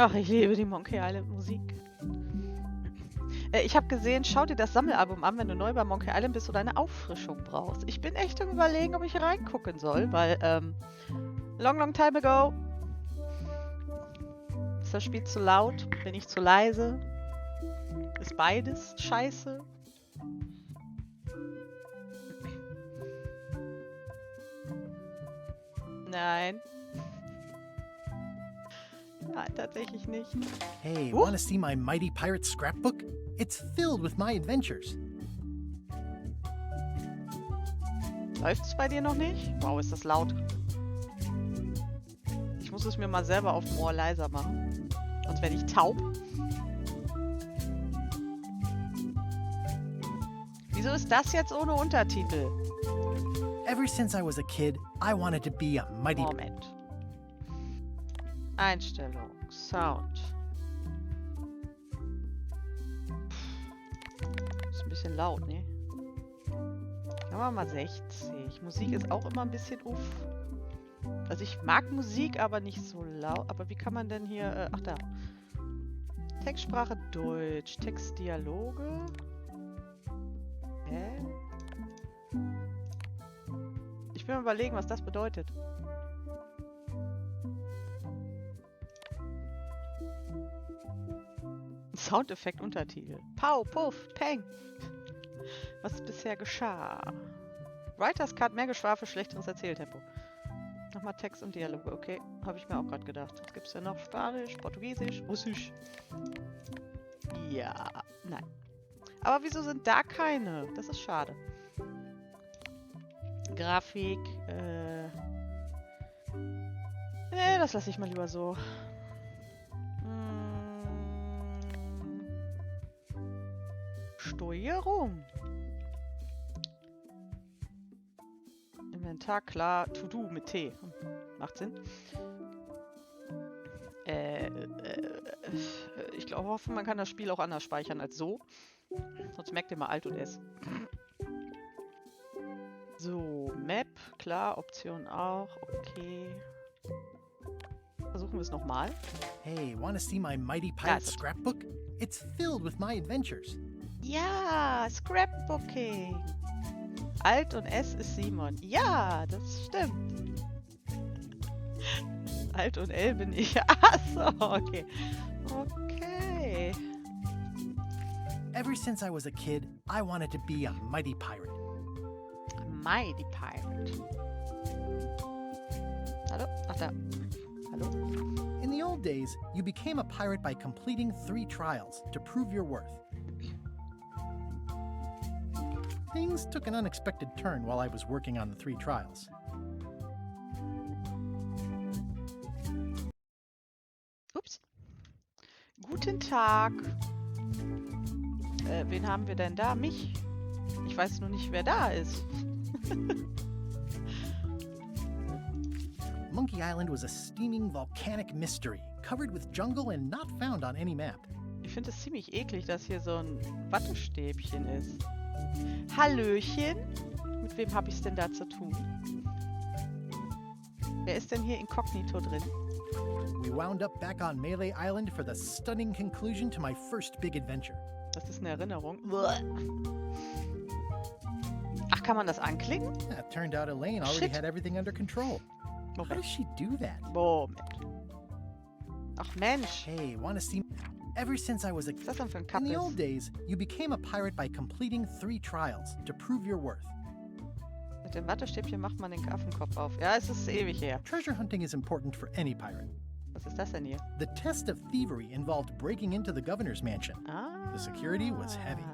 Ach, ich liebe die Monkey Island Musik. Ich habe gesehen, schau dir das Sammelalbum an, wenn du neu bei Monkey Island bist oder eine Auffrischung brauchst. Ich bin echt am Überlegen, ob ich reingucken soll, weil, long time ago. Ist das Spiel zu laut? Bin ich zu leise? Ist beides scheiße? Nein. Nein, tatsächlich nicht. Hey, want to see my mighty pirate scrapbook? It's filled with my adventures. Läuft es bei dir noch nicht? Wow, ist das laut. Ich muss es mir mal selber auf dem Ohr leiser machen. Sonst werde ich taub. Wieso ist das jetzt ohne Untertitel? Ever since I was a kid, I wanted to be a mighty... Moment. Einstellung. Sound. Ist ein bisschen laut, ne? Machen wir mal 60. Musik ist auch immer ein bisschen uff. Also ich mag Musik, aber nicht so laut. Aber wie kann man denn hier... ach da. Textsprache Deutsch. Textdialoge. Hä? Ich will mal überlegen, was das bedeutet. Soundeffekt Untertitel. Pau, puff, peng. Was bisher geschah. Writers Cut, mehr Geschwafel, schlechteres Erzähltempo. Nochmal Text und Dialoge, okay. Habe ich mir auch gerade gedacht. Was gibt's denn noch? Spanisch, Portugiesisch, Russisch. Ja, nein. Aber wieso sind da keine? Das ist schade. Grafik, nee, das lasse ich mal lieber so. Steuerung. Inventar, klar. To-Do mit T. Macht Sinn. Ich glaube, hoffe, man kann das Spiel auch anders speichern als so. Sonst merkt ihr mal Alt und S. So, Map, klar, Option auch, okay. Versuchen wir es nochmal. Hey, want to see my mighty pirate scrapbook? It's filled with my adventures. Ja, Scrapbooking. Alt und S ist Simon. Ja, das stimmt. Alt und L bin ich. Achso, okay. Okay. Ever since I was a kid, I wanted to be a mighty pirate. Mighty Pirate. Hallo? Ach da. Hallo? In the old days, you became a pirate by completing 3 trials to prove your worth. Things took an unexpected turn while I was working on the 3 trials. Ups. Guten Tag. Wen haben wir denn da? Mich? Ich weiß nur nicht, wer da ist. Monkey Island was a steaming volcanic mystery, covered with jungle and not found on any map. Ich finde es ziemlich eklig, dass hier so ein Wattestäbchen ist. Hallöchen? Mit wem habe ich es denn da zu tun? Wer ist denn hier inkognito drin? We wound up back on Melee Island for the stunning conclusion to my first big adventure. Das ist eine Erinnerung. Ach, kann man das anklicken? Yeah, it turned out Elaine already had everything under control. How does she do that? Moment. Ach Mensch. Hey, wanna see... Ever since I was a... Was ist das denn für ein In Kappes? the old days, you became a pirate by completing 3 trials to prove your worth. Mit dem Wattestäbchen macht man den Affenkopf auf. Ja, es ist ewig her. Treasure hunting is important for any pirate. Was ist das denn hier? The test of thievery involved breaking into the governor's mansion. Ah. The security was heavy.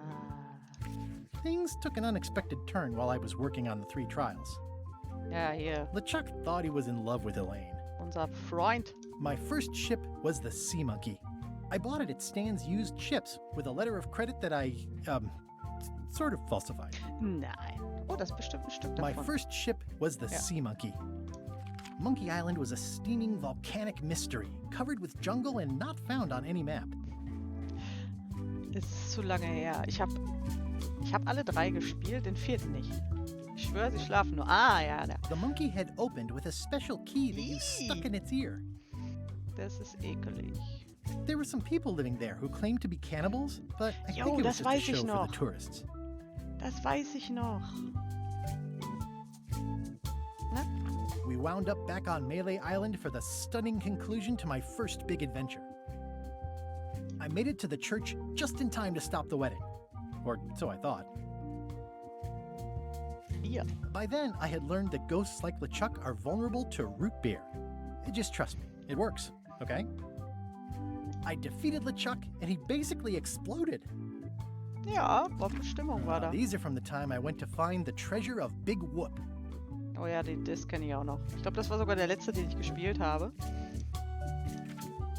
Things took an unexpected turn while I was working on the 3 trials. Ja, hier. LeChuck thought he was in love with Elaine. Unser Freund. My first ship was the Sea Monkey. I bought it at Stan's used ships with a letter of credit that I, sort of falsified. Nein. Oh, das ist bestimmt ein Stück My davon. first ship was the Ja. Sea Monkey. Monkey Island was a steaming volcanic mystery, covered with jungle and not found on any map. Ist zu lange her. Ich hab alle 3 gespielt, den 4. nicht. Ich schwöre, sie schlafen nur. Ah, ja, da. The monkey head opened with a special key that you stuck in its ear. Das ist ekelig. There were some people living there who claimed to be cannibals, but I Jo, think it was das just a weiß ich show for noch. the tourists. Das weiß ich noch. Na? We wound up back on Melee Island for the stunning conclusion to my first big adventure. I made it to the church just in time to stop the wedding. Or so I thought. Bier. By then, I had learned that ghosts like LeChuck are vulnerable to root beer. Just trust me, it works, okay? I defeated LeChuck, and he basically exploded. Ja, Bombenstimmung war da. These are from the time I went to find the treasure of Big Whoop. Oh ja, das kenne ich auch noch. Ich glaube, das war sogar der letzte, den ich gespielt habe.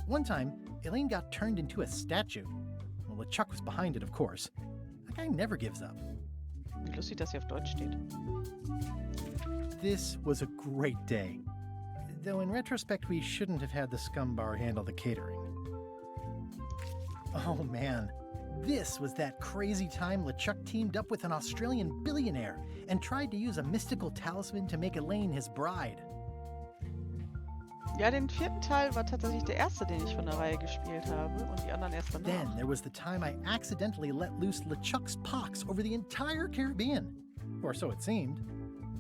One time, Elaine got turned into a statue. Well, LeChuck was behind it, of course. That guy never gives up. Wie lustig, dass hier auf Deutsch steht. This was a great day. Though in retrospect, we shouldn't have had the scum bar handle the catering. Oh man, this was that crazy time LeChuck teamed up with an Australian billionaire and tried to use a mystical talisman to make Elaine his bride. Ja, den vierten Teil war tatsächlich der erste, den ich von der Reihe gespielt habe und die anderen erst Then danach. there was the time I accidentally let loose LeChuck's pox over the entire Caribbean. Or so it seemed.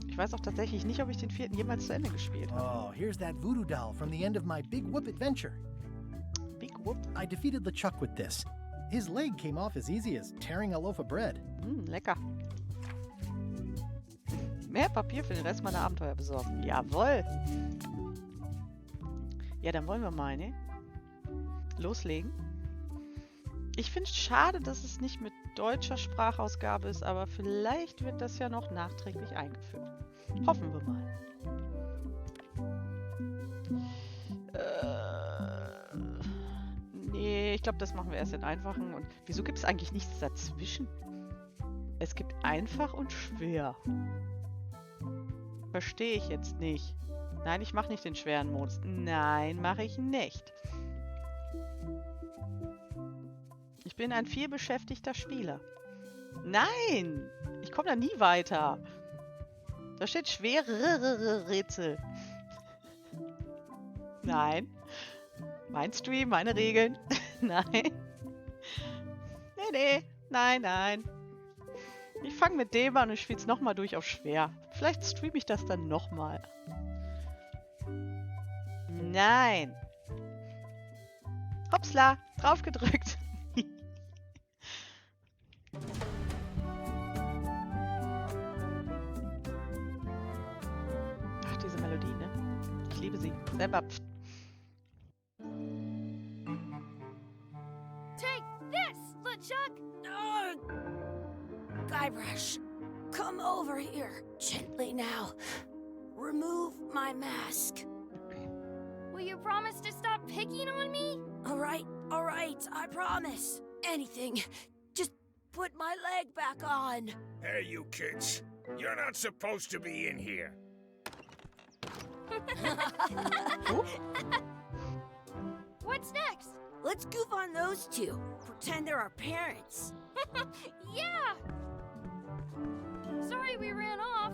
Ich weiß auch tatsächlich nicht, ob ich den vierten jemals zu Ende gespielt habe. Oh, here's that voodoo doll from the end of my Big Whoop adventure. Big Whoop. I defeated LeChuck with this. His leg came off as easy as tearing a loaf of bread. Lecker. Mehr Papier für den Rest meiner Abenteuer besorgen. Jawohl. Ja, dann wollen wir mal, ne? Loslegen. Ich finde es schade, dass es nicht mit deutscher Sprachausgabe ist, aber vielleicht wird das ja noch nachträglich eingeführt. Hoffen wir mal. Nee, ich glaube, das machen wir erst in einfachen. Und wieso gibt es eigentlich nichts dazwischen? Es gibt einfach und schwer. Verstehe ich jetzt nicht. Nein, ich mache nicht den schweren Modus. Nein, mache ich nicht. Ich bin ein vielbeschäftigter Spieler. Nein! Ich komme da nie weiter. Da steht schwerere Rätsel. Nein. Mein Stream, meine Regeln. Nein. Nee. Nein. Ich fange mit dem an und spiele es nochmal durch auf schwer. Vielleicht streame ich das dann nochmal. Nein. Hopsla, drauf gedrückt. Ach, diese Melodie, ne? Ich liebe sie. Selber. Take this, LeChuck! Guybrush, come over here. Gently now. Remove my mask. Will you promise to stop picking on me? All right, I promise. Anything. Just put my leg back on. Hey, you kids. You're not supposed to be in here. What's next? Let's goof on those two. Pretend they're our parents. Yeah! Sorry we ran off.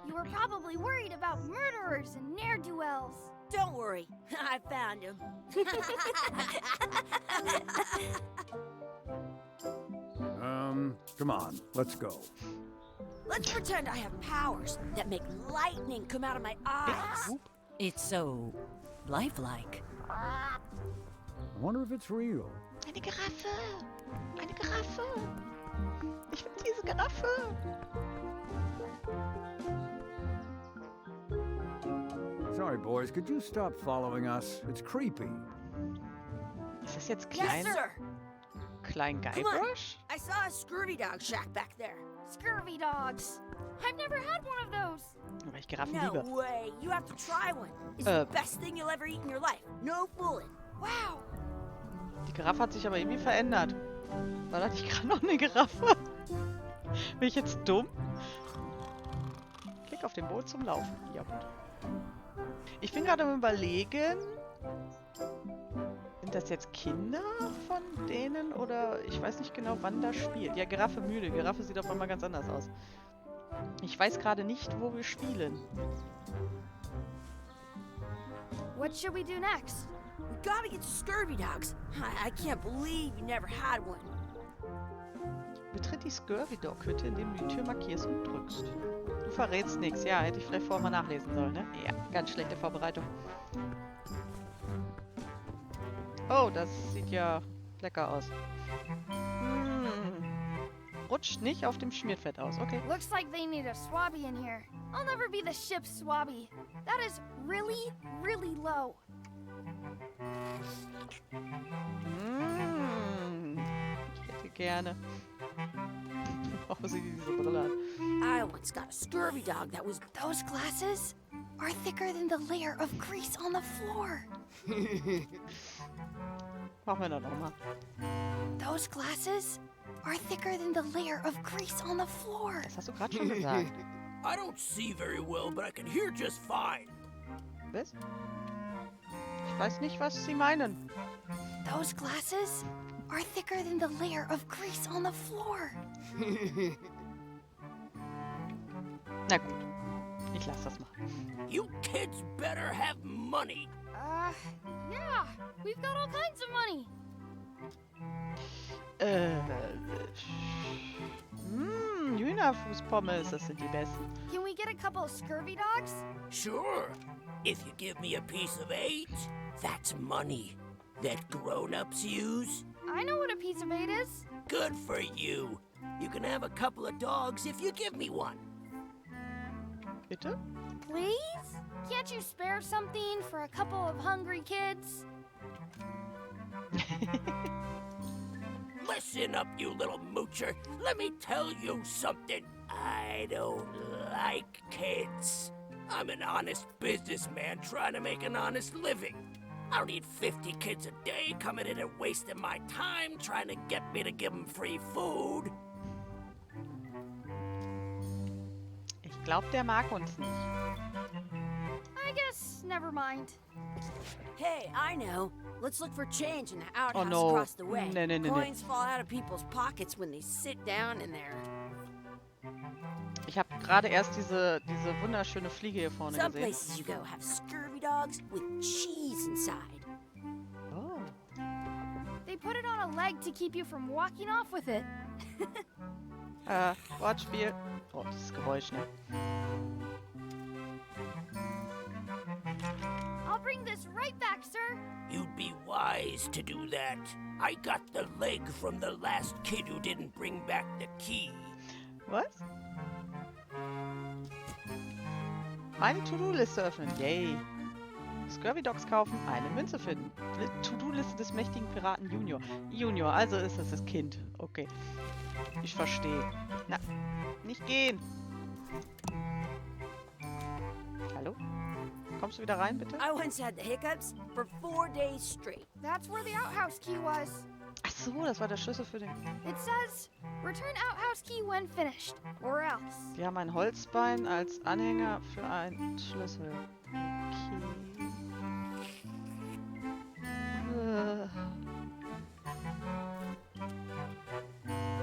You were probably worried about murderers and ne'er-do-wells. Don't worry, I found him. Come on, let's go. Let's pretend I have powers that make lightning come out of my eyes. It's so lifelike. I wonder if it's real. Eine Giraffe! Eine Giraffe! Ich will diese Giraffe! Sorry, boys, could you stop following us? It's creepy. Ist das jetzt Yes, sir. Klein Come on. Guybrush? I saw a scurvy dog shack back there. Scurvy dogs. I've never had one of those. Weil ich Giraffen No liebe. way. You have to try one. It's the best thing you'll ever eat in your life. No fooling. Wow. Die Giraffe hat sich aber irgendwie verändert. War das nicht gerade noch eine Giraffe? Bin ich jetzt dumm? Klick auf den Boot zum Laufen. Ja gut. Ich bin gerade am Überlegen, sind das jetzt Kinder von denen oder ich weiß nicht genau, wann das spielt. Ja, Giraffe müde. Giraffe sieht auf einmal ganz anders aus. Ich weiß gerade nicht, wo wir spielen. What should we do next? We gotta get to Scurvy Dogs. I can't believe you never had one. Betritt die Scurvy-Dog-Hütte, indem du die Tür markierst und drückst. Du verrätst nichts. Ja, hätte ich vielleicht vorher mal nachlesen sollen, ne? Ja, ganz schlechte Vorbereitung. Oh, das sieht ja lecker aus. Rutscht nicht auf dem Schmierfett aus, okay. Looks like they need a swabby in here. I'll never be the ship's swabby. That is really, really low. Ich hätte gerne. Warum sie diese Brille hat. I once got a Scurvy Dog that was... Those glasses are thicker than the layer of grease on the floor. Machen wir das nochmal. Those glasses are thicker than the layer of grease on the floor. Das hast du gerade schon gesagt. I don't see very well, but I can hear just fine. Was? Ich weiß nicht, was sie meinen. Those glasses are thicker than the layer of grease on the floor. Na gut. Ich lasse das mal. You kids better have money. Yeah, we've got all kinds of money. Hühnerfußpommes, das sind die besten. Can we get a couple of Scurvy Dogs? Sure. If you give me a piece of 8, that's money that grown-ups use. I know what a piece of 8 is. Good for you. You can have a couple of dogs if you give me one. Bitte? Please? Can't you spare something for a couple of hungry kids? Listen up, you little moocher. Let me tell you something. I don't like kids. I'm an honest businessman trying to make an honest living. I don't need 50 kids a day coming in and wasting my time trying to get me to give them free food. Ich glaube, der mag uns nicht. I guess never mind. Hey, I know. Let's look for change in the outhouse Oh, no. across the way. Nee. Coins fall out of people's pockets when they sit down in there. Ich habe gerade erst diese wunderschöne Fliege hier vorne Some gesehen. places you go have Scurvy Dogs with cheese inside. Oh. They put it on a leg to keep you from walking off with it. Wortspiel. Oh, dieses Geräusch, ne? I'll bring this right back, sir. You'd be wise to do that. I got the leg from the last kid who didn't bring back the key. Was? Meine To-Do-Liste öffnen. Yay. Scurvy Dogs kaufen, eine Münze finden. To-Do-Liste des mächtigen Piraten Junior. Junior, also ist das Kind. Okay. Ich verstehe. Na, nicht gehen. Hallo? Kommst du wieder rein, bitte? I once had the hiccups for 4 days straight. That's where the outhouse key was. Ach so, das war der Schlüssel für den... It says, return outhouse key when finished, or else. Wir haben ein Holzbein als Anhänger für einen Schlüssel. Okay.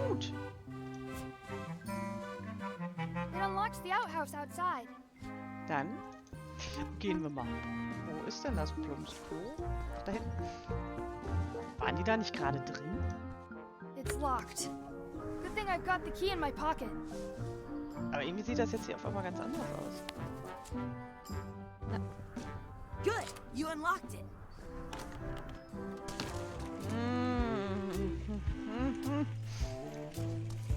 Gut. It unlocks the outhouse outside. Dann gehen wir mal. Wo ist denn das Plumpsklo? Ach, da hinten. Waren die da nicht gerade drin? It's locked. Good thing I've got the key in my pocket. Aber irgendwie sieht das jetzt hier auf einmal ganz anders aus. Good, you unlocked it.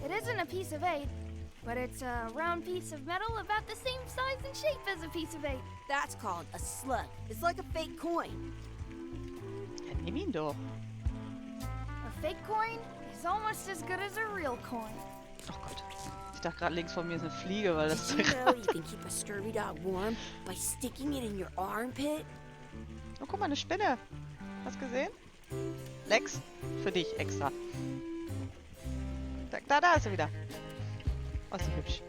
It isn't a piece of 8, but it's a round piece of metal about the same size and shape as a piece of 8. That's called a slug. It's like a fake coin. Ja, nimm ihn doch. A fake coin is almost as good as a real coin. Oh Gott. Ich dachte gerade links von mir ist eine Fliege, weil das... Did you know you can keep a Scurvy Dog warm by sticking it in your armpit? Oh, guck mal, eine Spinne. Hast du gesehen? Lex, für dich extra. Da ist er wieder. Oh, ist sie hübsch.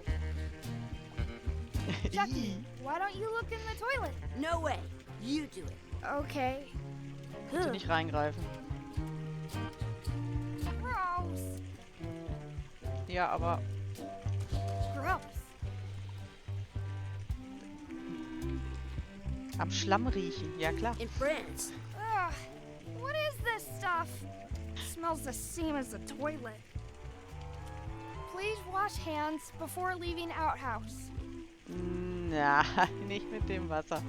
Ducky, why don't you look in the toilet? No way. You do it. Okay. Bitte nicht reingreifen. Gross. Ja, aber... Gross. Am Schlamm riechen, ja klar. In France, Ugh, smells the same as the toilet. Please wash hands before leaving outhouse. Na, nicht mit dem Wasser.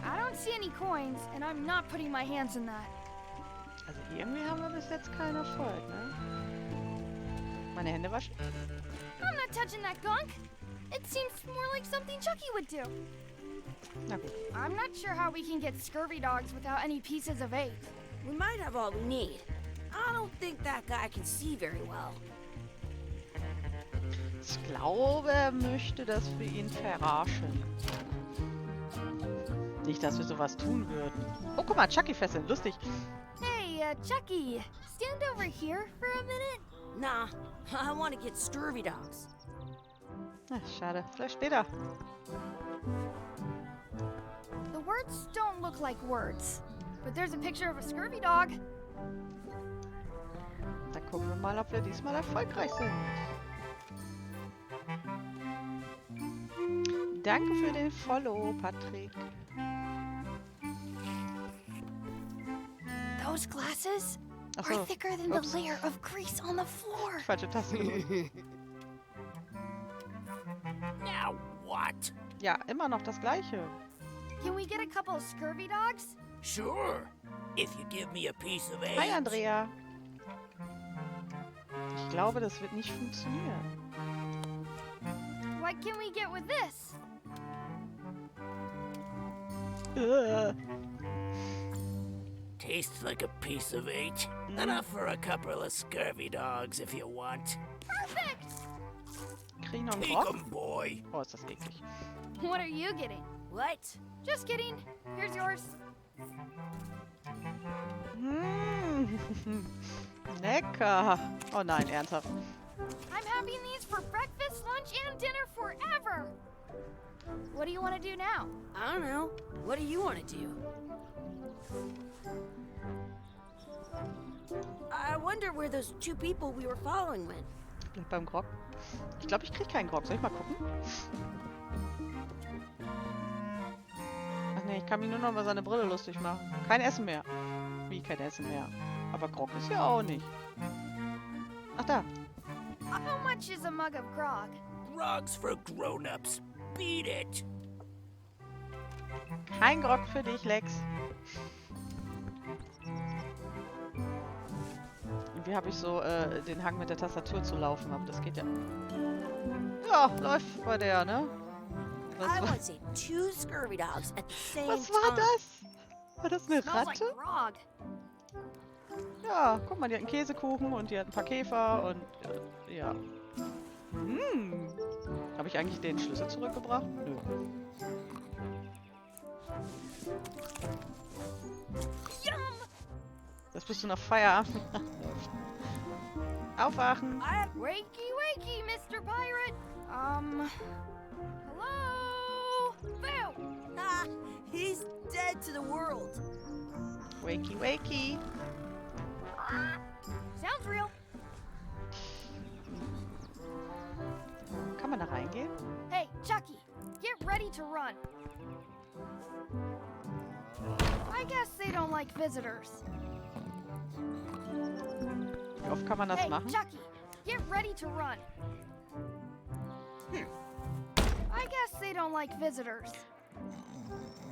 I don't see any coins, and I'm not putting my hands in that. Also irgendwie haben wir bis jetzt keinen Erfolg, ne? Meine Hände waschen? I'm not touching that gunk. It seems more like something Chucky would do. Na gut. I'm not sure how we can get scurvy dogs without any pieces of eight. We might have all we need. I don't think that guy can see very well. Ich glaube, er möchte, dass wir ihn verarschen. Nicht, dass wir sowas tun würden. Oh, guck mal, Chucky fesseln. Lustig. Hey, Chucky, stand over here for a minute. Nah, I want to get scurvy dogs. Ach, schade. Vielleicht später. The words don't look like words, but there's a picture of a scurvy dog. Dann gucken wir mal, ob wir diesmal erfolgreich sind. Danke für den Follow, Patrick. Those glasses Ach are so. thicker than Ups. the layer of grease on the floor. Falsche Taste gedrückt. Now what? Ja, immer noch das Gleiche. Can we get a couple of scurvy dogs? Sure. If you give me a piece of Hi, eight. Andrea. Ich glaube, das wird nicht funktionieren. What can we get with this? Tastes like a piece of eight. Enough for a couple of scurvy dogs if you want. Perfect! Krieg ich noch einen Take Rock? 'em, boy. Oh, ist das eklig. What are you getting? What? Just kidding. Here's yours. Mm. Lecker. Oh nein, ernsthaft. I'm having these for breakfast, lunch, and dinner forever. What do you want to do now? I don't know. What do you want to do? I wonder where those two people we were following went. Bleib beim Grog. Ich glaube, ich krieg keinen Grog. Soll ich mal gucken? Ach nee, ich kann mich nur noch über seine Brille lustig machen. Kein Essen mehr. Wie kein Essen mehr? Aber Grog ist ja auch nicht. Ach da. How much is a mug of grog? Grog's for grown-ups. Beat it. Kein Grog für dich, Lex. Irgendwie habe ich so den Hang mit der Tastatur zu laufen, aber das geht ja. Ja, läuft bei der, ne? I want to say 2 scurvy dogs at the same Was war time. das? War das eine Smells like Ratte? grog. Ja, guck mal, die hat einen Käsekuchen und die hat ein paar Käfer und ja. Habe ich eigentlich den Schlüssel zurückgebracht? Nö. Das bist du nach Feierabend. Aufwachen. Wakey, wakey, Mr. Pirate. Hello? Boo! Ah, he's dead to the world. Wakey, wakey. Sounds real. Kann man da reingehen? Hey, Chucky, get ready to run. I guess they don't like visitors. Wie oft kann man das Hey, machen? Chucky, get ready to run. I guess they don't like visitors.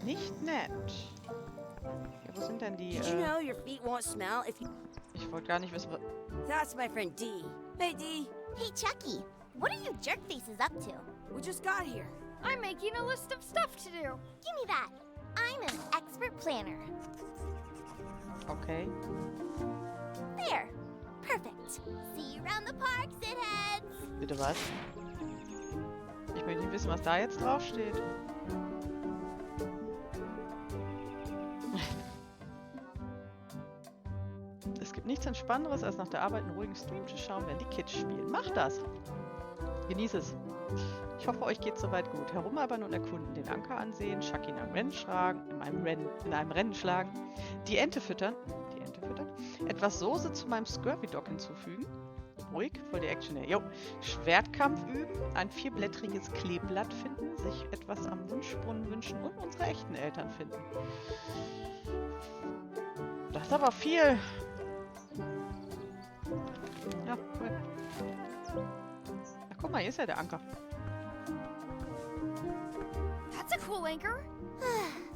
Nicht nett. Ja, wo sind denn die? Did you know your feet won't smell if you... Ich wollte gar nicht wissen, was... That's my friend Dee. Hey, Dee. Hey, Chucky, what are you jerk faces up to? We just got here. I'm making a list of stuff to do. Give me that. I'm an expert planner. Okay. There. Perfect. See you around the park, shitheads. Bitte was? Ich möchte nicht wissen, was da jetzt draufsteht. Es gibt nichts Entspannenderes, als nach der Arbeit einen ruhigen Stream zu schauen, wenn die Kids spielen. Macht das! Genieß es. Ich hoffe, euch geht soweit gut. Herumalbern und erkunden, den Anker ansehen, Chucky in einem Rennen schlagen, in einem Rennen schlagen, die Ente füttern, etwas Soße zu meinem Scurvy Dog hinzufügen. Ruhig, voll die Action hier. Jo. Schwertkampf üben, ein 4-blättriges Kleeblatt finden, sich etwas am Wunschbrunnen wünschen und unsere echten Eltern finden. Das ist aber viel. mal, hier ist ja der Anker. That's a cool anchor.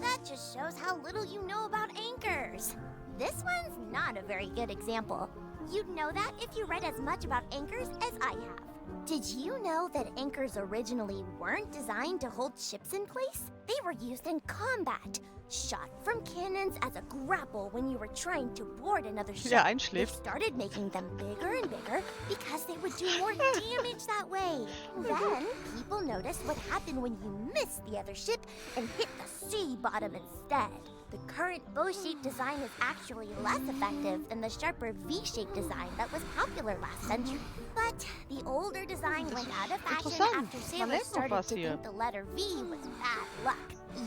That just shows how little you know about anchors. This one's not a very good example. You'd know that if you read as much about anchors as I have. Did you know that anchors originally weren't designed to hold ships in place? They were used in combat, shot from cannons as a grapple when you were trying to board another ship. Der They einschläft. started making them bigger and bigger because they would do more damage that way. Then, people noticed what happened when you missed the other ship and hit the sea bottom instead. The current bow-shaped design is actually less effective than the sharper V-shaped design that was popular last century. But the older design went out of fashion interessant. after Man sailors lernt noch started was to hier. think the letter V was bad luck.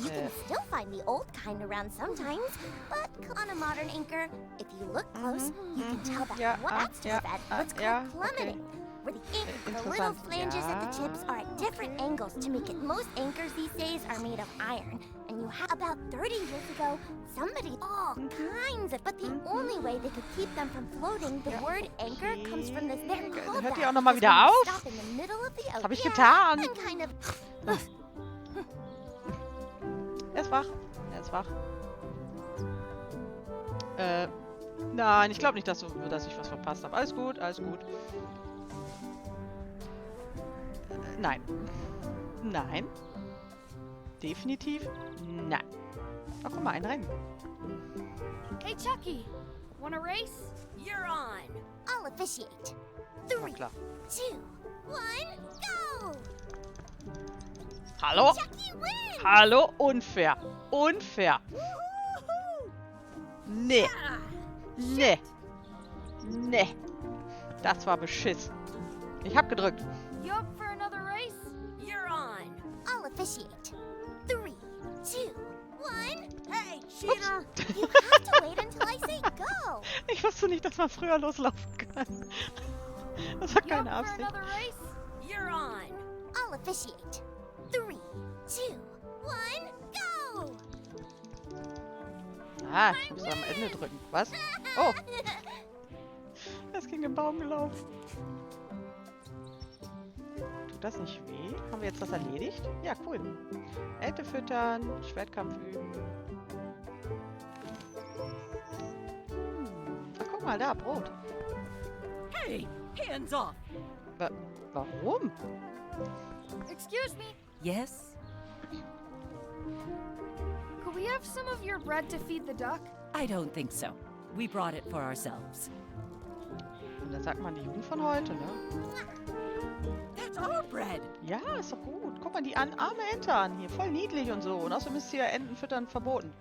You can still find the old kind around sometimes, but on a modern anchor, if you look close, you can tell that Ja, what adds to ja, the bed what's called ja, plummeting. okay. Where the ink, the little Interessant. flanges at the Ja, tips are at different angles to make it. Most anchors these days are made of iron, and you have about 30 years ago, somebody all kinds of, but the only way they could keep them from floating, the word anchor comes from this. They're called Hört that ihr auch noch mal because wieder when you auf? stop in the middle of the Was hab ich ocean getan? and kind of Er ist wach. Er ist wach. Nein, ich glaube nicht, dass ich was verpasst habe. Alles gut, alles gut. Nein. Nein. Definitiv nein. Ach, guck mal, ein Rennen. Hey, Chucky. Want a race? You're on. I'll officiate. Na 3, klar. 2, 1, go! Hallo? Chucky wins! Hallo? Unfair. Unfair. Nee. Nee. Nee. Das war Beschiss. Ich hab gedrückt. You up for another race? You're on. I'll officiate. 3, 2, 1. Hey, cheater! You have to wait until I say go. Ich wusste nicht, dass man früher loslaufen kann. Das war You keine up for Absicht. another race? You're on. I'll officiate. 3, 2, 1, go! Ah, ich muss am Ende drücken. Was? Oh, er ist gegen den Baum gelaufen. Tut das nicht weh? Haben wir jetzt das erledigt? Ja, cool. Ente füttern, Schwertkampf üben. Ach, guck mal, da, Brot. Hey, hands off. Warum? Excuse me. Yes? Could we have some of your bread to feed the duck? I don't think so. We brought it for ourselves. Und dann sagt man die Jugend von heute, ne? That's our bread. Ja, ist doch gut. Guck mal die arme Ente an hier. Voll niedlich und so. Und außerdem ist hier Entenfüttern verboten.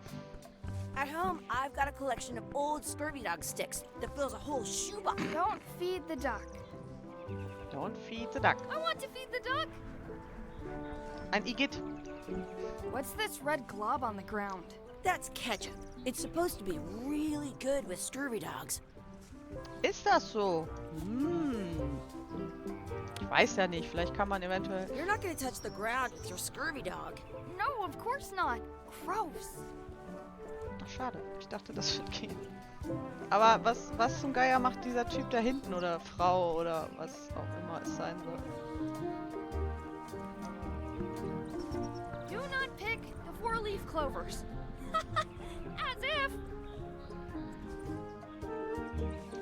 At home, I've got a collection of old scurvy dog sticks that fills a whole shoebox. Don't feed the duck. Don't feed the duck. I want to feed the duck. Ein Igitt. What's this red glob on the ground? That's ketchup. It's supposed to be really good with scurvy dogs. Ist das so? Hm. Ich weiß ja nicht. Vielleicht kann man eventuell... You're not gonna touch the ground with your scurvy dog. No, of course not. Gross. Ach, schade. Ich dachte, das wird gehen. Aber was zum Geier macht dieser Typ da hinten oder Frau oder was auch immer es sein soll? Do not pick the four-leaf clovers. As if.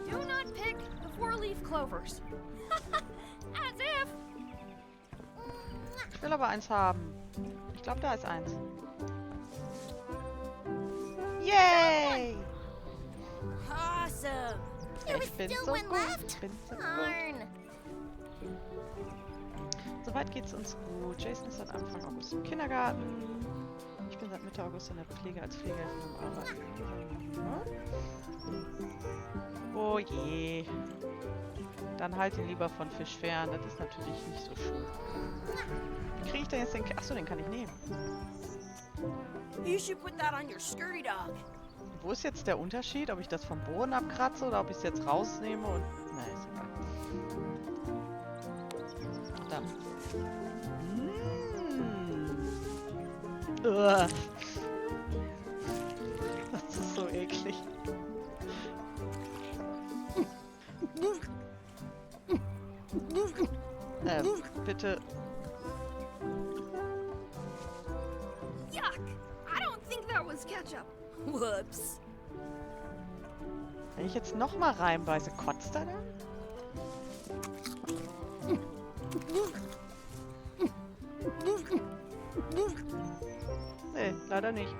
Do not pick the four-leaf clovers. As if. Ich will aber eins haben. Ich glaube, da ist eins. Yay! Awesome. There was Ich bin still so one gut. left. Ich bin so gut. Darn. Soweit geht's uns gut. Jason ist seit Anfang August im Kindergarten. Ich bin seit Mitte August in der Pflege als Pflegehelferin am Arbeiten. Oh je. Dann halt ihn lieber von Fisch fern. Das ist natürlich nicht so schön. Wie kriege ich denn jetzt den... Achso, den kann ich nehmen. You should put that on your scurvy dog. Wo ist jetzt der Unterschied? Ob ich das vom Boden abkratze oder ob ich es jetzt rausnehme und... Na, ist egal. Da. Uah. Das ist so eklig. bitte. Yuck! I don't think that was ketchup. Whoops. Wenn ich jetzt nochmal reinbeiße, kotzt er dann? Nee, leider nicht.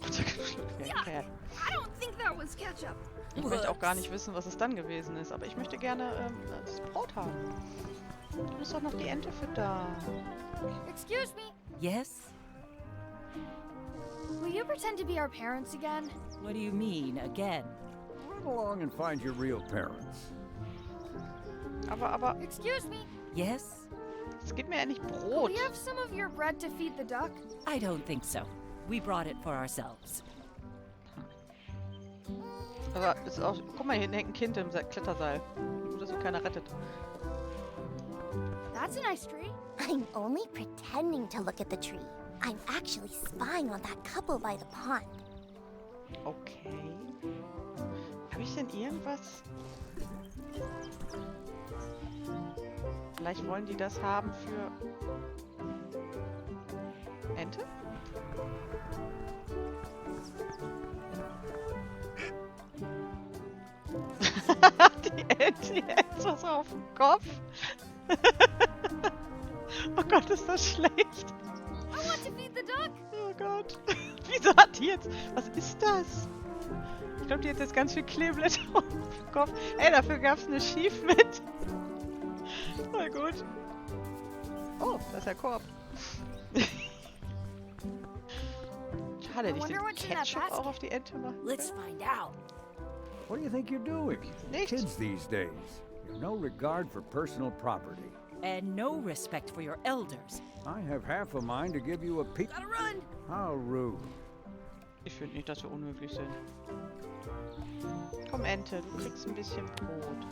I don't think that was ketchup. Ich möchte auch gar nicht wissen, was es dann gewesen ist, aber ich möchte gerne das Brot haben. Du musst doch noch die Ente füttern. Excuse me. Yes? Will you pretend to be our parents again? What do you mean, again? Run along and find your real parents. Aber, Excuse me. Yes? es gibt mir ja nicht Could Brot. we have some of your bread to feed the duck? I don't think so. We brought it for ourselves. Aber ist auch, guck mal, hier hinten hängt ein Kind im Kletterseil. Gut, dass ihn keiner rettet. That's a nice tree. I'm only pretending to look at the tree. I'm actually spying on that couple by the pond. Okay. Habe ich denn irgendwas? Vielleicht wollen die das haben für Ente? Die Ente jetzt was auf dem Kopf. Oh Gott, ist das schlecht. I want to feed the duck. Oh Gott. Wieso hat die jetzt... Was ist das? Ich glaube, die hat jetzt ganz viel Kleeblätter auf dem Kopf. Ey, dafür gab es eine Schief mit. Voll gut. Oh, das ist der Korb. Schade, nicht den wonder what's in that Ketchup auch basket. auf die Ente machen. Let's find out. What do you think you're doing? Nichts. Kids these days. You have no regard for personal property. And no respect for your elders. I have half a mind to give you a peek. Gotta run. How rude. Ich finde nicht, dass wir unhöflich sind. Komm, Ente, du kriegst ein bisschen Brot.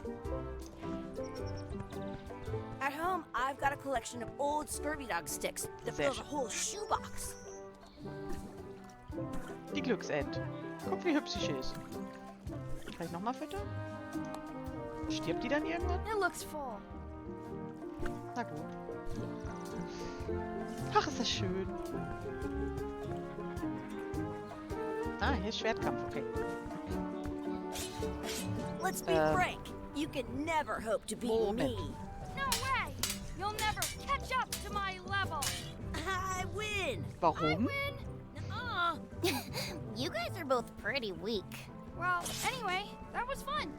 At home, I've got a collection of old scurvy dog sticks that Sehr fills a whole shoebox. Die Glücksente. Guck, wie hübsch sie ist. Kann ich nochmal füttern? Stirbt die dann irgendwann? It looks full. Na gut. Ach, ist das schön. Ah, hier ist Schwertkampf, okay. Let's be frank. You can never hope to beat Moment. me. No way. You'll never catch up to my level. I win. Warum? Win. Nuh-uh. You guys are both pretty weak. Well, anyway, that was fun.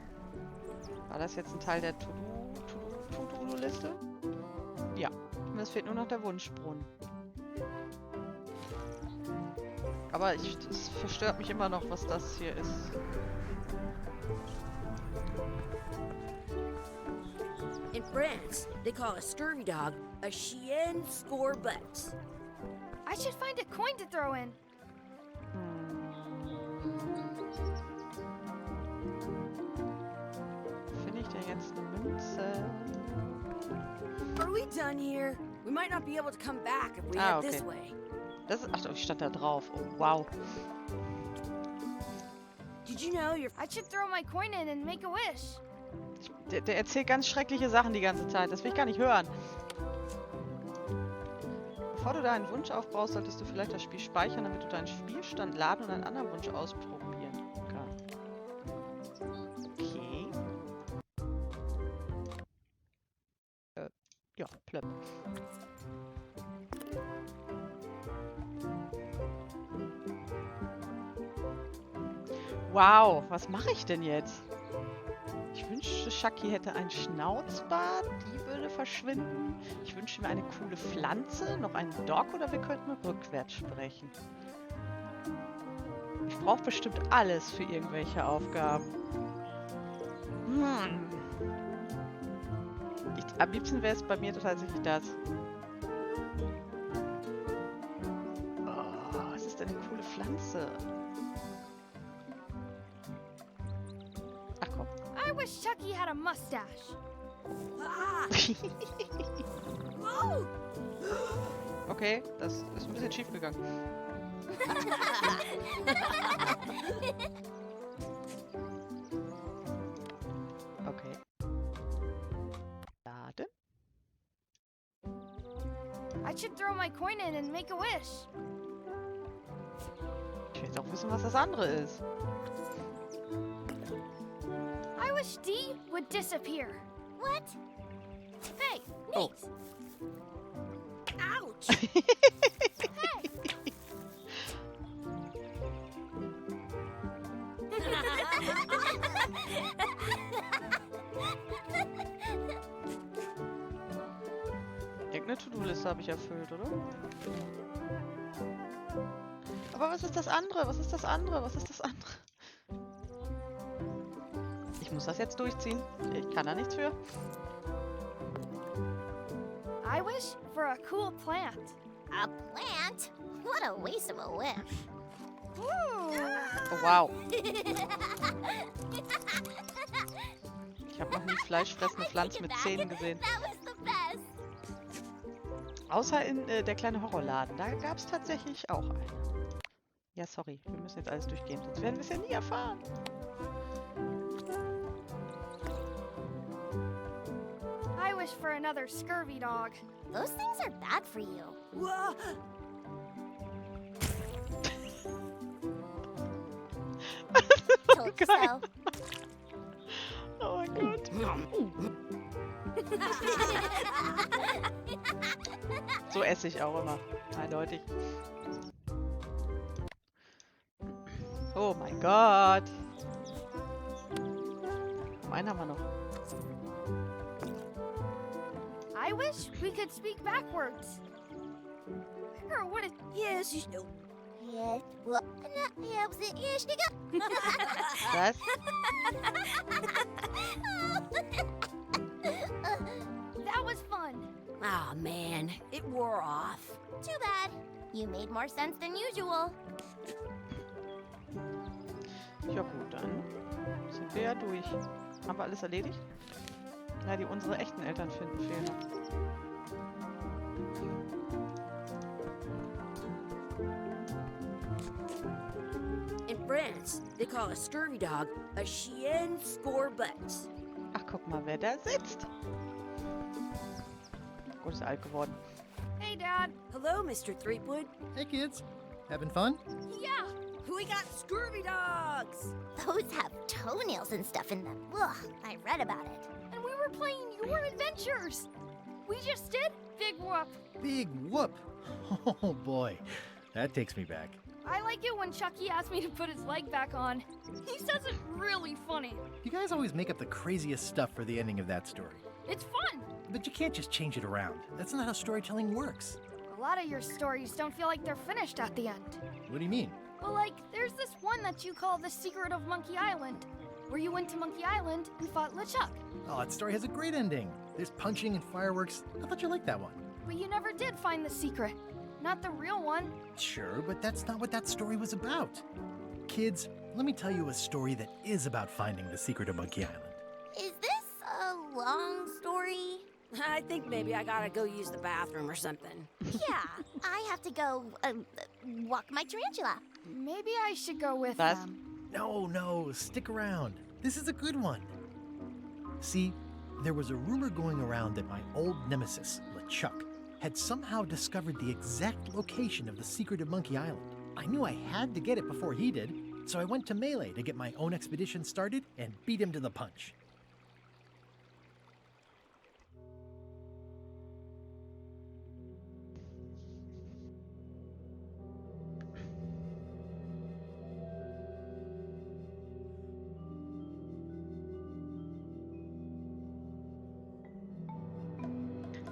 War das jetzt ein Teil der To-Do-Liste? Ja. Und es fehlt nur noch der Wunschbrunnen. Aber es verstört mich immer noch, was das hier ist. In France, they call a scurvy dog a chien scorbut. I should find a coin to throw in. Finde ich denn jetzt eine Münze? Are we done here? We might not be able to come back if we head this way. Das ist, ach, ich stand da drauf. Oh, wow. Did you know your I should throw my coin in and make a wish. Der erzählt ganz schreckliche Sachen die ganze Zeit. Das will ich gar nicht hören. Bevor du deinen Wunsch aufbaust, solltest du vielleicht das Spiel speichern, damit du deinen Spielstand laden und einen anderen Wunsch ausprobieren kannst. Okay. Ja, plöpp. Wow, was mache ich denn jetzt? Ich wünschte, Shaki hätte ein Schnauzbart, die würde verschwinden. Ich wünsche mir eine coole Pflanze, noch einen Dog oder wir könnten rückwärts sprechen. Ich brauche bestimmt alles für irgendwelche Aufgaben. Am liebsten wäre es bei mir tatsächlich das. Oh, was ist denn eine coole Pflanze? Ach komm. I wish Chucky had a mustache. Whoa! Okay, das ist ein bisschen schief gegangen. Okay. Laden. I should throw my coin in and make a wish. Ich will jetzt auch wissen, was das andere ist. I wish D would disappear. What? Hey, Oh. Nate. Ouch! Irgendeine To-Do-Liste habe ich erfüllt, oder? Aber was ist das andere? Was ist das andere? Was ist das andere? Ich muss das jetzt durchziehen. Ich kann da nichts für. I wish for a cool plant. A plant? What a waste of a wish. Ooh. Oh, wow. Ich habe noch nie fleischfressende Pflanzen mit Zähnen gesehen. That was the best. Außer in der kleine Horrorladen. Da gab es tatsächlich auch einen. Ja, sorry. Wir müssen jetzt alles durchgehen. Sonst werden wir es ja nie erfahren. I wish for another scurvy dog. Those things are bad for you. Whoa. Told you so. Oh mein Gott. So esse ich auch immer. Eindeutig. Oh mein Gott. Einen haben wir noch. I wish we could speak backwards. Or what if... Yes, you know. Yes. Well, yeah, was it? Yes, you go. Was? That was fun. Oh man, it wore off. Too bad. You made more sense than usual. Ja gut, dann sind wir ja durch. Haben wir alles erledigt? Ja, die unsere echten Eltern finden fehlen noch. In France, they call a scurvy dog a chien scorbut. Ach, guck mal, wer da sitzt. Gut, ist alt geworden. Hey, Dad. Hello, Mr. Threepwood. Hey, kids. Having fun? Yeah. We got scurvy dogs. Those have toenails and stuff in them. Ugh, I read about it. And we were playing your adventures. We just did Big Whoop. Big whoop. Oh, boy. That takes me back. I like it when Chucky asked me to put his leg back on. He says it really funny. You guys always make up the craziest stuff for the ending of that story. It's fun. But you can't just change it around. That's not how storytelling works. A lot of your stories don't feel like they're finished at the end. What do you mean? Well, like, there's this one that you call The Secret of Monkey Island, where you went to Monkey Island and fought LeChuck. Oh, that story has a great ending. There's punching and fireworks. I thought you liked that one. But you never did find the secret. Not the real one. Sure, but that's not what that story was about. Kids, let me tell you a story that is about finding the secret of Monkey Island. Is this a long story? I think maybe I gotta go use the bathroom or something. Yeah, I have to go walk my tarantula. Maybe I should go with Was? them. No, stick around. This is a good one. See, there was a rumor going around that my old nemesis, LeChuck, had somehow discovered the exact location of the secret of Monkey Island. I knew I had to get it before he did, so I went to Melee to get my own expedition started and beat him to the punch.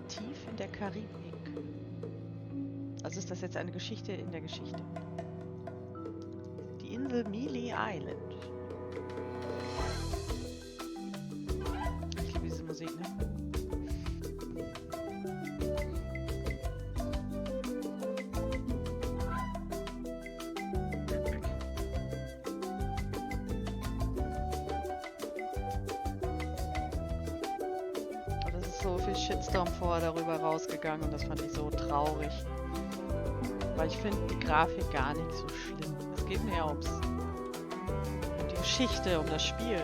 Tief in der Karibik. Also ist das jetzt eine Geschichte in der Geschichte. Die Insel Mealy Island. Ich liebe diese Musik, ne? Und es ist so viel Shitstorm vorher darüber rausgegangen und das fand ich so traurig. Weil ich finde die Grafik gar nicht so schlimm. Es geht mir ja um die Geschichte, um das Spiel.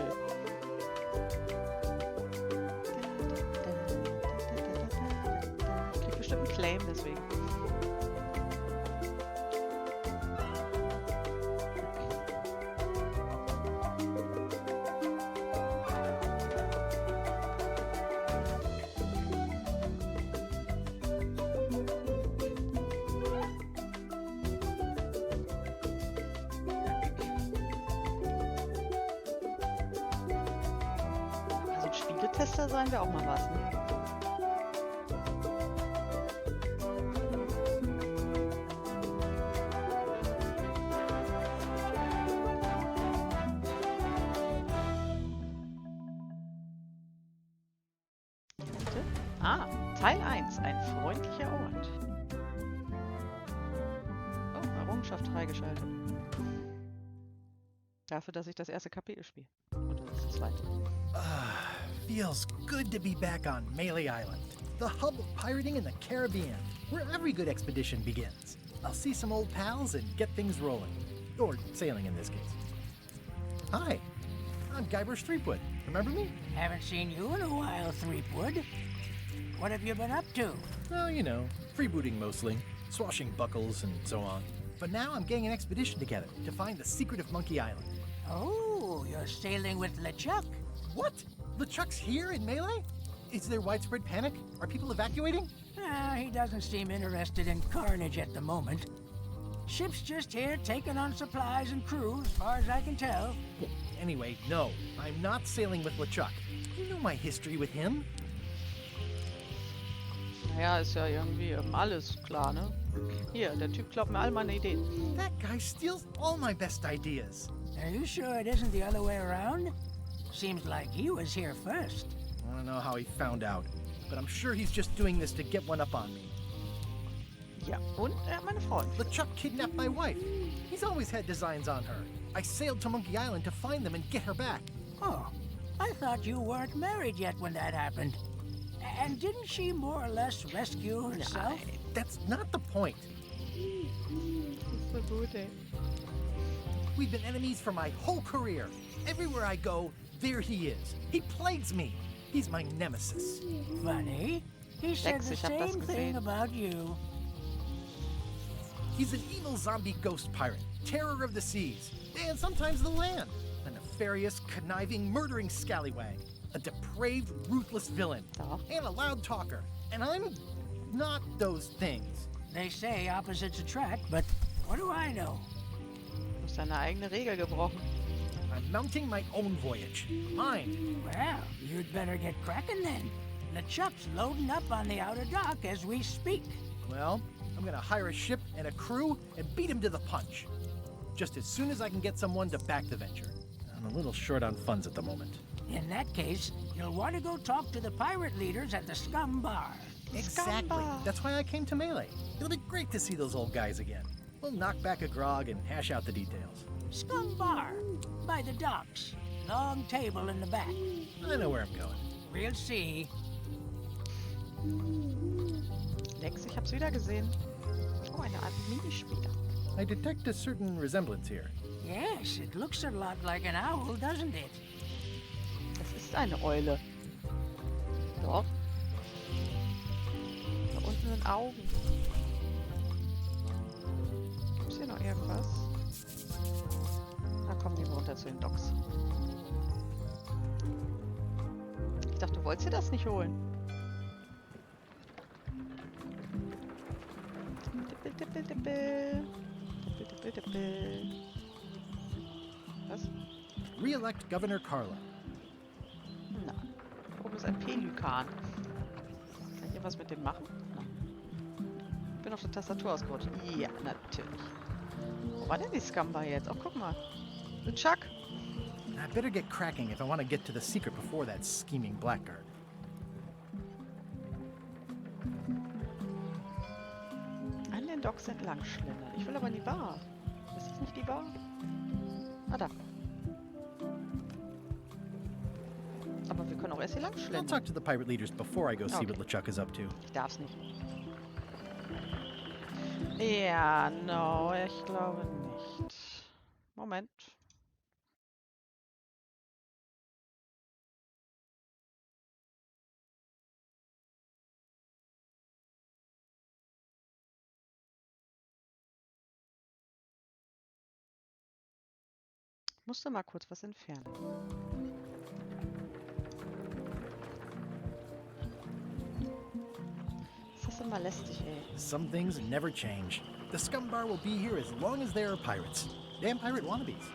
Ich krieg bestimmt einen Claim deswegen. Also ein Spieletester sein wäre auch mal was, ne? Bitte? Ah, Teil 1, ein freundlicher Ort. Oh, Errungenschaft freigeschaltet. Dafür, dass ich das erste Kapitel spiele. Oder das zweite. Feels good to be back on Melee Island, the hub of pirating in the Caribbean, where every good expedition begins. I'll see some old pals and get things rolling. Or sailing in this case. Hi, I'm Guybrush Threepwood. Remember me? Haven't seen you in a while, Threepwood. What have you been up to? Well, you know, freebooting mostly, swashing buckles and so on. But now I'm getting an expedition together to find the secret of Monkey Island. Oh, you're sailing with LeChuck. What? LeChuck's here in Melee? Is there widespread panic? Are people evacuating? He doesn't seem interested in carnage at the moment. Ship's just here taking on supplies and crew, as far as I can tell. Anyway, no, I'm not sailing with LeChuck. You know my history with him. Naja, ist ja irgendwie alles klar, ne? Hier, der Typ klaut mir all meine Ideen. That guy steals all my best ideas. Are you sure it isn't the other way around? Seems like he was here first. I don't know how he found out, but I'm sure he's just doing this to get one up on me. Ja, und er hat meine Freundin. LeChuck kidnapped my wife. He's always had designs on her. I sailed to Monkey Island to find them and get her back. Oh, I thought you weren't married yet when that happened. And didn't she more or less rescue herself? That's not the point. So gut, ey. We've been enemies for my whole career. Everywhere I go, there he is. He plagues me. He's my nemesis. Funny. He said Lex, the ich hab das same thing gesehen. about you. He's an evil zombie ghost pirate, terror of the seas, and sometimes the land. A nefarious, conniving, murdering scallywag. A depraved, ruthless villain. Doch. And a loud talker. And I'm not those things. They say opposites attract, but what do I know? Du hast deine eigene Regel gebrochen. I'm mounting my own voyage. Mine. Well, you'd better get cracking then. LeChuck's loading up on the outer dock as we speak. Well, I'm gonna hire a ship and a crew and beat him to the punch. Just as soon as I can get someone to back the venture. I'm a little short on funds at the moment. In that case, you'll want to go talk to the pirate leaders at the Scum Bar. Exactly. That's why I came to Melee. It'll be great to see those old guys again. We'll knock back a grog and hash out the details. Scum Bar, by the docks. Long table in the back. I know where I'm going. We'll see. Lex, ich hab's wieder gesehen. Oh, eine Art Minispiel. I detect a certain resemblance here. Yes, it looks a lot like an owl, doesn't it? Das ist eine Eule. Doch. Da unten sind Augen. Gibt's hier noch irgendwas? Na komm, gehen wir runter zu den Docks. Ich dachte, du wolltest dir das nicht holen. Dippel, dippel, dippel. Dippel, dippel, dippel. Was? Re-elect Governor Carla. Na, da oben ist ein Pelikan. Kann ich hier was mit dem machen? Na. Ich bin auf der Tastatur ausgerutscht. Ja, natürlich. Wo war denn die Scumbar jetzt? Oh, guck mal. Ein Chuck. I better get cracking if I want to get to the secret before that scheming blackguard. An den Docks entlang schlendern. Ich will aber in die Bar. Ist das nicht die Bar? Ah, da. Aber wir können auch erst hier lang I'll schlendern. talk to the pirate leaders before I go see Okay. what LeChuck is up to. Ich darf's nicht. Ja, no, ich glaube nicht. Moment. Ich musste mal kurz was entfernen. Das ist immer lästig, ey. Some things never change. The scum bar will be here as long as there are pirates. Damn pirate wannabes.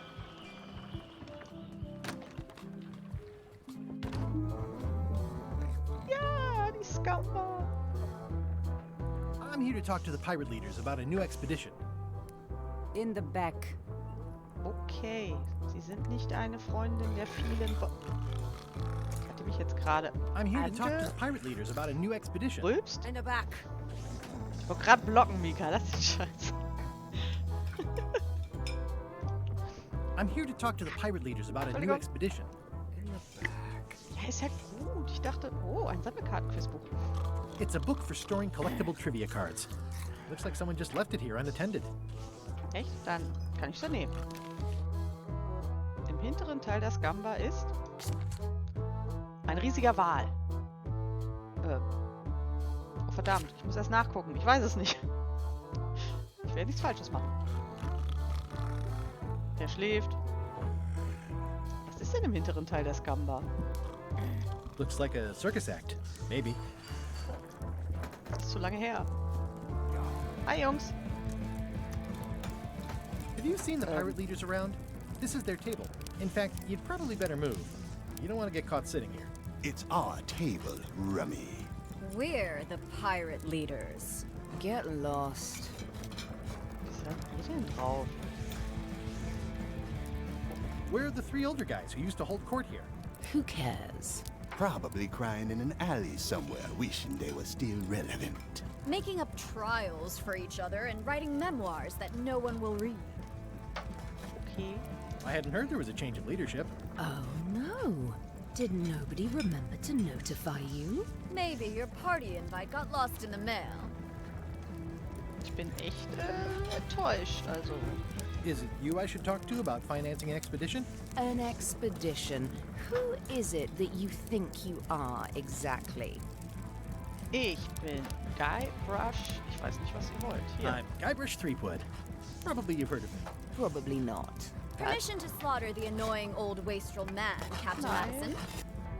Ja, die Scumber. I'm here to talk to the pirate leaders about a new expedition. In the back. Okay, Sie sind nicht eine Freundin der vielen hatte mich jetzt gerade I'm here to talk to the pirate leaders about a new expedition. rülpst. In the back. Ich wollte gerade blocken, Mika. Lass den Scheiß. I'm here to talk to the pirate leaders about a new Entschuldigung. expedition. Ja, ist ja gut. Ich dachte, oh, ein Sammelkartenquizbuch. It's a book for storing collectible trivia cards. Looks like someone just left it here unattended. Echt? Dann kann ich da nehmen. Im hinteren Teil der Scamba ist ein riesiger Wal. Oh verdammt, ich muss erst nachgucken. Ich weiß es nicht. Ich werde nichts Falsches machen. Der schläft. Was ist denn im hinteren Teil der Scamba? Looks like a circus act. Maybe. Das ist zu lange her. Hi Jungs. Have you seen the pirate leaders around? This is their table. In fact, you'd probably better move. You don't want to get caught sitting here. It's our table, Rummy. We're the pirate leaders. Get lost. Wie seid ihr denn drauf? Where are the three older guys who used to hold court here? Who cares? Probably crying in an alley somewhere, wishing they were still relevant. Making up trials for each other and writing memoirs that no one will read. Okay. I hadn't heard there was a change of leadership. Oh no. Did nobody remember to notify you? Maybe your party invite got lost in the mail. Ich bin echt enttäuscht, also. Is it you I should talk to about financing an expedition? An expedition. Who is it that you think you are exactly? Ich bin Guybrush. Ich weiß nicht, was ihr wollt. Hier. I'm Guybrush Threepwood. Probably you've heard of me. Probably not. Permission to slaughter the annoying old wastrel man, Captain Madison.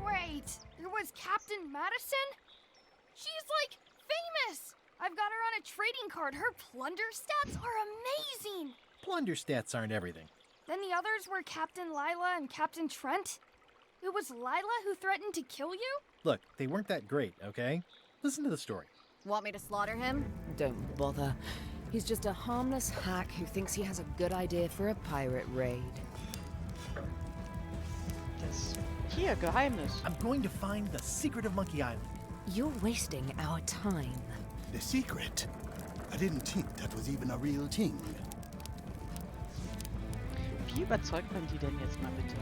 Wait, there was Captain Madison? She's like famous! I've got her on a trading card. Her plunder stats are amazing! Plunder stats aren't everything. Then the others were Captain Lila and Captain Trent. It was Lila who threatened to kill you? Look, they weren't that great, okay? Listen to the story. Want me to slaughter him? Don't bother. He's just a harmless hack who thinks he has a good idea for a pirate raid. Das hier, Geheimnis. I'm going to find the secret of Monkey Island. You're wasting our time. The secret? I didn't think that was even a real thing. Wie überzeugt man die denn jetzt mal bitte?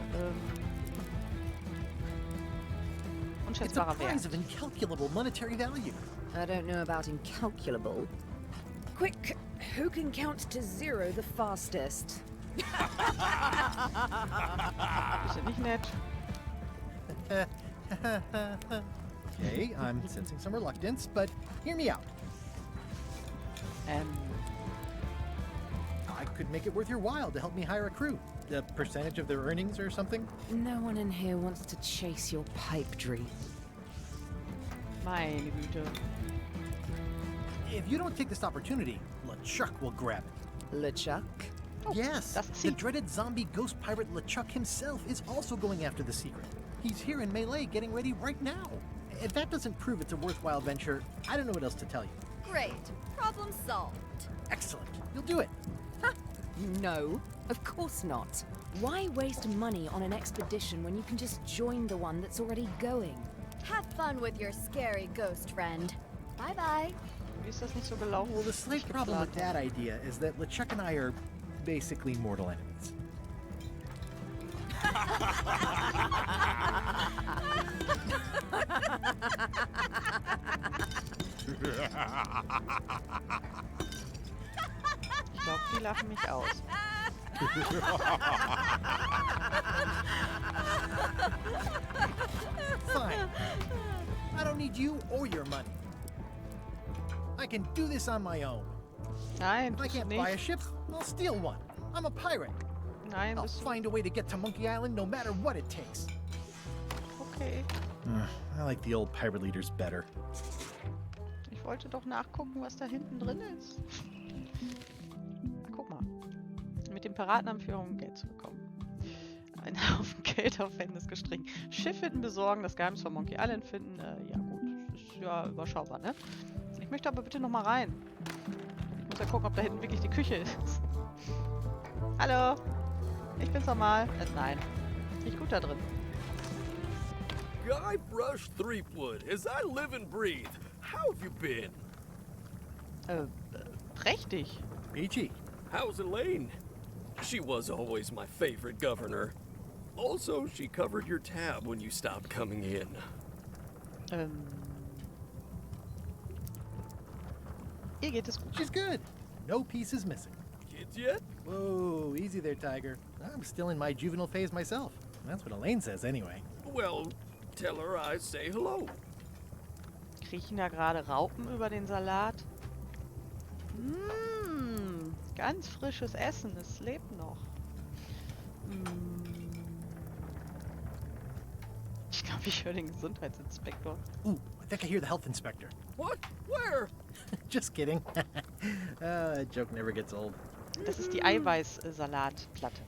It's a Unschätzbarer prize Wert. of incalculable monetary value. I don't know about incalculable. Quick, who can count to 0 the fastest? Ist ja nicht nett. Okay, I'm sensing some reluctance, but hear me out. I could make it worth your while to help me hire a crew. A percentage of their earnings or something? No one in here wants to chase your pipe dream. Meine Güte. If you don't take this opportunity, LeChuck will grab it. LeChuck? Yes, das the zieht. dreaded zombie ghost pirate LeChuck himself is also going after the secret. He's here in Melee getting ready right now. If that doesn't prove it's a worthwhile venture, I don't know what else to tell you. Great. Problem solved. Excellent. You'll do it. No, of course not. Why waste money on an expedition when you can just join the one that's already going? Have fun with your scary ghost friend. Bye-bye. Wie ist das nicht so gelaufen? Well, the slight problem with that idea is that LeChuck and I are basically mortal enemies. Ich glaube, die lachen mich aus. Fine. I don't need you or your money. I can do this on my own. Nein, If I tust du can't buy a nicht. ship, I'll steal one. I'm a pirate. Nein, I'll bist du... find a way to get to Monkey Island no matter what it takes. Okay. I like the old pirate leaders better. Ich wollte doch nachgucken, was da hinten drin ist. Na, guck mal. Mit den Piratenanführer um Geld zu bekommen. Ein Haufen Geld auf Händes gestrichen. Schiff finden, besorgen, das Geheimnis von Monkey Island finden. Ja gut, das ist ja überschaubar, ne? Ich möchte aber bitte noch mal rein. Ich muss ja gucken, ob da hinten wirklich die Küche ist. Hallo? Ich bin's nochmal. Nein. Nicht gut da drin. Guybrush Threepwood, as I live and breathe. How have you been? Prächtig. Peachy. How's Elaine? She was always my favorite governor. Also, she covered your tab when you stopped coming in. Ihr geht es gut. She's good. No pieces missing. Kids yet? Whoa, easy there, Tiger. I'm still in my juvenile phase myself. That's what Elaine says anyway. Well, tell her I say hello. Kriechen da gerade Raupen über den Salat? Ganz frisches Essen, es lebt noch. Ich glaube, ich höre den Gesundheitsinspektor. Ooh, I think I hear the health inspector. What? Where? Just kidding. That joke never gets old. Das ist die Eiweißsalatplatte.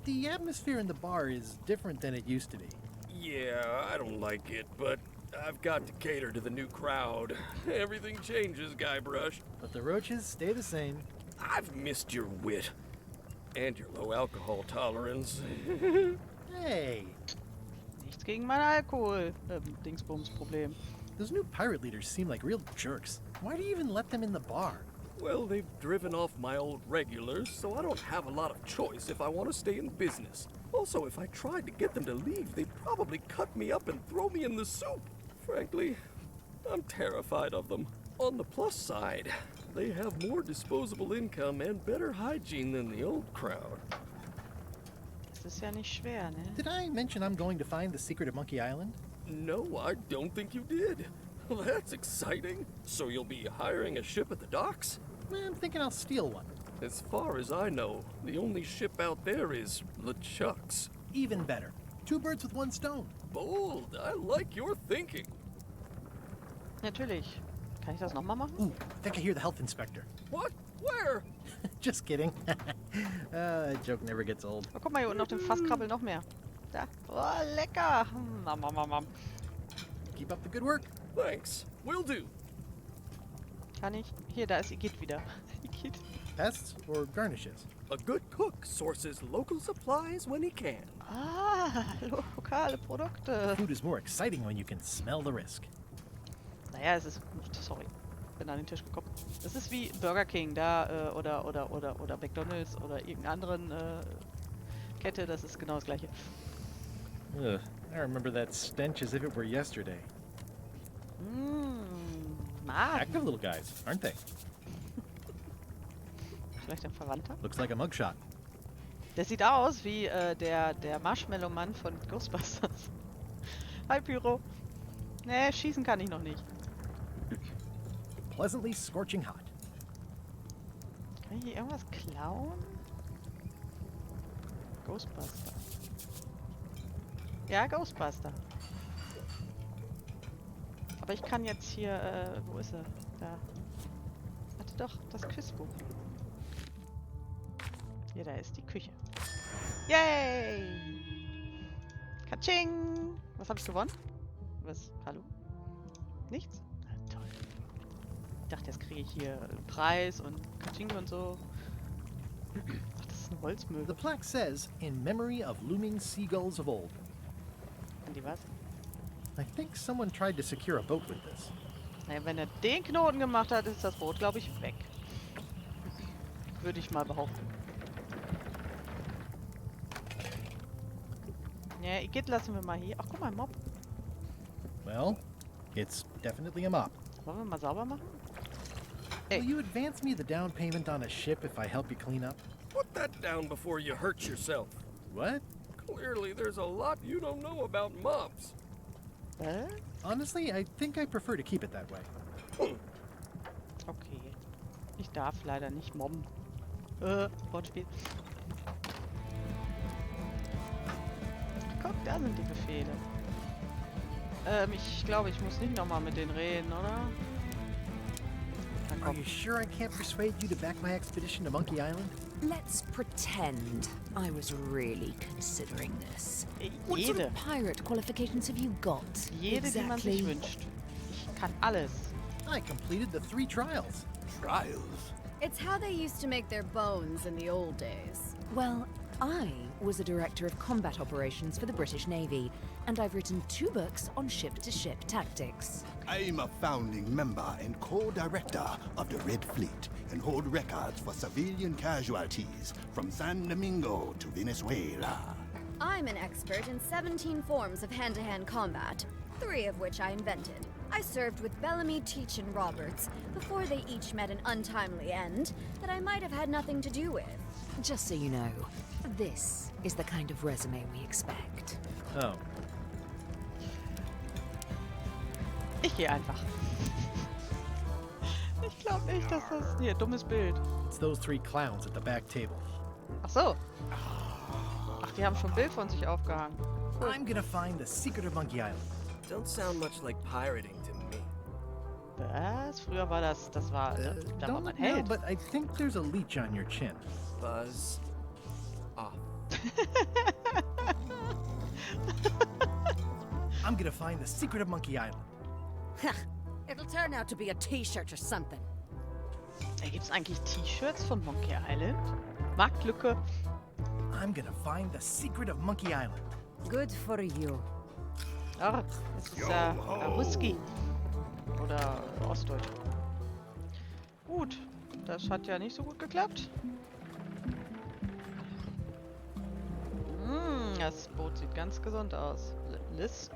The atmosphere in the bar is different than it used to be. Yeah, I don't like it, but I've got to cater to the new crowd. Everything changes, Guybrush. But the roaches stay the same. I've missed your wit. And your low alcohol tolerance. Hey, Nichts gegen mein Alkohol-Dingsbums-Problem. those new pirate leaders seem like real jerks. Why do you even let them in the bar? Well, they've driven off my old regulars, so I don't have a lot of choice if I want to stay in business. Also, if I tried to get them to leave, they'd probably cut me up and throw me in the soup. Frankly, I'm terrified of them. On the plus side, they have more disposable income and better hygiene than the old crowd. Das ist ja nicht schwer, ne? Did I mention I'm going to find the secret of Monkey Island? No, I don't think you did. Well, that's exciting. So you'll be hiring a ship at the docks? I'm thinking I'll steal one. As far as I know, the only ship out there is LeChuck's. Even better. 2 birds with 1 stone. Bold. I like your thinking. Natürlich. Kann ich das nochmal machen? Ooh, I think I hear the health inspector. What? Where? Just kidding. That joke never gets old. Oh, guck mal, hier unten auf dem Fass krabbelt noch mehr. Da. Oh, lecker. Keep up the good work. Thanks. Will do. Kann ich? Hier, da ist Igitt wieder. Igitt. Pests or garnishes? A good cook sources local supplies when he can. Ah, lokale Produkte. Food is more exciting when you can smell the risk. Naja, es ist... Sorry. Bin an den Tisch gekommen. Das ist wie Burger King da oder McDonald's oder irgendeiner anderen Kette. Das ist genau das gleiche. Ugh, I remember that stench as if it were yesterday. Magen. Active little guys, aren't they? Vielleicht ein Verwandter? Looks like a mugshot. Der sieht aus wie der Marshmallow-Mann von Ghostbusters. Hi, Pyro. Nee, schießen kann ich noch nicht. Pleasantly scorching hot. Kann ich hier irgendwas klauen? Ghostbuster. Ja, Ghostbuster. Aber ich kann jetzt hier, wo ist er? Da. Warte doch, das Küssbuch. Hier, da ist die Küche. Yay! Katsching! Was habe ich gewonnen? Was? Hallo? Nichts? Na, toll. Ich dachte, jetzt kriege ich hier einen Preis und Katsching und so. Ach, das ist ein Holzmöbel. The plaque says, in memory of looming seagulls of old. Und die was? I think someone tried to secure a boat with this. Naja, wenn er den Knoten gemacht hat, ist das Boot, glaube ich, weg. Würde ich mal behaupten. Ja, Igitt lassen wir mal hier. Ach, guck mal, ein Mob. Well, it's definitely a mop. Wollen wir mal sauber machen? Will you advance me the down payment on a ship if I help you clean up? Put that down before you hurt yourself. What? Clearly, there's a lot you don't know about mops. Honestly, I think I prefer to keep it that way. Okay. Ich darf leider nicht mobben. Wortspiel. Da sind die Befehle. Ich glaube, ich muss nicht nochmal mit denen reden, oder? Na Are komm. you sure I can't persuade you to back my expedition to Monkey Island? Let's pretend I was really considering this. What sort Jede. of pirate qualifications have you got? Jede, die man sich wünscht. Ich kann alles. I completed the 3 trials. Trials? It's how they used to make their bones in the old days. Well, I was a director of combat operations for the British Navy, and I've written 2 books on ship-to-ship tactics. I'm a founding member and co-director of the Red Fleet and hold records for civilian casualties from San Domingo to Venezuela. I'm an expert in 17 forms of hand-to-hand combat, 3 of which I invented. I served with Bellamy, Teach, and Roberts before they each met an untimely end that I might have had nothing to do with. Just so you know, this is the kind of resume we expect. Oh. Ich gehe einfach. Ich glaube nicht, dass das... Hier, dummes Bild. It's those 3 clowns at the back table. Ach so. Ach, die haben schon ein Bild von sich aufgehangen. Cool. I'm gonna find the secret of Monkey Island. Don't sound much like pirating to me. Was? Früher war das war... Da war Don't man know, Held. but I think there's a leech on your chin. Buzz off. I'm gonna find the secret of Monkey Island. It'll turn out to be a t-shirt or something. Da gibt's eigentlich T-Shirts von Monkey Island? Marktlücke. I'm gonna find the secret of Monkey Island. Good for you. Ach, das ist ja Whisky. Oder Ostdeutsch. Gut, das hat ja nicht so gut geklappt. Das Boot sieht ganz gesund aus.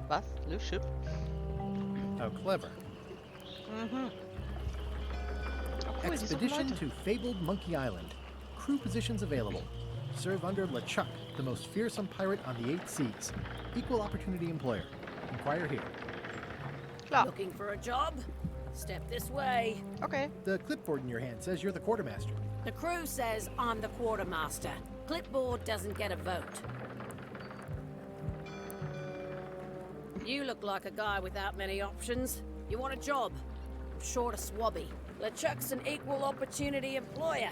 Was? Ship? How clever. Mhm. Oh, cool, Expedition die suchen to fabled Monkey Island. Crew positions available. Serve under LeChuck, the most fearsome pirate on the 8 seas. Equal opportunity employer. Inquire here. Klar. Looking for a job? Step this way. Okay. The clipboard in your hand says you're the quartermaster. The crew says I'm the quartermaster. Clipboard doesn't get a vote. You look like a guy without many options. You want a job? I'm short of swabby. LeChuck's an equal opportunity employer.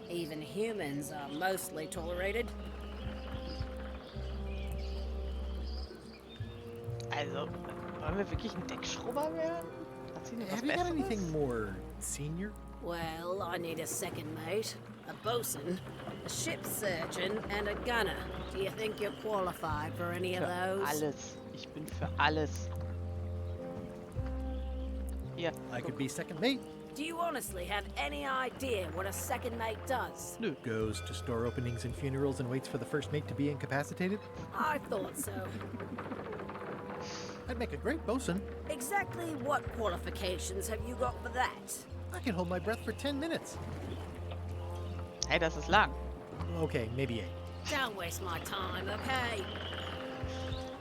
Even humans are mostly tolerated. Also, wollen wir wirklich ein Deckschrubber werden? Hat sie noch was Have you got Besseres? anything more senior? Well, I need a second mate, a bosun, a ship surgeon, and a gunner. Do you think you're qualified for any of Für those? alles. Ich bin für alles. Hier. I could be second mate. Do you honestly have any idea what a second mate does? Goes to store openings and funerals and waits for the first mate to be incapacitated. I thought so. I'd make a great bosun. Exactly what qualifications have you got for that? I can hold my breath for 10 minutes. Hey, das ist lang. Okay, maybe 8. Don't waste my time, okay?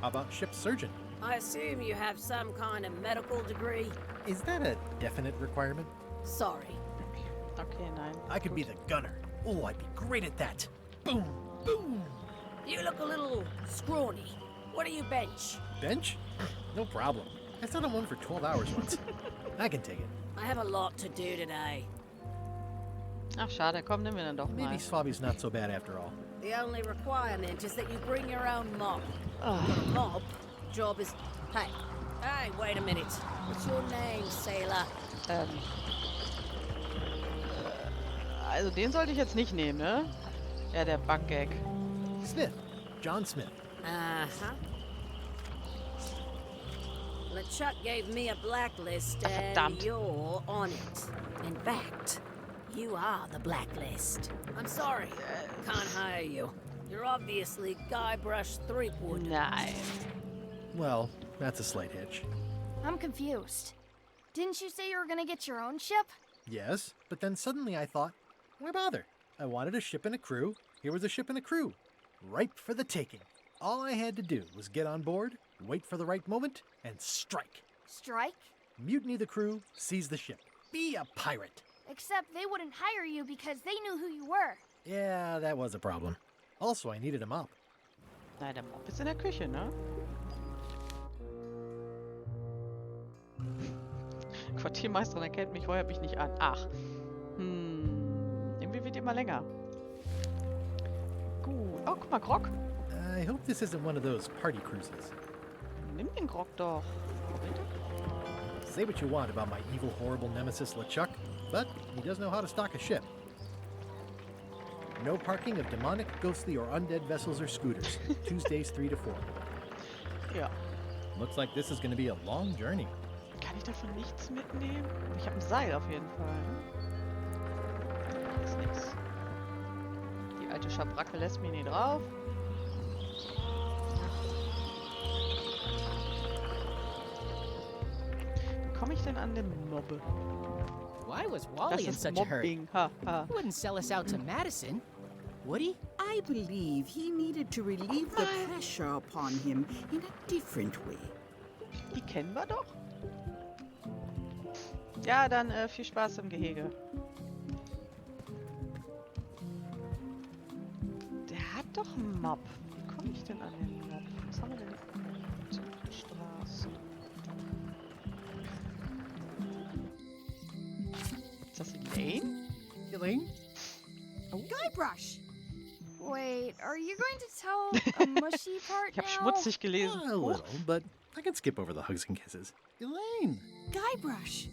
How about ship surgeon? I assume you have some kind of medical degree? Is that a definite requirement? Sorry. Okay, nein. I could be the gunner. Oh, I'd be great at that. Boom, boom. You look a little scrawny. What do you bench? Bench? No problem. I sat on one for 12 hours once. I can take it. I have a lot to do today. Ach, schade. Komm, nimm mir dann doch mal. Maybe Swabby's not so bad after all. The only requirement is that you bring your own mop. Ah. Mop? Job is... Hey, wait a minute. What's your name, sailor? Also den sollte ich jetzt nicht nehmen, ne? Ja, der Bug-Gag. Smith. John Smith. Uh-huh. LeChuck gave me a blacklist and Verdammt. you're on it. In fact, you are the blacklist. I'm sorry, can't hire you. You're obviously Guybrush Threepwood. Nein. Well, that's a slight hitch. I'm confused. Didn't you say you were gonna get your own ship? Yes, but then suddenly I thought, why bother? I wanted a ship and a crew. Here was a ship and a crew. Ripe for the taking. All I had to do was get on board, wait for the right moment, and strike. Strike? Mutiny the crew, seize the ship. Be a pirate. Except they wouldn't hire you because they knew who you were. Yeah, that was a problem. Also, I needed a mop. Na, der Mob ist in der Küche, ne? Quartiermeisterin erkennt mich, heuert mich nicht an. Ach. Irgendwie wird die immer länger. Gut. Oh, guck mal, Grog. I hope this isn't one of those party cruises. Nimm den Grog doch. Say what you want about my evil, horrible nemesis LeChuck, but he does know how to stock a ship. No parking of demonic, ghostly, or undead vessels or scooters. Tuesdays 3 to 4. Ja. Looks like this is going to be a long journey. Kann ich davon nichts mitnehmen? Ich habe ein Seil auf jeden Fall. Ist nix. Die alte Schabracke lässt mich nicht drauf. Wie komme ich denn an den Mobbe? Why was Das Wally in ist such a hurry? Mobbing. Ha, ha. He wouldn't sell us out to Madison, would he? I believe he needed to relieve the pressure upon him in a different way. Die kennen wir doch. Ja, dann viel Spaß im Gehege. Der hat doch einen Mob. Wie komme ich denn an den Mob? Was haben wir denn? Straße. Ist das Elaine? Elaine? Guybrush! Wait, are you going to tell a mushy part Ich habe now? schmutzig gelesen. A little, but I can skip over the hugs and kisses. Elaine! Guybrush!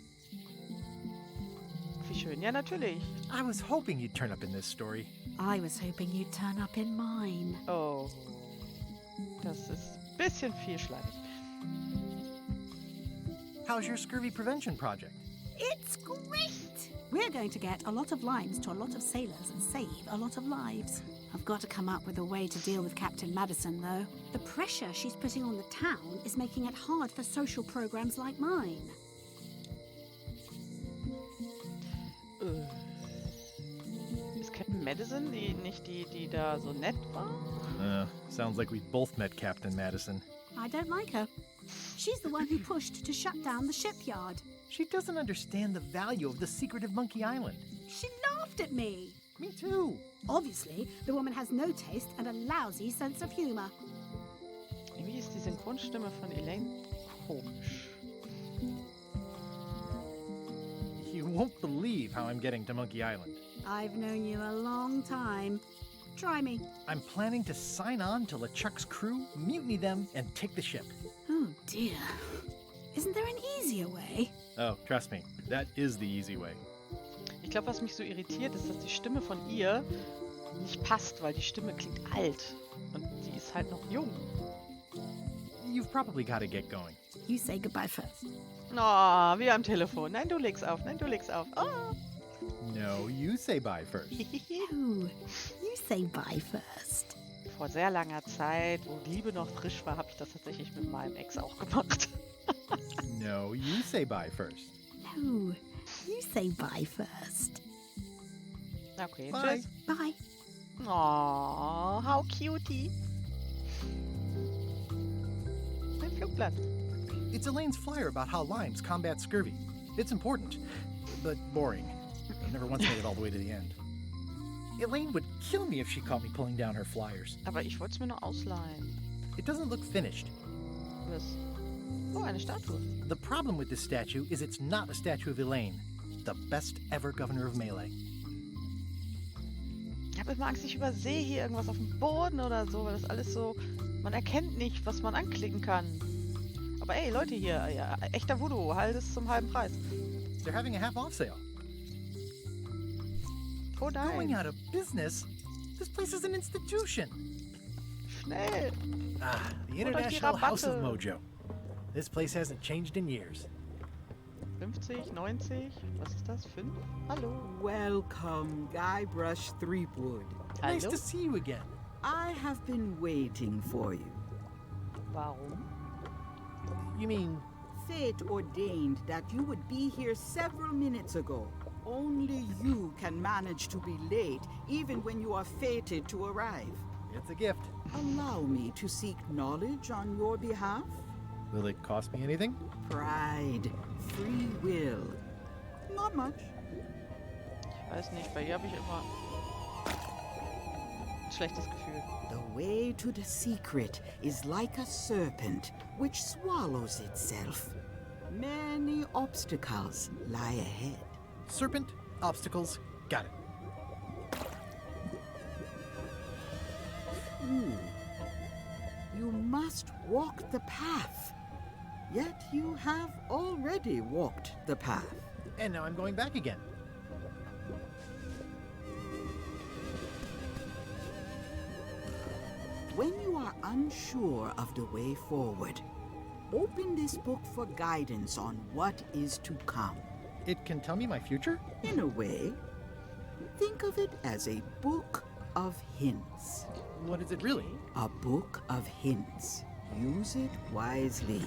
Wie schön. Ja, natürlich. I was hoping you'd turn up in this story. I was hoping you'd turn up in mine. Oh. Das ist ein bisschen viel schleimig. How's your scurvy prevention project? It's great! We're going to get a lot of lines to a lot of sailors and save a lot of lives. I've got to come up with a way to deal with Captain Madison, though. The pressure she's putting on the town is making it hard for social programs like mine. Ist Captain Madison nicht die da so nett war? Sounds like we've both met Captain Madison. I don't like her. She's the one who pushed to shut down the shipyard. She doesn't understand the value of the secret of Monkey Island. She laughed at me. Me too. Obviously, the woman has no taste and a lousy sense of humor. Irgendwie ist die Synchronstimme von Elaine komisch. You won't believe how I'm getting to Monkey Island. I've known you a long time. Try me. I'm planning to sign on to LeChuck's crew, mutiny them, and take the ship. Oh dear. Isn't there an easier way? Oh, trust me, that is the easy way. Ich glaube, was mich so irritiert, ist, dass die Stimme von ihr nicht passt, weil die Stimme klingt alt. Und die ist halt noch jung. You've probably got to get going. You say goodbye first. Oh, wie am Telefon. Nein, du legst auf. Nein, du legst auf. Oh. No, you say bye first. Oh, you say bye first. Vor sehr langer Zeit, wo Liebe noch frisch war, habe ich das tatsächlich mit meinem Ex auch gemacht. No, you say bye first. No, you say bye first. Okay, Bye. tschüss. Bye. Oh, how cutie. Ein Flugblatt. It's Elaine's flyer about how limes combat scurvy. It's important, but boring. Never once made it all the way to the end. Elaine would kill me if she caught me pulling down her flyers. Aber ich wollte es mir nur ausleihen. It doesn't look finished. Was? Oh, eine Statue. The problem with this statue is it's not a statue of Elaine, the best ever governor of Melee. Ich habe immer Angst, ich übersehe hier irgendwas auf dem Boden oder so, weil das alles so... Man erkennt nicht, was man anklicken kann. Aber ey, Leute hier, ja, echter Voodoo, halt es zum halben Preis. They're having a half-off sale. Oh nein. Going out of business? This place is an institution. Schnell. Ah, the Holt euch die International House of Rabatte. Mojo. This place hasn't changed in years. 50, 90, was ist das? 5? Hallo. Welcome, Guybrush Threepwood. Hallo? Nice to see you again. I have been waiting for you. Warum? You mean... Fate ordained that you would be here several minutes ago. Only you can manage to be late, even when you are fated to arrive. It's a gift. Allow me to seek knowledge on your behalf. Will it cost me anything? Pride, free will. Not much. Ich weiß nicht, bei ihr habe ich immer... ganz schlechtes Gefühl. The way to the secret is like a serpent which swallows itself. Many obstacles lie ahead. Serpent, obstacles, got it. You must walk the path. Yet you have already walked the path. And now I'm going back again. When you are unsure of the way forward, open this book for guidance on what is to come. It can tell me my future? In a way, think of it as a book of hints. What is it really? A book of hints. Use it wisely.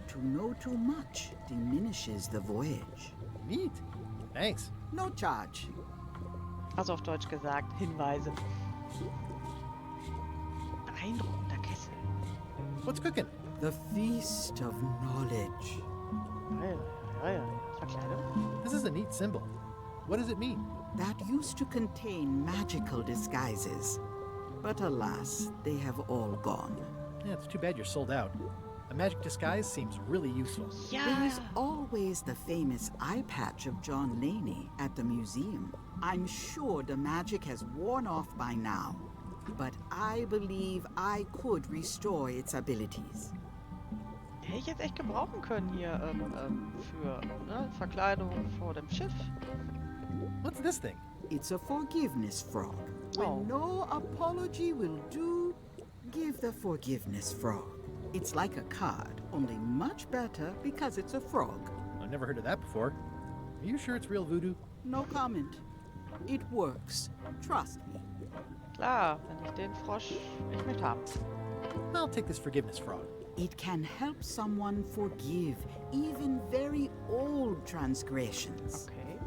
To know too much diminishes the voyage. Neat. Thanks. No charge. Also auf Deutsch gesagt, Hinweise. Beeindruckender Kessel. What's cooking? The feast of knowledge. Verkleidung. This is a neat symbol. What does it mean? That used to contain magical disguises. But alas, they have all gone. Yeah, it's too bad you're sold out. A magic disguise seems really useful. There is always the famous eye patch of John Laney at the museum. I'm sure the magic has worn off by now, but I believe I could restore its abilities. Hätte ich jetzt echt gebrauchen können hier für Verkleidung vor dem Schiff. What's this thing? It's a forgiveness frog. When no apology will do, give the forgiveness frog. It's like a card, only much better because it's a frog. I've never heard of that before. Are you sure it's real voodoo? No comment. It works. Trust me. Klar, wenn ich den Frosch nicht mit hab. I'll take this forgiveness frog. It can help someone forgive even very old transgressions. Okay.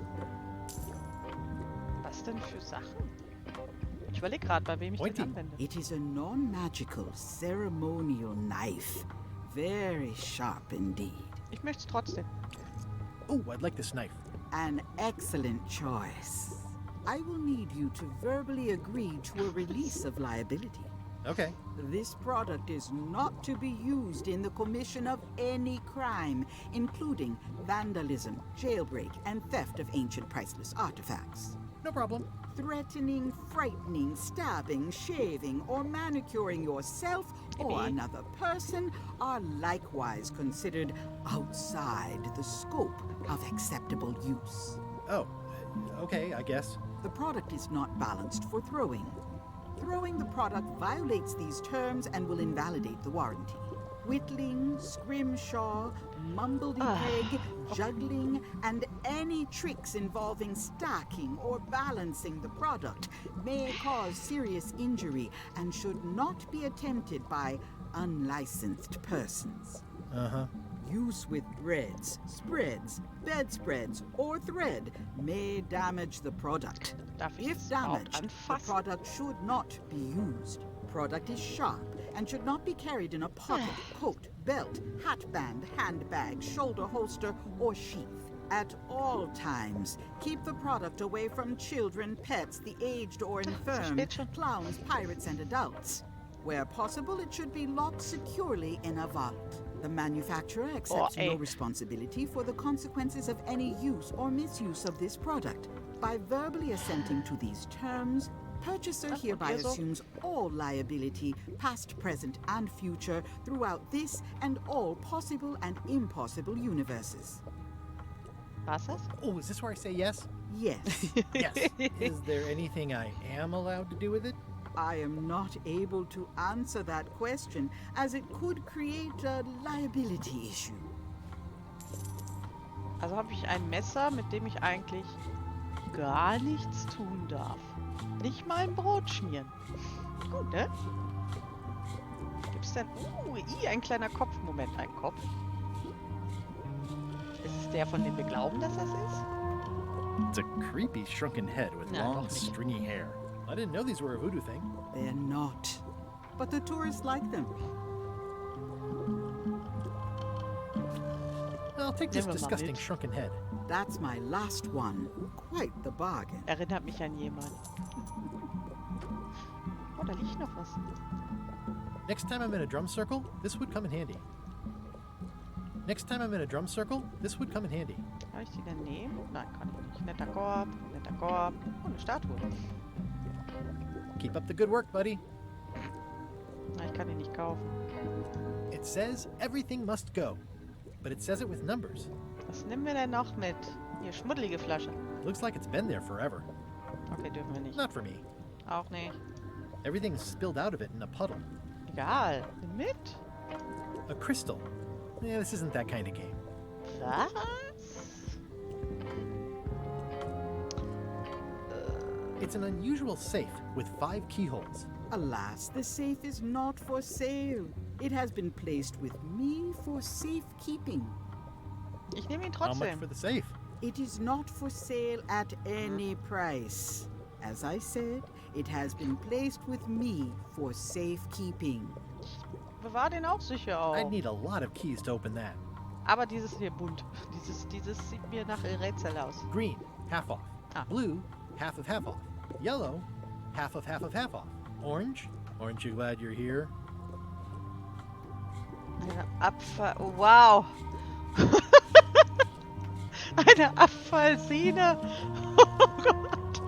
Was denn für Sachen? Ich überlege gerade, bei wem ich den anwende. It is a non-magical ceremonial knife. Very sharp indeed. Ich möchte es trotzdem. Oh, I'd like this knife. An excellent choice. I will need you to verbally agree to a release of liability. Okay. This product is not to be used in the commission of any crime, including vandalism, jailbreak, and theft of ancient priceless artifacts. No problem. Threatening, frightening, stabbing, shaving, or manicuring yourself or another person are likewise considered outside the scope of acceptable use. Oh, okay, I guess. The product is not balanced for throwing. Throwing the product violates these terms and will invalidate the warranty. Whittling, scrimshaw, mumbledy-peg, juggling, and any tricks involving stacking or balancing the product may cause serious injury and should not be attempted by unlicensed persons. Uh-huh. Use with breads, spreads, bedspreads, or thread may damage the product. If damaged, the product should not be used. Product is sharp and should not be carried in a pocket, coat, belt, hatband, handbag, shoulder holster, or sheath. At all times, keep the product away from children, pets, the aged or infirm, clowns, pirates, and adults. Where possible, it should be locked securely in a vault. The manufacturer accepts no responsibility for the consequences of any use or misuse of this product. By verbally assenting to these terms, purchaser hereby assumes all liability, past, present, and future, throughout this and all possible and impossible universes. Passes? Oh, is this where I say yes? Yes. Yes. Is there anything I am allowed to do with it? I am not able to answer that question, as it could create a liability issue. Also habe ich ein Messer, mit dem ich eigentlich gar nichts tun darf. Nicht mal ein Brot schmieren. Gut, ne? Gibt's denn... ein kleiner Kopf. Moment, ein Kopf. Ist es der, von dem wir glauben, dass das ist? It's a creepy shrunken head with long, stringy hair. I didn't know these were a voodoo thing. They're not. But the tourists like them. I'll take this disgusting shrunken head. That's my last one. Quite the bargain. Erinnert mich an jemanden. da liegt noch was. Next time I'm in a drum circle, this would come in handy. Next time I'm in a drum circle, this would come in handy. Kann ich die denn nehmen? Nein, kann ich nicht. Netter Korb, netter Korb. Oh, eine Statue. Keep up the good work, buddy. Na, ich kann die nicht kaufen. It says everything must go, but it says it with numbers. Was nehmen wir denn noch mit? Hier, schmuddelige Flasche. Looks like it's been there forever. Okay, dürfen wir nicht. Not for me. Auch nicht. Everything's spilled out of it in a puddle. Egal. Nimm mit. A crystal. Yeah, this isn't that kind of game. Was? It's an unusual safe with 5 keyholes. Alas, the safe is not for sale. It has been placed with me for safekeeping. Ich nehme ihn How much trotzdem. for the safe? It is not for sale at any price. As I said, it has been placed with me for safekeeping. Bewahr den auch sicher auf. I'd need a lot of keys to open that. Aber dieses hier bunt. Dieses sieht mir nach Rätsel aus. Green, half off. Ah. Blue, half off. Yellow, half off. Orange, aren't you glad you're here? Eine Abfall... Oh, wow. Eine Abfallsine. Oh Gott.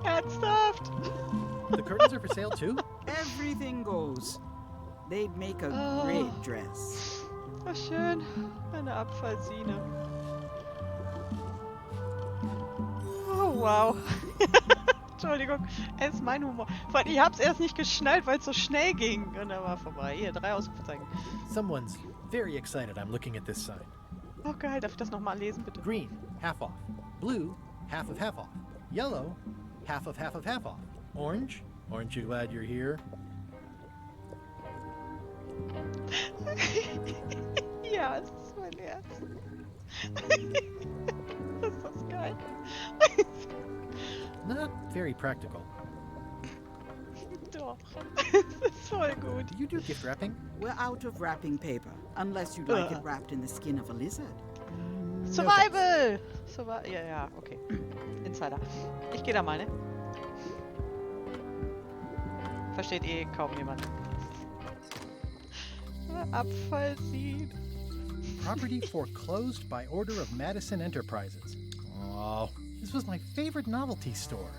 Ernsthaft? The curtains are for sale too? Everything goes. They'd make a great dress. Oh, schön. Eine Abfallsine. Oh, wow. Entschuldigung, es ist mein Humor. Vor allem, ich hab's erst nicht geschnallt, weil es so schnell ging. Und dann war vorbei. Hier, 3 Ausrufezeichen. Someone's very excited I'm looking at this sign. Oh, geil. Darf ich das nochmal lesen, bitte? Green, half off. Blue, half off. Yellow, half off. Orange, aren't you glad you're here? Ja, es ist mein Herz. Ist das geil. Not very practical. Doch. Es ist voll gut. Do you do gift wrapping? We're out of wrapping paper, unless you'd like it wrapped in the skin of a lizard. Survival! Ja, okay. Insider. Ich gehe da mal, ne? Versteht eh kaum jemand. Abfallsien. Property foreclosed by order of Madison Enterprises. Oh, this was my favorite novelty store.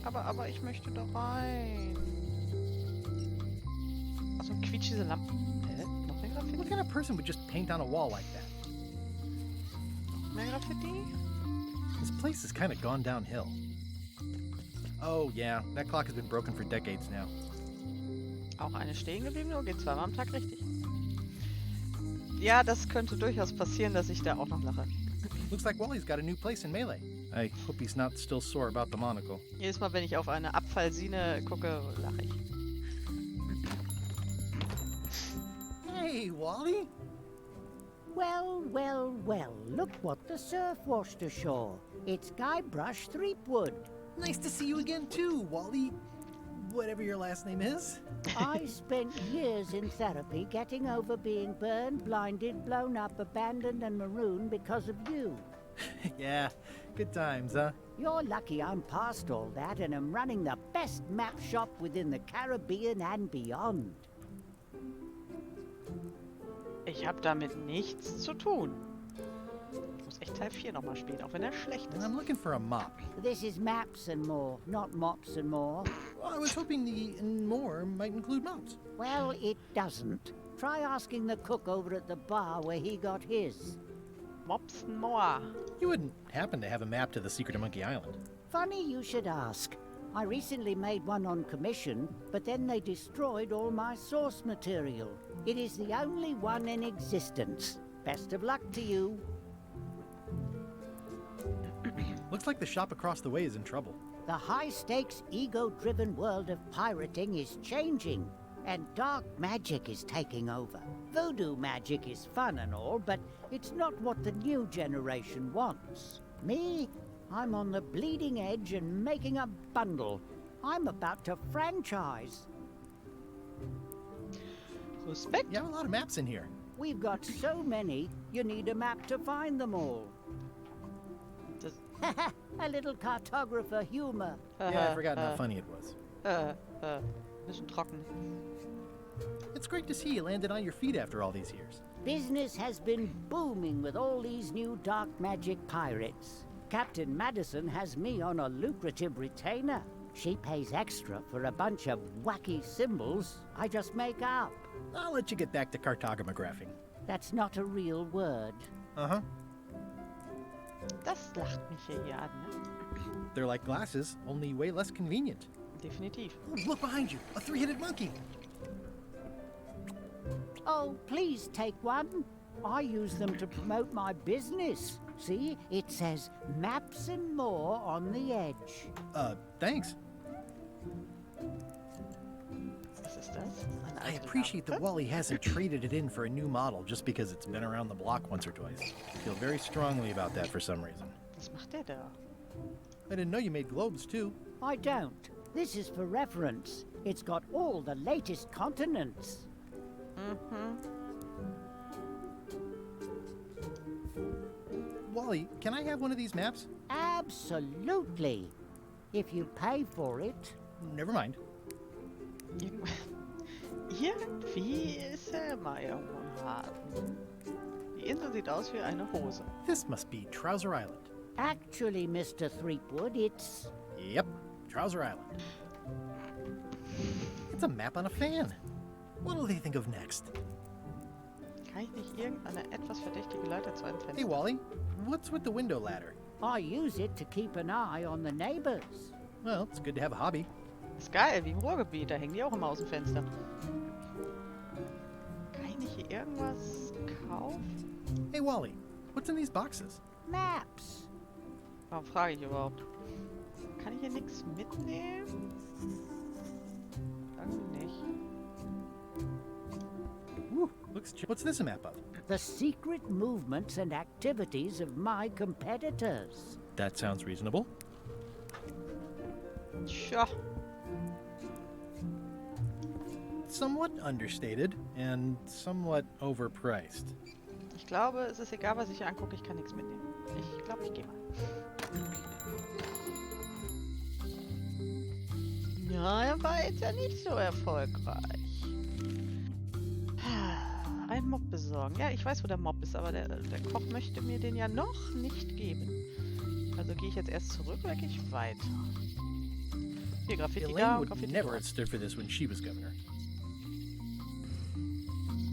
Aber ich möchte da rein. Also quietschige Lampen. Hä? Noch mehr Graffiti? What kind of person would just paint on a wall like that? Mehr Graffiti? This place has kind of gone downhill. Oh yeah, that clock has been broken for decades now. Auch eine stehen geblieben oder geht zweimal am Tag richtig? Ja, das könnte durchaus passieren, dass ich da auch noch lache. Looks like Wally's got a new place in Melee. I hope he's not still sore about the monocle. Jedes Mal, wenn ich auf eine Abfallsine gucke, lache ich. Hey, Wally! Well, look what the surf washed ashore. It's Guybrush Threepwood. Nice to see you again too, Wally. Whatever your last name is. I spent years in therapy getting over being burned, blinded, blown up, abandoned and marooned because of you. Yeah, good times, huh? You're lucky I'm past all that and am running the best map shop within the Caribbean and beyond. Ich habe damit nichts zu tun. Ich muss echt Teil 4 nochmal spielen, auch wenn er schlecht ist. I'm looking for a mop. This is maps and more, not mops and more. Well, I was hoping the and more might include mops. Well, it doesn't. Try asking the cook over at the bar where he got his. Mops and more. You wouldn't happen to have a map to the secret of Monkey Island. Funny you should ask. I recently made one on commission, but then they destroyed all my source material. It is the only one in existence. Best of luck to you. Looks like the shop across the way is in trouble. The high-stakes, ego-driven world of pirating is changing, and dark magic is taking over. Voodoo magic is fun and all, but it's not what the new generation wants. Me? I'm on the bleeding edge and making a bundle. I'm about to franchise. Respect. You have a lot of maps in here. We've got so many, you need a map to find them all. A little cartographer humor. Yeah, I forgot how funny it was. bisschen trocken. It's great to see you landed on your feet after all these years. Business has been booming with all these new dark magic pirates. Captain Madison has me on a lucrative retainer. She pays extra for a bunch of wacky symbols I just make up. I'll let you get back to cartographing. That's not a real word. Uh-huh. Das lacht mich hier an, ne? They're like glasses, only way less convenient. Definitiv. Oh, look behind you, a three-headed monkey. Oh, please take one. I use them to promote my business. See, it says maps and more on the edge. Thanks. Was ist das? I appreciate that Wally hasn't traded it in for a new model just because it's been around the block once or twice. I feel very strongly about that for some reason. Was macht der da? I didn't know you made globes, too. I don't. This is for reference. It's got all the latest continents. Wally, can I have one of these maps? Absolutely. If you pay for it. Never mind. Irgendwie ist er immer irgendwo im Hafen. Die Insel sieht aus wie eine Hose. This must be Trouser Island. Actually, Mr. Threepwood, it's... Yep, Trouser Island. It's a map on a fan. What'll they think of next? Kann ich nicht irgendeine etwas verdächtige Leiter zu einem Fenster? Hey, Wally, what's with the window ladder? I use it to keep an eye on the neighbors. Well, it's good to have a hobby. Ist geil, wie im Ruhrgebiet, da hängen die auch immer aus dem Fenster. Kann ich nicht hier irgendwas kaufen? Hey, Wally, what's in these boxes? Maps. Warum frage ich überhaupt? Kann ich hier nichts mitnehmen? Danke nicht. What's this a map of? The secret movements and activities of my competitors. That sounds reasonable. Tja. Somewhat understated and somewhat overpriced. Ich glaube, es ist egal, was ich hier angucke, ich kann nichts mitnehmen. Ich glaube, ich gehe mal. Ja, er war jetzt ja nicht so erfolgreich. Ein Mob besorgen. Ja, ich weiß, wo der Mob ist, aber der Koch möchte mir den ja noch nicht geben. Also gehe ich jetzt erst zurück oder gehe ich weiter? Hier, Graffiti da, would Graffiti never da. have stood for this when she was governor.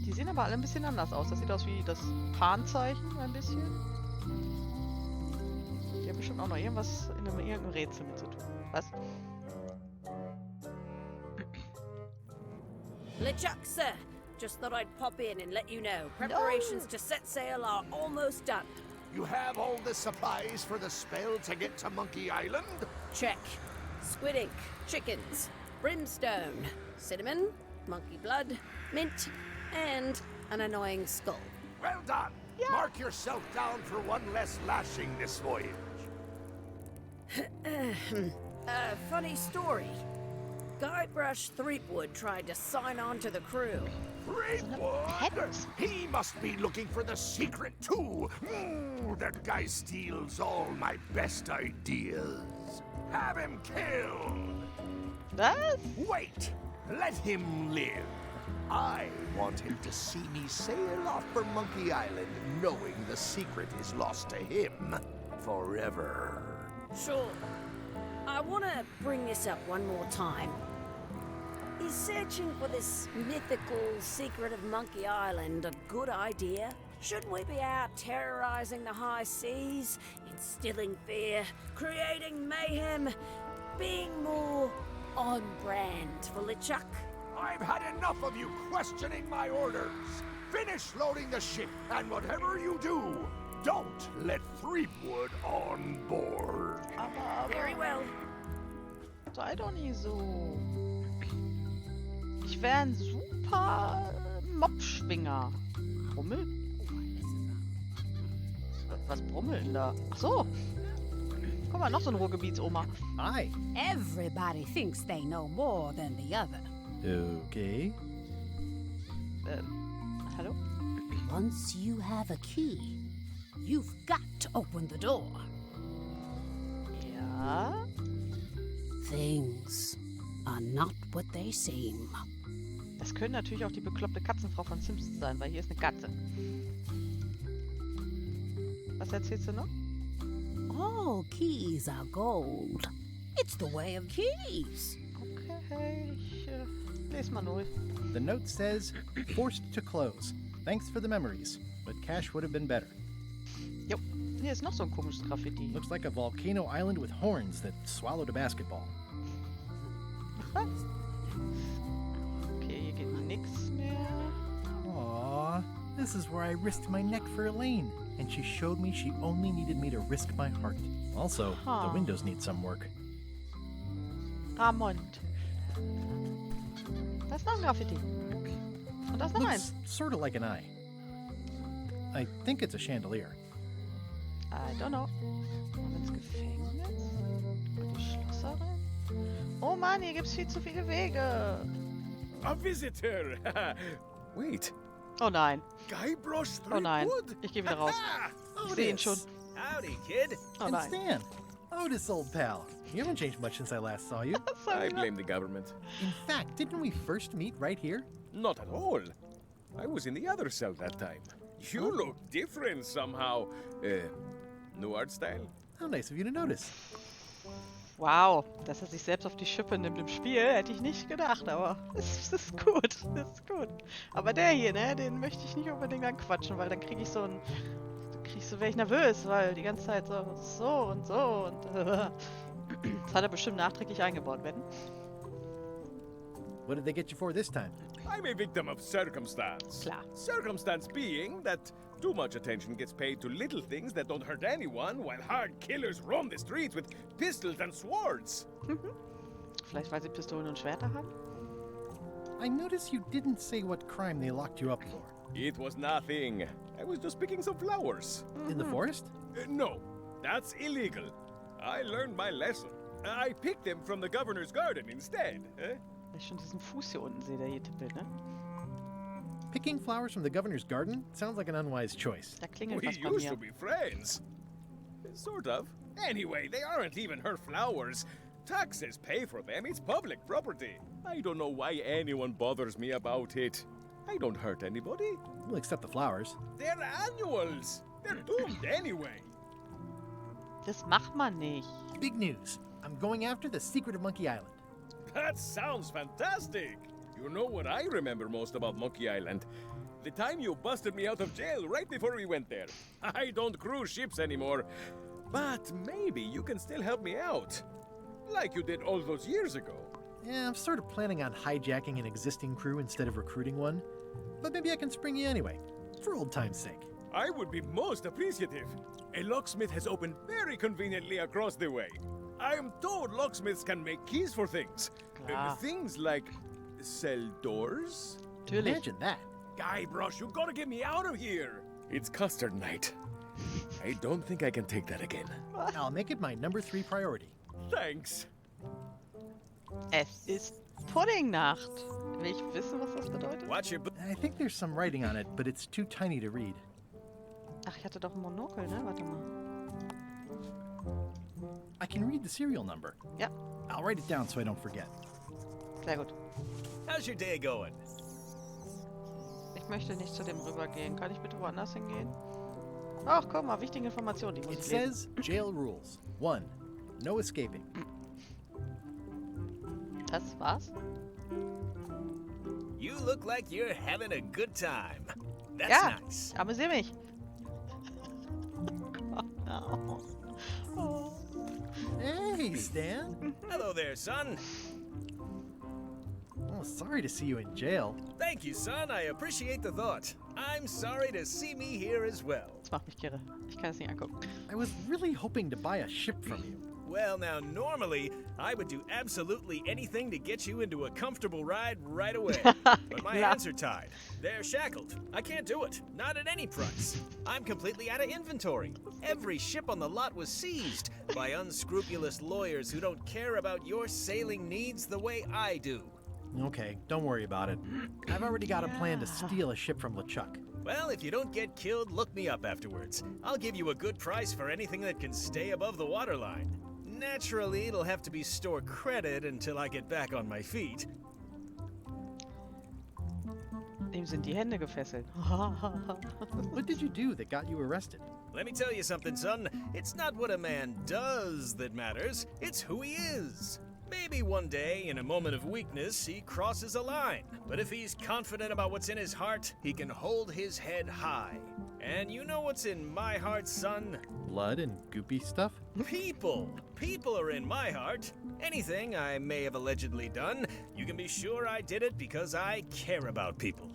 Die sehen aber alle ein bisschen anders aus. Das sieht aus wie das Pahnzeichen ein bisschen. Die haben bestimmt auch noch irgendwas in irgendeinem Rätsel mit zu tun. Was? LeChuck, sir. Just thought I'd pop in and let you know. Preparations to set sail are almost done. You have all the supplies for the spell to get to Monkey Island? Check. Squid ink, chickens, brimstone, cinnamon, monkey blood, mint, and an annoying skull. Well done! Yeah. Mark yourself down for one less lashing this voyage. Funny story. Guybrush Threepwood tried to sign on to the crew. Threepwood? He must be looking for the secret too. That guy steals all my best ideas. Have him killed. What? Wait. Let him live. I want him to see me sail off for Monkey Island knowing the secret is lost to him forever. Sure. I want to bring this up one more time. Is searching for this mythical secret of Monkey Island a good idea? Shouldn't we be out terrorizing the high seas, instilling fear, creating mayhem, being more on brand for LeChuck? I've had enough of you questioning my orders. Finish loading the ship, and whatever you do, don't let Threepwood on board. Very well. Sei doch nicht so. Ich wäre ein super Mobschwinger. Brummel? Was brummeln da? Ach so. Guck mal, noch so ein Ruhrgebietsoma. Hi. Everybody thinks they know more than the other. Okay. Hallo? Once you have a key, you've got to open the door. Ja? Things are not what they seem. Das können natürlich auch die bekloppte Katzenfrau von Simpsons sein, weil hier ist eine Katze. Was erzählst du noch? All keys are gold. It's the way of keys. Okay, ich lese mal durch. The note says, forced to close. Thanks for the memories, but cash would have been better. Jo, hier ist noch so ein komisches Graffiti. Looks like a volcano island with horns that swallowed a basketball. Was? Okay, hier geht nichts mehr. Aww, this is where I risked my neck for Elaine, and she showed me she only needed me to risk my heart. Also, the windows need some work. Ramond. Da ist noch ein Graffiti. Und da ist noch eins. Sort of like an eye. I think it's a chandelier. I don't know. Und ins Gefängnis? Und die Schlosserin? Oh Mann, hier gibt's viel zu viele Wege. A visitor! Wait. Oh nein. Guybrush Threepwood? Oh nein. Ich gehe wieder raus. Ich sehe ihn schon. Howdy, kid. Oh And nein. Stan. Otis, old pal. You haven't changed much since I last saw you. I blame the government. In fact, didn't we first meet right here? Not at all. I was in the other cell that time. You look different somehow. New art style? How nice of you to notice. Wow, dass er sich selbst auf die Schippe nimmt im Spiel, hätte ich nicht gedacht, aber es ist gut, es ist gut. Aber der hier, ne, den möchte ich nicht unbedingt anquatschen, weil dann kriege ich so ein... wäre ich nervös, weil die ganze Zeit so und so und... Das hat er bestimmt nachträglich eingebaut, werden. What did they get you for this time? I'm a victim of circumstance. Klar. Circumstance being that too much attention gets paid to little things that don't hurt anyone, while hard killers roam the streets with pistols and swords. Vielleicht weil sie Pistolen und Schwerter haben? I notice you didn't say what crime they locked you up for. It was nothing. I was just picking some flowers. In the forest? No, that's illegal. I learned my lesson. I picked them from the governor's garden instead. Weil ich schon diesen Fuß hier unten sehe, der hier tippelt, ne? Picking flowers from the governor's garden sounds like an unwise choice. Da klingelt We was bei used mir. to be friends. Sort of. Anyway, they aren't even her flowers. Taxes pay for them. It's public property. I don't know why anyone bothers me about it. I don't hurt anybody. We'll accept the flowers. They're annuals. They're doomed anyway. Das macht man nicht. Big news. I'm going after the secret of Monkey Island. That sounds fantastic. You know what I remember most about Monkey Island? The time you busted me out of jail right before we went there. I don't cruise ships anymore. But maybe you can still help me out. Like you did all those years ago. Yeah, I'm sort of planning on hijacking an existing crew instead of recruiting one. But maybe I can spring you anyway, for old time's sake. I would be most appreciative. A locksmith has opened very conveniently across the way. I am told locksmiths can make keys for things. Things like cell doors. Imagine that. Guybrush, you gotta get me out of here. It's custard night. I don't think I can take that again. I'll make it my number 3 priority. Thanks. Es ist Puddingnacht. Will ich wissen, was das bedeutet? Watch your... I think there's some writing on it, but it's too tiny to read. Ach, ich hatte doch ein Monokel, ne? Warte mal. I can read the serial number. Ja. I'll write it down so I don't forget. Sehr gut. How's your day going? Ich möchte nicht zu dem rübergehen. Kann ich bitte woanders hingehen? Ach, guck mal, wichtige Informationen, die muss It ich lesen. says jail rules. 1. No escaping. Das war's? You look like you're having a good time. That's Ja, nice. amüsier mich. Hey, Stan. Hello there, son. Oh, sorry to see you in jail. Thank you, son. I appreciate the thought. I'm sorry to see me here as well. Das macht mich kirre. Ich kann es nicht angucken. I was really hoping to buy a ship from you. Well, now, normally, I would do absolutely anything to get you into a comfortable ride right away. But my hands are tied. They're shackled. I can't do it. Not at any price. I'm completely out of inventory. Every ship on the lot was seized by unscrupulous lawyers who don't care about your sailing needs the way I do. Okay, don't worry about it. I've already got a plan to steal a ship from LeChuck. Well, if you don't get killed, look me up afterwards. I'll give you a good price for anything that can stay above the waterline. Naturally, it'll have to be store credit until I get back on my feet. Dem sind die Hände gefesselt. What did you do that got you arrested? Let me tell you something, son. It's not what a man does that matters, it's who he is. Maybe one day, in a moment of weakness, he crosses a line. But if he's confident about what's in his heart, he can hold his head high. And you know what's in my heart, son? Blood and goopy stuff? People! People are in my heart. Anything I may have allegedly done, you can be sure I did it because I care about people.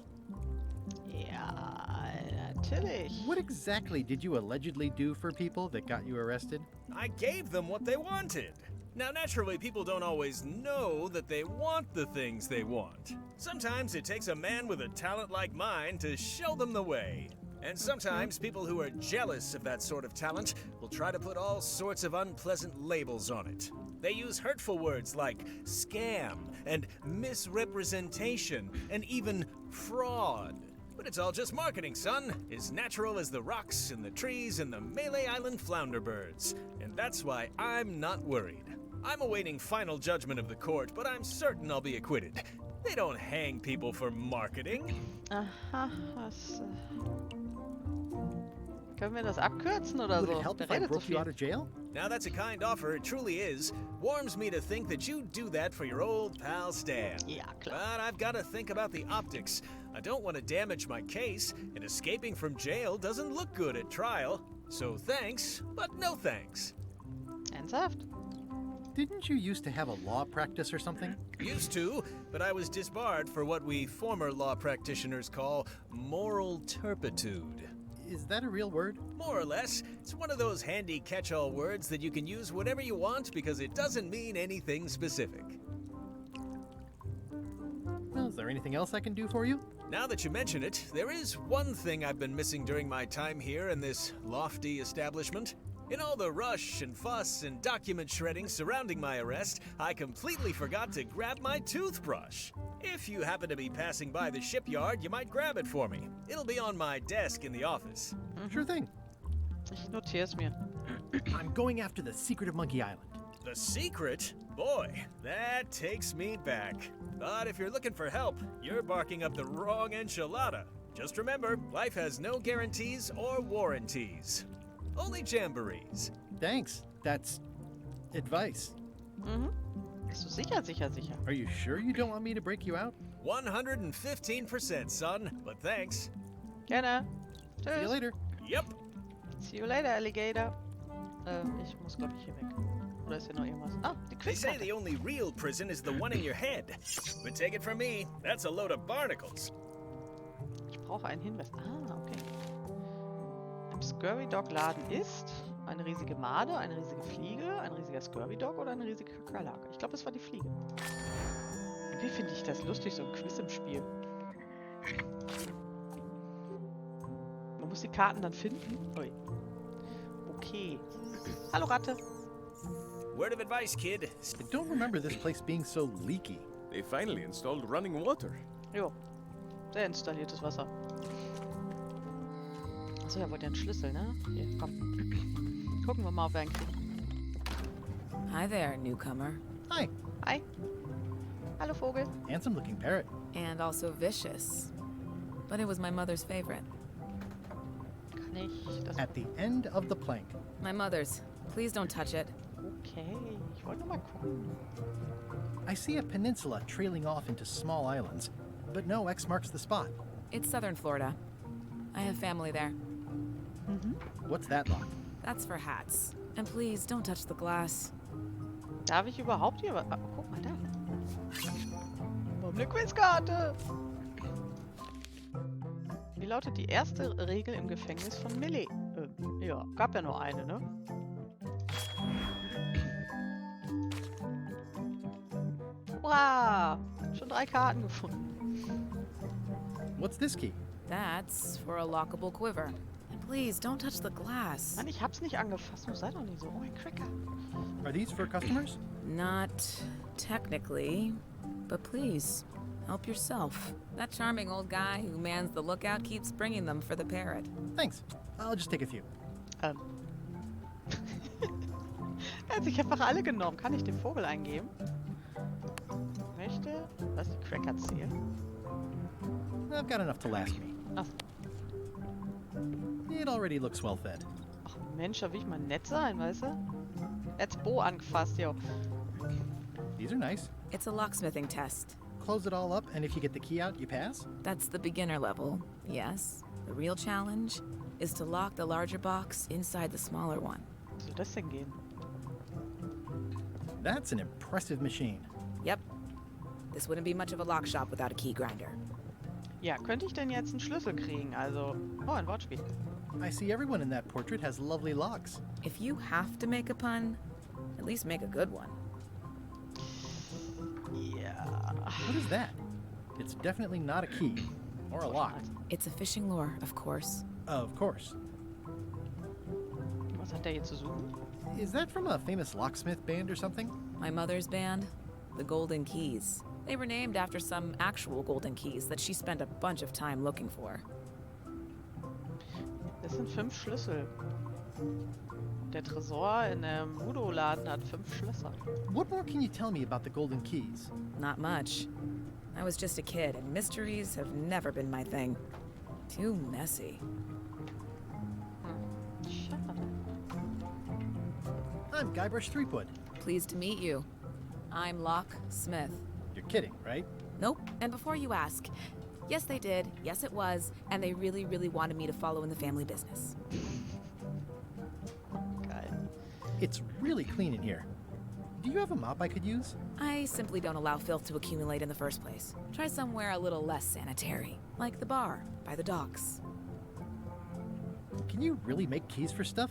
Ja, natürlich. What exactly did you allegedly do for people that got you arrested? I gave them what they wanted. Now, naturally, people don't always know that they want the things they want. Sometimes it takes a man with a talent like mine to show them the way. And sometimes people who are jealous of that sort of talent will try to put all sorts of unpleasant labels on it. They use hurtful words like scam and misrepresentation and even fraud. But it's all just marketing, son. As natural as the rocks and the trees and the Malay Island flounder birds. And that's why I'm not worried. I'm awaiting final judgment of the court, but I'm certain I'll be acquitted. They don't hang people for marketing. Aha, was... Können wir das abkürzen oder Would so? it help Der if I redet so broke you viel. out of jail? Now that's a kind offer, it truly is. Warms me to think that you do that for your old pal Stan. Ja, klar. But I've got to think about the optics. I don't want to damage my case, and escaping from jail doesn't look good at trial. So thanks, but no thanks. Ernsthaft? Didn't you used to have a law practice or something? Used to, but I was disbarred for what we former law practitioners call moral turpitude. Is that a real word? More or less. It's one of those handy catch-all words that you can use whenever you want because it doesn't mean anything specific. Well, is there anything else I can do for you? Now that you mention it, there is one thing I've been missing during my time here in this lofty establishment. In all the rush and fuss and document shredding surrounding my arrest, I completely forgot to grab my toothbrush. If you happen to be passing by the shipyard, you might grab it for me. It'll be on my desk in the office. Sure thing. Ich notier's mir. I'm going after the secret of Monkey Island. The secret? Boy, that takes me back. But if you're looking for help, you're barking up the wrong enchilada. Just remember, life has no guarantees or warranties. Only jamborees. Thanks. That's advice. Mhm. Bist du sicher, sicher, sicher? Are you sure you don't want me to break you out? 115%, son. But thanks. Gerne. Tschüss. See you later. Yep. See you later, Alligator. Ich muss, glaube ich, hier weg. Oder ist hier noch irgendwas? Ah, die They say Quizkarte. the only real prison is the one in your head. But take it from me, that's a load of barnacles. Ich brauche einen Hinweis. Ah, okay. Im Scurvy Dog Laden ist eine riesige Made, eine riesige Fliege, ein riesiger Scurvy Dog oder eine riesige Kakerlake. Ich glaube, das war die Fliege. Wie finde ich das lustig, so ein Quiz im Spiel? Man muss die Karten dann finden. Ui. Okay. Hallo Ratte. Word of advice, kid. I don't remember this place being so leaky. They finally installed running water. Jo. Sehr installiertes Wasser. Achso, er wollte ja einen Schlüssel, ne? Hier, komm. Gucken wir mal, ob wir einen kriegen. Hi there, newcomer. Hi. Hi. Hallo Vogel. Handsome looking parrot. And also vicious. But it was my mother's favorite. Kann ich das... At the end of the plank. My mother's. Please don't touch it. Okay, ich wollte nur mal gucken. I see a peninsula trailing off into small islands, but no X marks the spot. It's southern Florida. I have family there. What's that lock? That's for hats. And please, don't touch the glass. Darf ich überhaupt hier... Ah, guck mal da. Wir haben eine Quizkarte. Wie lautet die erste Regel im Gefängnis von Millie? Ja, gab ja nur eine, ne? Hurra! Schon 3 Karten gefunden. What's this key? That's for a lockable quiver. And please, don't touch the glass. Mann, ich hab's nicht angefasst. Du sei doch nicht so. Oh, ein Cracker. Are these for customers? Not technically, but please, help yourself. That charming old guy who mans the lookout keeps bringing them for the parrot. Thanks. I'll just take a few. Also ich habe einfach alle genommen. Kann ich den Vogel eingeben? Möchte? Was die Cracker zählen? I've got enough to last me. Ach. It already looks well fed. Ach Mensch, da will ich mal nett sein, weißt du? Jetzt Bo angefasst, yo. These are nice. It's a locksmithing test. Close it all up, and if you get the key out, you pass? That's the beginner level, yes. The real challenge is to lock the larger box inside the smaller one. Wie soll das denn gehen? That's an impressive machine. Yep. This wouldn't be much of a lock shop without a key grinder. Ja, könnte ich denn jetzt einen Schlüssel kriegen? Also, oh, ein Wortspiel. I see everyone in that portrait has lovely locks. If you have to make a pun, at least make a good one. Yeah. What is that? It's definitely not a key. Or a lock. It's a fishing lure, of course. Of course. Was hat der hier zu suchen? Is that from a famous locksmith band or something? My mother's band, the Golden Keys. They were named after some actual golden keys that she spent a bunch of time looking for. Das sind 5 Schlüssel. Der Tresor in dem Voodoo-Laden hat 5 Schlösser. What more can you tell me about the Golden Keys? Not much. I was just a kid, and mysteries have never been my thing. Too messy. Schade. I'm Guybrush Threepwood. Pleased to meet you. I'm Locke Smith. You're kidding, right? Nope. And before you ask, yes they did, yes it was, and they really, really wanted me to follow in the family business. Geil. It's really clean in here. Do you have a mop I could use? I simply don't allow filth to accumulate in the first place. Try somewhere a little less sanitary, like the bar by the docks. Can you really make keys for stuff?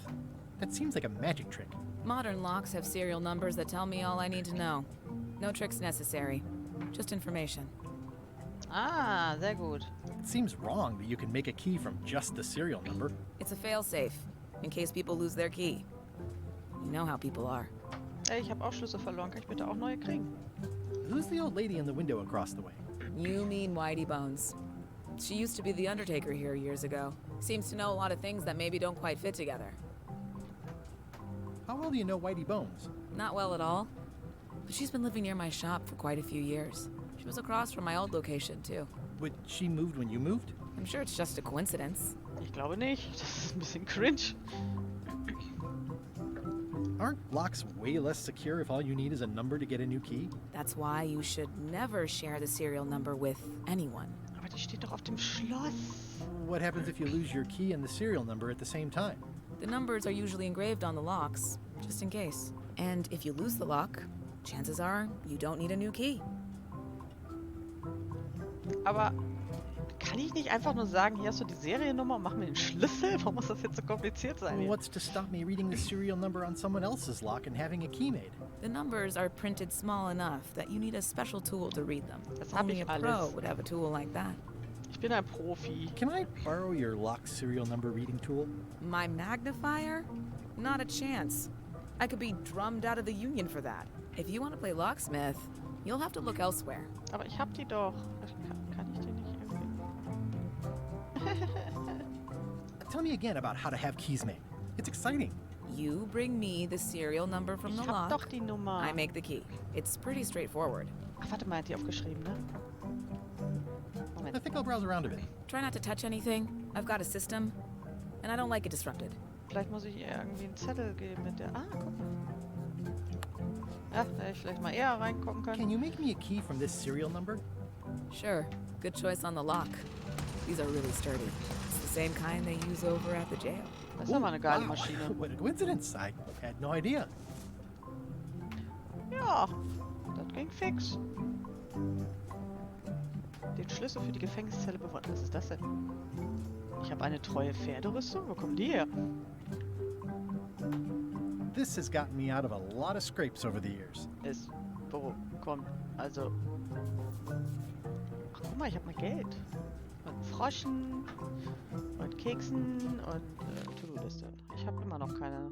That seems like a magic trick. Modern locks have serial numbers that tell me all I need to know. No tricks necessary. Just information. Ah, sehr gut. It seems wrong that you can make a key from just the serial number. It's a failsafe, in case people lose their key. You know how people are. Ey, ich habe auch Schlüssel verloren. Kann ich bitte auch neue kriegen? Who's the old lady in the window across the way? You mean Whitey Bones. She used to be the Undertaker here years ago. Seems to know a lot of things that maybe don't quite fit together. How well do you know Whitey Bones? Not well at all. But she's been living near my shop for quite a few years. She was across from my old location, too. But she moved when you moved? I'm sure it's just a coincidence. Ich glaube nicht. Das ist ein bisschen cringe. Aren't locks way less secure if all you need is a number to get a new key? That's why you should never share the serial number with anyone. Aber die steht doch auf dem Schloss. What happens if you lose your key and the serial number at the same time? The numbers are usually engraved on the locks, just in case. And if you lose the lock, chances are you don't need a new key. Aber kann ich nicht einfach nur sagen, hier hast du die Seriennummer und mach mir den Schlüssel? Warum muss das jetzt so kompliziert sein? Well, what's to stop me reading the serial number on someone else's lock and having a key made? The numbers are printed small enough that you need a special tool to read them. Das hab Only ich a alles. pro would have a tool like that. Ich bin ein Profi. Can I borrow your lock serial number reading tool? My magnifier? Not a chance. I could be drummed out of the union for that. If you want to play locksmith, you'll have to look elsewhere. Aber ich hab die doch. Kann ich die nicht irgendwie... Tell me again about how to have keys made. It's exciting. You bring me the serial number from the Ich hab lock. doch die Nummer. I make the key. It's pretty straightforward. Ach, warte mal, hat die aufgeschrieben, ne? I think I'll browse around a bit. Try not to touch anything. I've got a system, and I don't like it disrupted. Vielleicht muss ich ihr irgendwie einen Zettel geben mit der... Ah, guck mal. Ja, da hätte ich vielleicht mal eher reingucken können. Can you make me a key from this serial number? Sure. Good choice on the lock. These are really sturdy. It's the same kind they use over at the jail. Das ist aber eine geile Wow. Maschine. What a coincidence. I had no idea. Ja, das ging fix. Den Schlüssel für die Gefängniszelle bewahren. Was ist das denn? Ich habe eine treue Pferderüstung? Wo kommen die her? This has gotten me out of a lot of scrapes over the years. Es... Wo kommt... Also... Ach, guck mal, ich habe mal Geld. Und Froschen. Und Keksen. Und To-Do-Liste. Ich habe immer noch keine.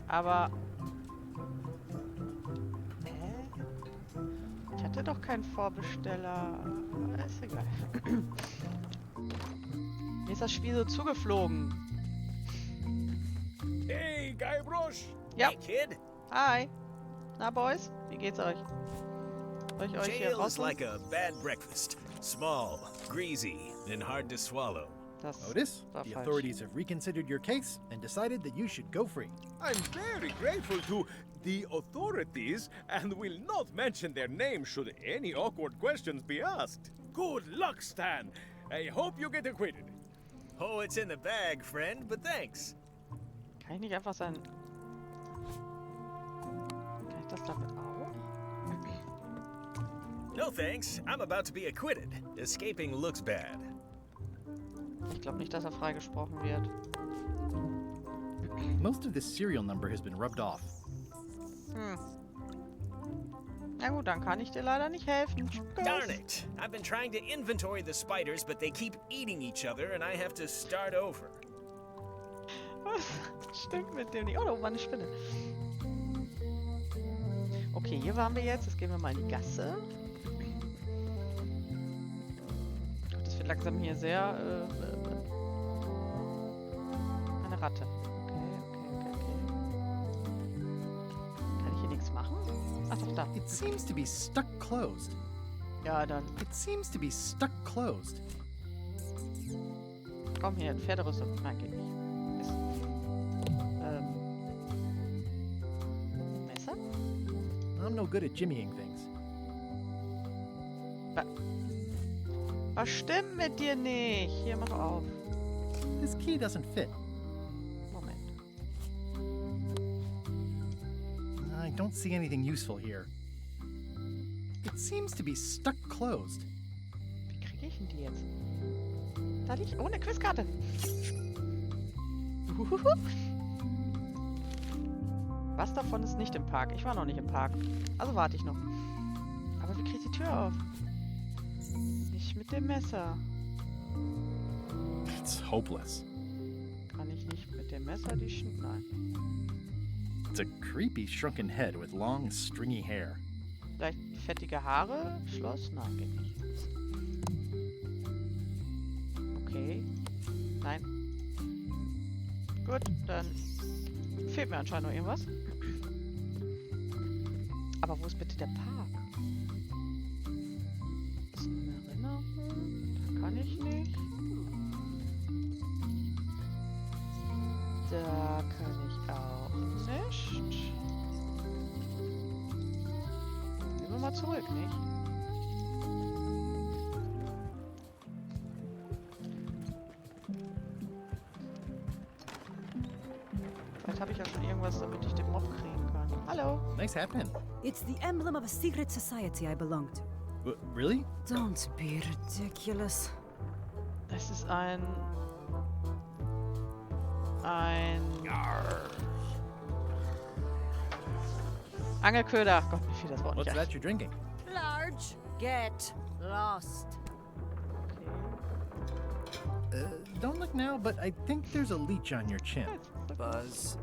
Aber... Ich hatte doch keinen Vorbesteller. Ist egal. Mir ist das Spiel so zugeflogen. Hey, Guybrush? Ja. Hey, kid. Hi. Na, Boys? Wie geht's euch? Soll ich euch hier Jail is rausholen? like a bad breakfast. Small, greasy, and hard to swallow. Otis, the authorities have reconsidered your case and decided that you should go free. I'm very grateful to the authorities and will not mention their name should any awkward questions be asked. Good luck, Stan. I hope you get acquitted. Oh, it's in the bag, friend, but thanks. Kann ich nicht einfach sein... Kann ich das damit auch? No thanks. I'm about to be acquitted. Escaping looks bad. Ich glaube nicht, dass er freigesprochen wird. Most of this serial number has been rubbed off. Na gut, dann kann ich dir leider nicht helfen. Darn it! I've been trying to inventory the spiders, but they keep eating each other, and I have to start over. Stimmt mit dem nicht. Oh, da war eine Spinne. Okay, hier waren wir jetzt. Jetzt gehen wir mal in die Gasse. Das wird langsam hier sehr... eine Ratte. Okay. Kann ich hier nichts machen? Ach doch, da. It seems to be stuck closed. Ja, dann. It seems to be stuck closed. Komm hier, Pferderüstung. Nein, geht nicht. Messer? I'm no good at jimmying things. Was stimmt mit dir nicht? Hier, mach auf. This key doesn't fit. Moment. I don't see anything useful here. It seems to be stuck closed. Wie kriege ich denn die jetzt? Da liegt... Oh, eine Quizkarte. Was davon ist nicht im Park? Ich war noch nicht im Park. Also warte ich noch. Aber wie kriege ich die Tür auf? Nicht mit dem Messer. It's hopeless. Kann ich nicht mit dem Messer die Nein. It's a creepy shrunken head with long, stringy hair. Vielleicht fettige Haare? Schloss? Nein, geht nicht. Okay. Nein. Gut, dann fehlt mir anscheinend noch irgendwas. Aber wo ist bitte der Park? Das ist eine Erinnerung. Da kann ich nicht. Da kann ich auch nicht. Gehen wir mal zurück, nicht? Vielleicht habe ich ja schon irgendwas, damit ich den Mob kriegen kann. Hallo. Nice hat pin. It's the emblem of a secret society I belong to. Really? Don't be ridiculous. Das ist ein... Angelköder. Gott, mir fiel das Wort nicht What's ein. that you're drinking? Large, get lost. Don't look now, but I think there's a leech on your chin. Buzz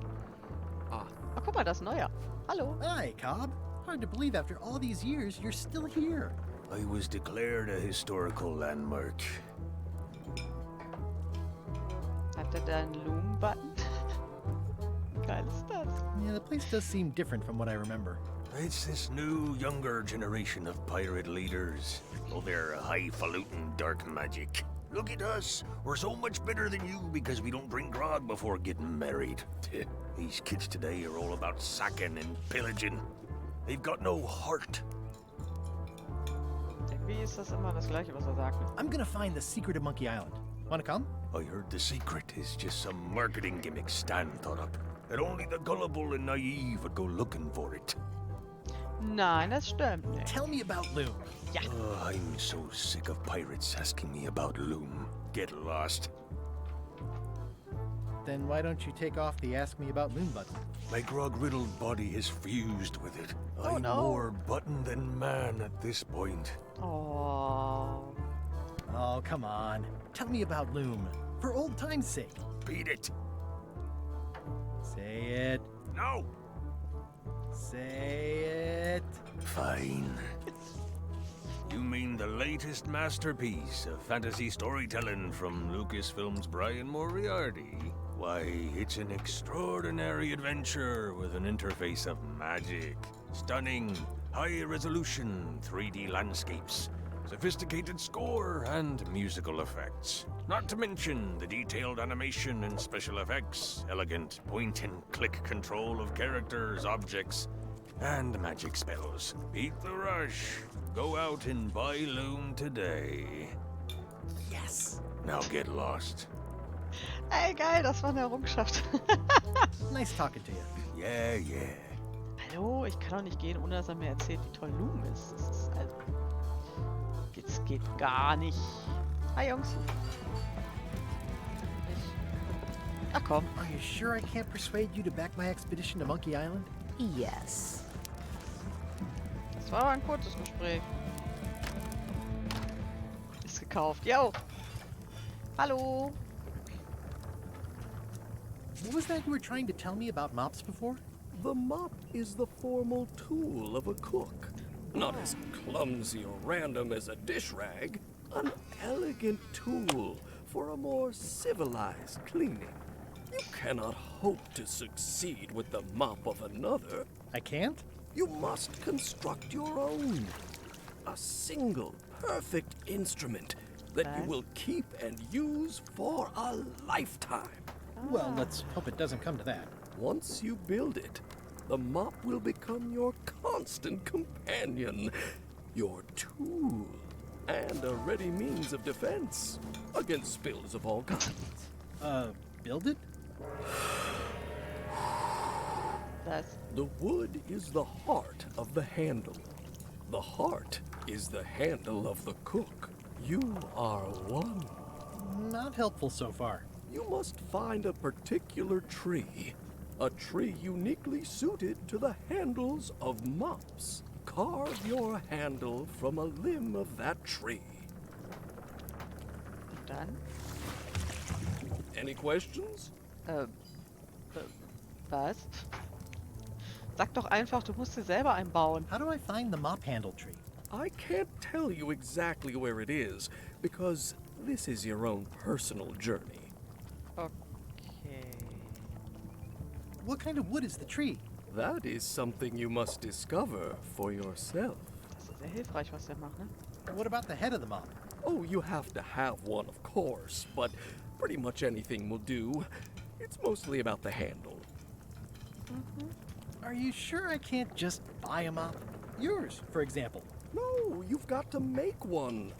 off. Oh, guck mal, das ist neuer. Hallo. Hi, Cobb. Hard to believe after all these years you're still here. I was declared a historical landmark. Hat er da einen Loom-Button? Wie geil ist das? Yeah, the place does seem different from what I remember. It's this new, younger generation of pirate leaders. Oh, they're highfalutin dark magic. Look at us. We're so much better than you because we don't drink grog before getting married. These kids today are all about sacking and pillaging. They've got no heart. Irgendwie ist das immer das Gleiche, was er sagt. I'm gonna find the secret of Monkey Island. Wanna come? I heard the secret is just some marketing gimmick Stan thought up. That only the gullible and naive would go looking for it. Nein, das stimmt nicht. Tell me about Loom. Ja. Oh, I'm so sick of pirates asking me about Loom. Get lost. Then why don't you take off the Ask Me About Loom button? My grog-riddled body is fused with it. Oh, I'm no. more button than man at this point. Oh. Oh, come on. Tell me about Loom. For old time's sake. Beat it. Say it. No. Say it. Fine. You mean the latest masterpiece of fantasy storytelling from Lucasfilm's Brian Moriarty? Why, it's an extraordinary adventure with an interface of magic, stunning, high-resolution 3D landscapes, sophisticated score, and musical effects. Not to mention the detailed animation and special effects, elegant point-and-click control of characters, objects, and magic spells. Beat the rush. Go out and buy Loom today. Yes. Now get lost. Ey, geil, das war eine Errungenschaft. Nice talking to you. Yeah, yeah. Hallo, ich kann doch nicht gehen, ohne dass er mir erzählt, wie toll Loom ist. Das ist also... Das geht gar nicht. Hi, Jungs. Ach komm. Are you sure I can't persuade you to back my expedition to Monkey Island? Yes. Das war aber ein kurzes Gespräch. Ist gekauft. Yo. Hallo. What was that you were trying to tell me about mops before? The mop is the formal tool of a cook. Not as clumsy or random as a dish rag. An elegant tool for a more civilized cleaning. You cannot hope to succeed with the mop of another. I can't? You must construct your own. A single, perfect instrument that you will keep and use for a lifetime. Well, let's hope it doesn't come to that. Once you build it, the mop will become your constant companion, your tool, and a ready means of defense against spills of all kinds. Build it? The wood is the heart of the handle. The heart is the handle of the cook. You are one. Not helpful so far. You must find a particular tree. A tree uniquely suited to the handles of mops. Carve your handle from a limb of that tree. Done. Any questions? Was? Sag doch einfach, du musst dir selber einbauen. How do I find the mop handle tree? I can't tell you exactly where it is, because this is your own personal journey. Okay. What kind of wood is the tree? That is something you must discover for yourself. Das ist sehr hilfreich, was der macht, ne? What about the head of the mop? Oh, you have to have one, of course, but pretty much anything will do. It's mostly about the handle. Are you sure I can't just buy a mop? Yours, for example. No, you've got to make one.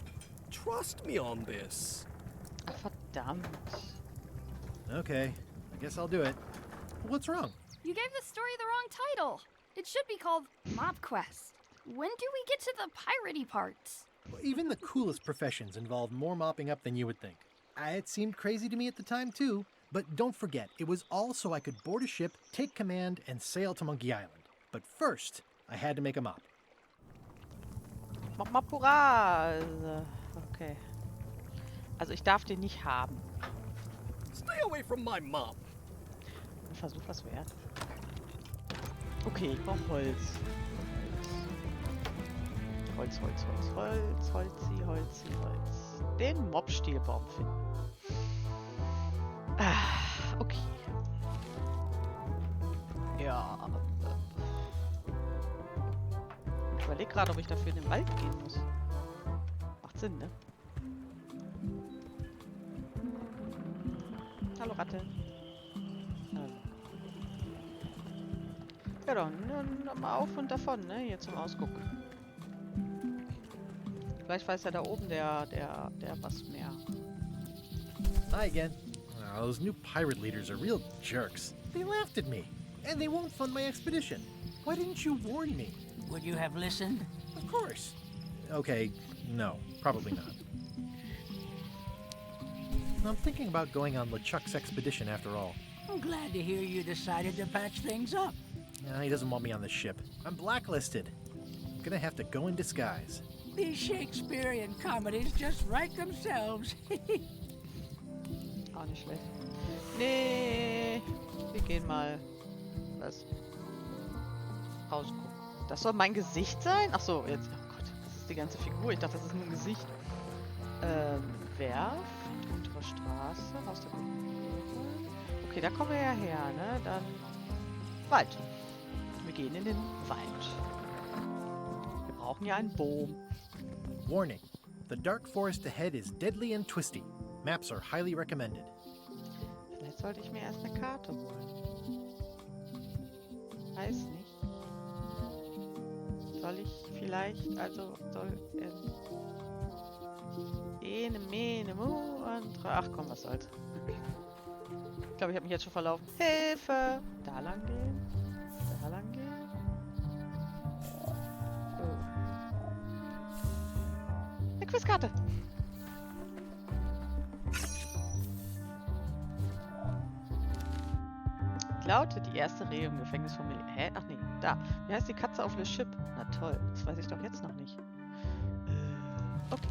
Trust me on this. Ach, verdammt. Okay, I guess I'll do it. What's wrong? You gave the story the wrong title. It should be called Mop Quest. When do we get to the piratey parts? Even the coolest professions involve more mopping up than you would think. It seemed crazy to me at the time, too. But don't forget, it was all so I could board a ship, take command, and sail to Monkey Island. But first, I had to make a mop. Mop hurra! Okay. Also ich darf den nicht haben. Stay away from my mop. Ein Versuch was wert. Okay, ich brauche Holz. Holz, Holz. Den Mopstielbaum finden. Okay. Ja. Ich überlege gerade, ob ich dafür in den Wald gehen muss. Macht Sinn, ne? Hallo Ratte. Ja dann mal auf und davon, ne? Hier zum Ausguck. Vielleicht weiß ja da oben der was mehr. Hi again. Oh, those new pirate leaders are real jerks. They laughed at me, and they won't fund my expedition. Why didn't you warn me? Would you have listened? Of course. Okay, no, probably not. I'm thinking about going on LeChuck's expedition after all. I'm glad to hear you decided to patch things up. He doesn't want me on the ship. I'm blacklisted. I'm gonna have to go in disguise. These Shakespearean comedies just write themselves. Auch nicht schlecht. Nee, wir gehen mal. Was? Ausgucken. Das soll mein Gesicht sein? Ach so, jetzt. Oh Gott. ist die ganze Figur. Ich dachte, das ist nur ein Gesicht. Werft. Untere Straße. Aus der Okay, da kommen wir ja her, ne? Dann Wald. Wir gehen in den Wald. Wir brauchen ja einen Boom. Warning. The dark forest ahead is deadly and twisty. Maps are highly recommended. Vielleicht sollte ich mir erst eine Karte holen. Weiß nicht. Soll ich vielleicht, also soll Ene, Mene, Mu, andere. Ach komm, was soll's. Ich glaube, ich habe mich jetzt schon verlaufen. Hilfe! Da lang gehen. Da lang gehen. Eine Quizkarte. Laute die erste Rehe im Gefängnisfamilie. Hä? Ach nee, da. Wie heißt die Katze auf Le Chip? Na toll, das weiß ich doch jetzt noch nicht. Okay.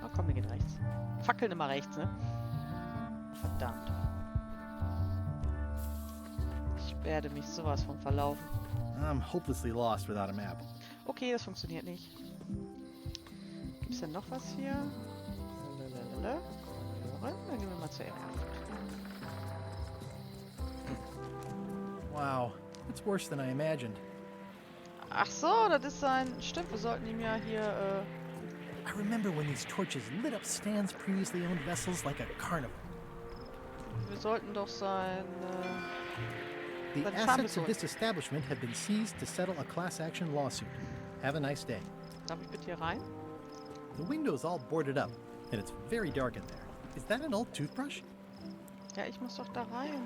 Oh komm, wir gehen rechts. Fackeln immer rechts, ne? Verdammt. Ich werde mich sowas von verlaufen. I'm hopelessly lost without a map. Okay, das funktioniert nicht. Gibt's denn noch was hier? Lalalala. Dann gehen wir mal zur Erlebt. Wow, it's worse than I imagined. Ach so, das ist sein... Stimmt, wir sollten ihm ja hier, I remember when these torches lit up Stan's previously owned vessels like a carnival. Wir sollten doch sein... The assets of this establishment have been seized to settle a class action lawsuit. Have a nice day. Darf ich bitte hier rein? The window's all boarded up, and it's very dark in there. Is that an old toothbrush? Ja, ich muss doch da rein.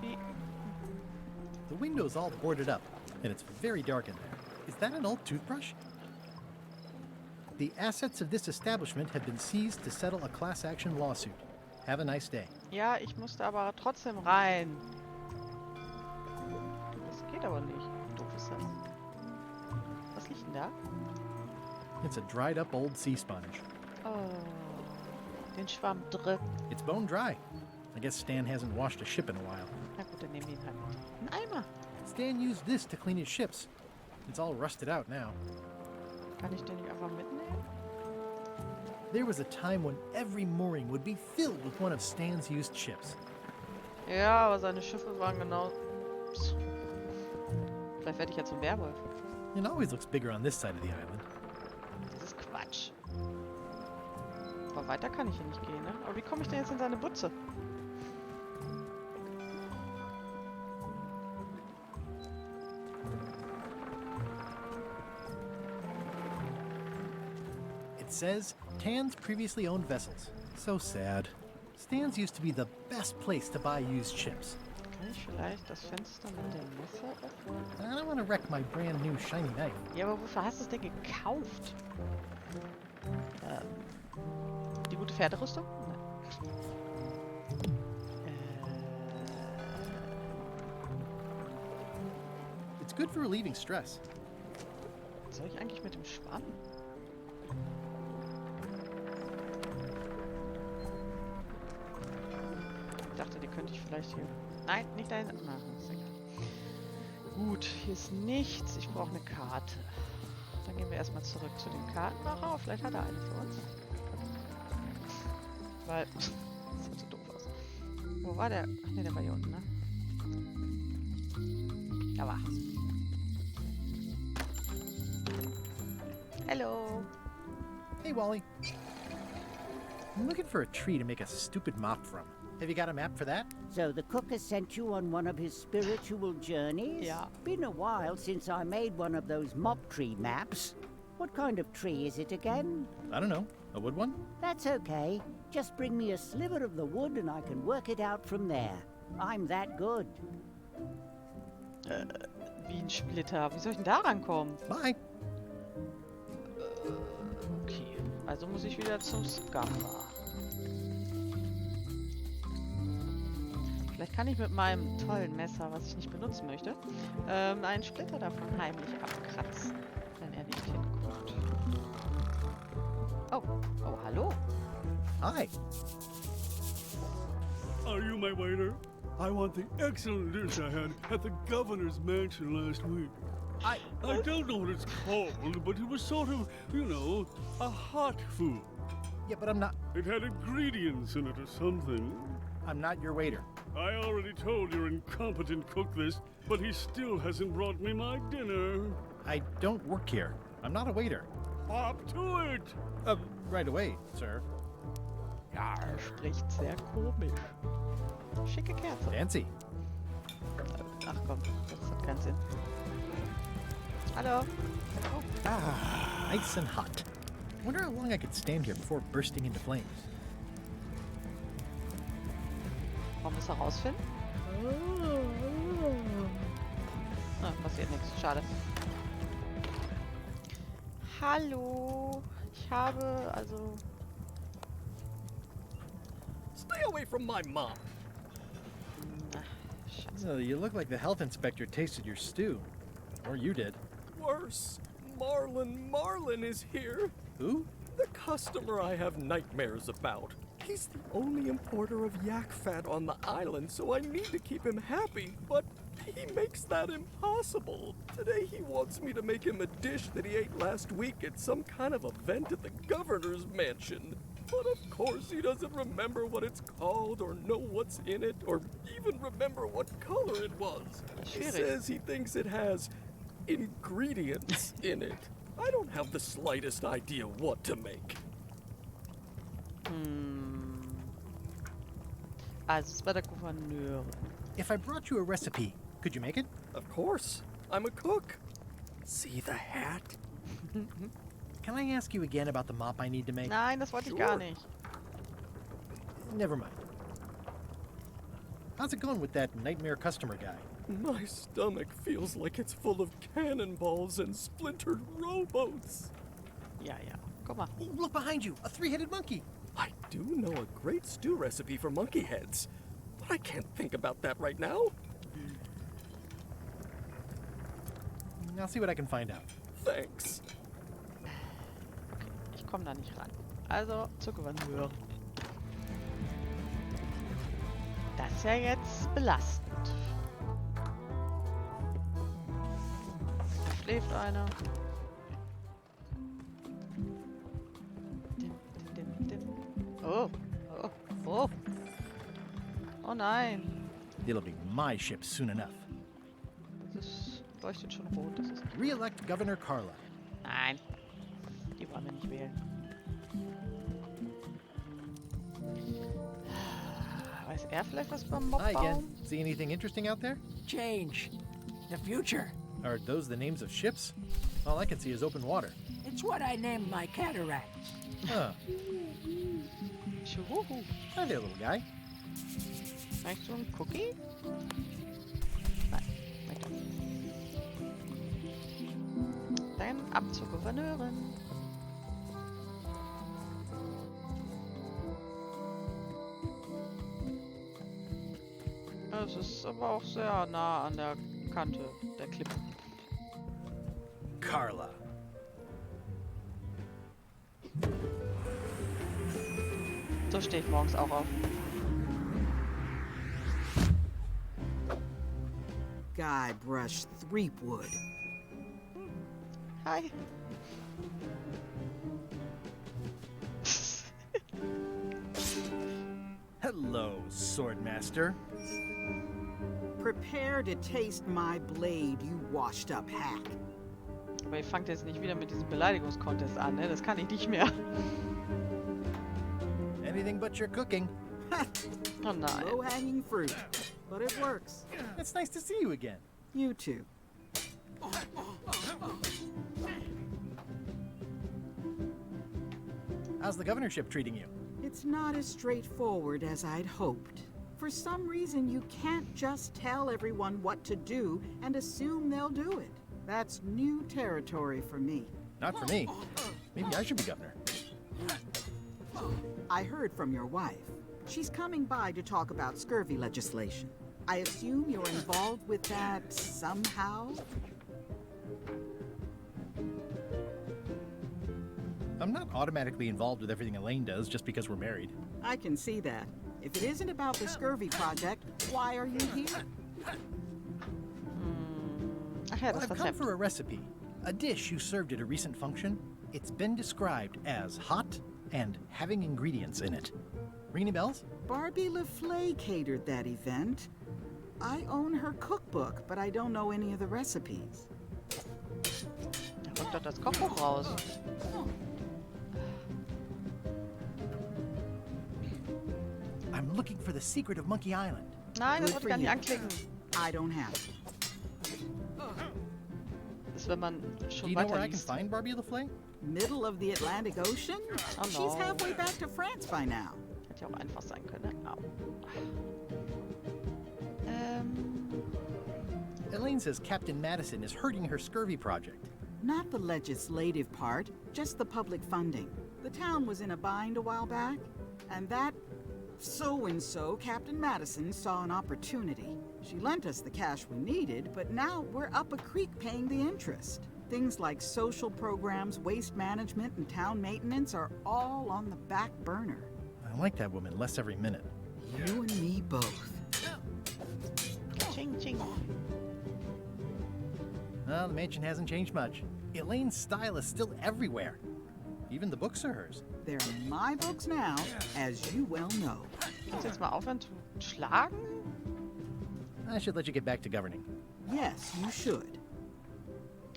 Wie? The window's all boarded up, and it's very dark in there. Is that an old toothbrush? The assets of this establishment have been seized to settle a class action lawsuit. Have a nice day. Ja, ich musste aber trotzdem rein. Das geht aber nicht. Doof ist das. Was liegt denn da? It's a dried up old sea sponge. Oh, den Schwamm drin. It's bone dry. I guess Stan hasn't washed a ship in a while. Na gut, dann nehmen wir ihn halt mit. Ein Eimer. Stan used this to clean his ships. It's all rusted out now. Kann ich den nicht einfach mitnehmen? There was a time when every mooring would be filled with one of Stan's used ships. Ja, aber seine Schiffe waren genau... Psst. Vielleicht werde ich ja zum Werwolf. It always looks bigger on this side of the island. Das ist Quatsch. Aber weiter kann ich hier nicht gehen, ne? Aber wie komme ich denn jetzt in seine Butze? It says, Tan's previously owned vessels. So sad. Stan's used to be the best place to buy used ships. Kann ich vielleicht das Fenster mit dem Messer öffnen? I don't want to wreck my brand new shiny knife. Ja, aber wofür hast du es denn gekauft? Die gute Pferderüstung? Nein. It's good for relieving stress. Was soll ich eigentlich mit dem Schwamm? Ich dachte, die könnte ich vielleicht hier... Nein, nicht dahin. Na, ist egal. Gut, hier ist nichts. Ich brauche eine Karte. Dann gehen wir erstmal zurück zu dem Kartenmacher. Vielleicht hat er eine für uns. Weil... Das sieht so doof aus. Wo war der? Ach ne, der war hier unten, ne? Da war. Hello. Hey, Wally. I'm looking for a tree to make a stupid mop from. Have you got a map for that? So the cook has sent you on one of his spiritual journeys? Yeah. Been a while since I made one of those mop tree maps. What kind of tree is it again? I don't know. A wood one? That's okay. Just bring me a sliver of the wood and I can work it out from there. I'm that good. Wie ein Splitter. Wie soll ich denn da rankommen? Bye. Okay, also muss ich wieder zum Scamper. Vielleicht kann ich mit meinem tollen Messer, was ich nicht benutzen möchte, einen Splitter davon heimlich abkratzen, wenn er nicht hinguckt. Oh, hallo. Hi. Are you my waiter? I want the excellent dish I had at the governor's mansion last week. I don't know what it's called, but it was sort of, you know, a hot food. Yeah, but I'm not... It had ingredients in it or something. I'm not your waiter. I already told your incompetent cook this, but he still hasn't brought me my dinner. I don't work here. I'm not a waiter. Hop to it! Right away, sir. Spricht sehr komisch. Schicke Kerze. Fancy. Ach komm, das hat keinen Sinn. Hallo. Oh. Nice and hot. Wonder how long I could stand here before bursting into flames. Wollen wir es herausfinden? Passiert nichts. Schade. Hallo. Ich habe, also... Stay away from my mom. So you look like the health inspector tasted your stew. Or you did. Worse. Marlin is here. Who? The customer I have nightmares about. He's the only importer of yak fat on the island, so I need to keep him happy, but he makes that impossible. Today he wants me to make him a dish that he ate last week at some kind of event at the governor's mansion. But of course he doesn't remember what it's called or know what's in it or even remember what color it was. He says he thinks it has ingredients in it. I don't have the slightest idea what to make. Also, es war der Gouverneur. If I brought you a recipe, could you make it? Of course. I'm a cook. See the hat? Can I ask you again about the mop I need to make? Nein, das wollte ich gar nicht. Never mind. How's it going with that nightmare customer guy? My stomach feels like it's full of cannonballs and splintered rowboats. Ja. Guck mal. Oh, look behind you, a three-headed monkey. I do know a great stew recipe for monkey heads, but I can't think about that right now. I'll see what I can find out. Thanks. Ich komme da nicht ran. Also, zur Gouverneur. Das ist ja jetzt belastend. Da schläft einer. Oh. Oh nein. It'll be my ship soon enough. Das leuchtet schon rot. Das ist Re-elect Governor Carla. Nein. Die wollen wir nicht wählen. Weiß er vielleicht was beim Mob Hi again. bauen? See anything interesting out there? Change. The future. Are those the names of ships? All I can see is open water. It's what I named my cataracts. Huh. Schuhuhu. Hi there, little guy. Möchtest du einen Cookie? Nein, möchte nicht. Dann ab zur Gouverneurin. Es ist aber auch sehr nah an der Kante der Klippe. Carla. So stehe ich morgens auch auf. Guybrush Threepwood. Hi. Hello, Swordmaster. Prepare to taste my blade, you washed-up hack. Aber ihr fangt jetzt nicht wieder mit diesem Beleidigungskontest an, ne? Das kann ich nicht mehr. Anything but your cooking. Oh nein. Low-hanging fruit, but it works. It's nice to see you again. You too. How's the governorship treating you? It's not as straightforward as I'd hoped. For some reason, you can't just tell everyone what to do and assume they'll do it. That's new territory for me. Not for me. Maybe I should be governor. I heard from your wife. She's coming by to talk about scurvy legislation. I assume you're involved with that somehow? I'm not automatically involved with everything Elaine does just because we're married. I can see that. If it isn't about the scurvy project, why are you here? Ach ja, das I've come for a recipe. A dish you served at a recent function. It's been described as hot and having ingredients in it. Ring any bells? Barbie LaFleur catered that event. I own her cookbook, but I don't know any of the recipes. Da kommt doch das Kochbuch raus. I'm looking for the secret of Monkey Island. Nein, das wollte ich gar nicht anklicken. I don't have it. Das ist, wenn man Do schon you know where I can weiterliest. find Barbie LaFleur? Middle of the Atlantic Ocean? Oh no. She's halfway back to France by now. Hätte ja auch einfach sein können. Au. Elaine says Captain Madison is hurting her scurvy project. Not the legislative part, just the public funding. The town was in a bind a while back, and that so-and-so, Captain Madison, saw an opportunity. She lent us the cash we needed, but now we're up a creek paying the interest. Things like social programs, waste management, and town maintenance are all on the back burner. I like that woman less every minute. You and me both. Ching, ching. Well, the mansion hasn't changed much. Elaine's style is still everywhere. Even the books are hers. They're my books now, as you well know. Kannst du jetzt mal aufhören zu schlagen? I should let you get back to governing. Yes, you should.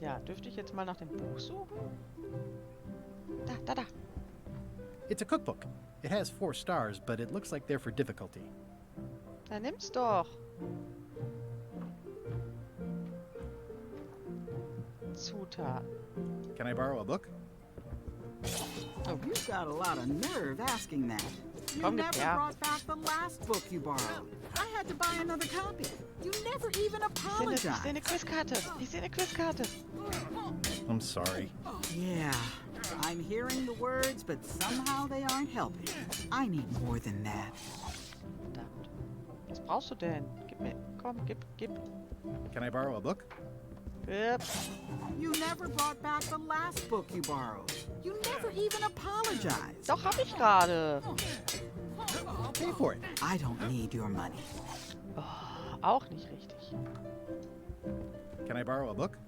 Ja, dürfte ich jetzt mal nach dem Buch suchen? Da. It's a cookbook. It has 4 stars, but it looks like they're for difficulty. Dann nimm's doch. Zutaten. Can I borrow a book? Oh, you've got a lot of nerve asking that. You Komm, never ja. brought back the last book you borrowed. I had to buy another copy. You never even Ich sehe apologized. eine Quizkarte. Ich sehe eine Quizkarte. I'm sorry. Yeah, I'm hearing the words, but somehow they aren't helping. I need more than that. Verdammt. Was brauchst du denn? Gib mir. Komm, gib. Can I borrow a book? Gib. You never brought back the last book you borrowed. You never even apologized. Doch, hab ich gerade. Pay for it. I don't need your money. Oh, auch nicht richtig. Can I borrow a book?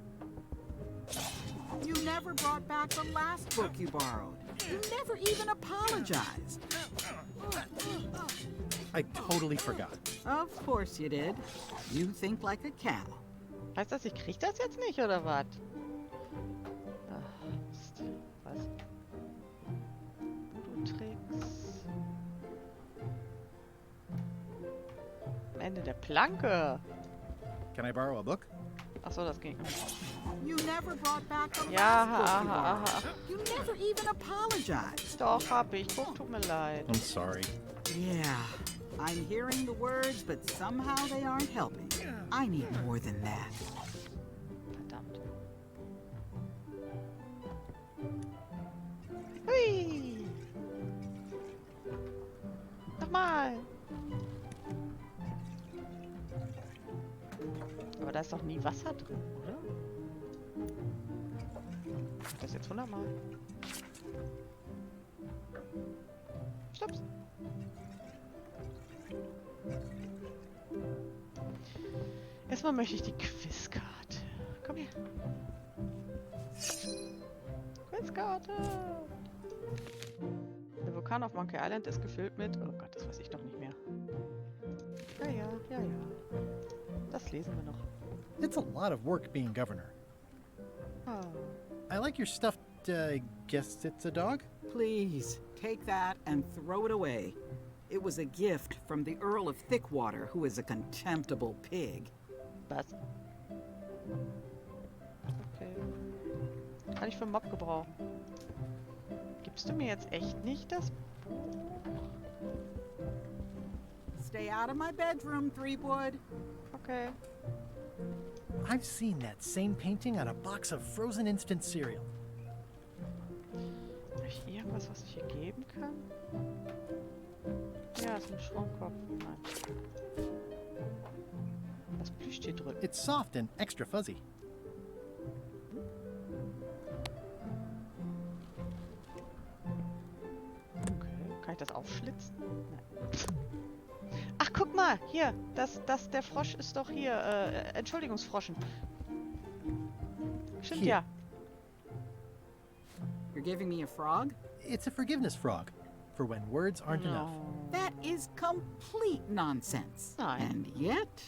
You never brought back the last book you borrowed. You never even apologized. I totally forgot. Of course you did. You think like a cow. Heißt das, ich krieg das jetzt nicht, oder was? Ach, Mist. Was? Voodoo-Tricks. Am Ende der Planke. Can I borrow a book? Achso, das ging. You never brought back the Ja, last book you aha. borrowed. You never even apologized. Doch, hab ich. Guck, tut mir leid. I'm sorry. Yeah, I'm hearing the words, but somehow they aren't helping. I need more than that. Verdammt. Hui! Nochmal! Aber da ist doch nie Wasser drin, oder? Das jetzt 100 Mal. Stopps. Erstmal möchte ich die Quizkarte. Komm her. Quizkarte. Der Vulkan auf Monkey Island ist gefüllt mit... Oh Gott, das weiß ich doch nicht mehr. Ja. Das lesen wir noch. It's a lot of work being governor. Oh. I like your stuffed, guess it's a dog? Please, take that and throw it away. It was a gift from the Earl of Thickwater, who is a contemptible pig. Was? Okay. Kann ich für einen Mob gebrauchen. Gibst du mir jetzt echt nicht das Buch? Stay out of my bedroom, Threepwood. Okay. I've seen that same painting on a box of frozen instant cereal. Habe ich irgendwas, was ich hier geben kann? Ja, ist ein Schrumpfkopf. Nein. Was blüht hier drin? It's soft and extra fuzzy. Okay, kann ich das aufschlitzen? Nein. Ach, guck mal, hier, der Frosch ist doch hier, Entschuldigungsfroschen. Stimmt, Here. ja. You're giving me a frog? It's a forgiveness frog, for when words aren't enough. That is complete nonsense. Nein. And yet,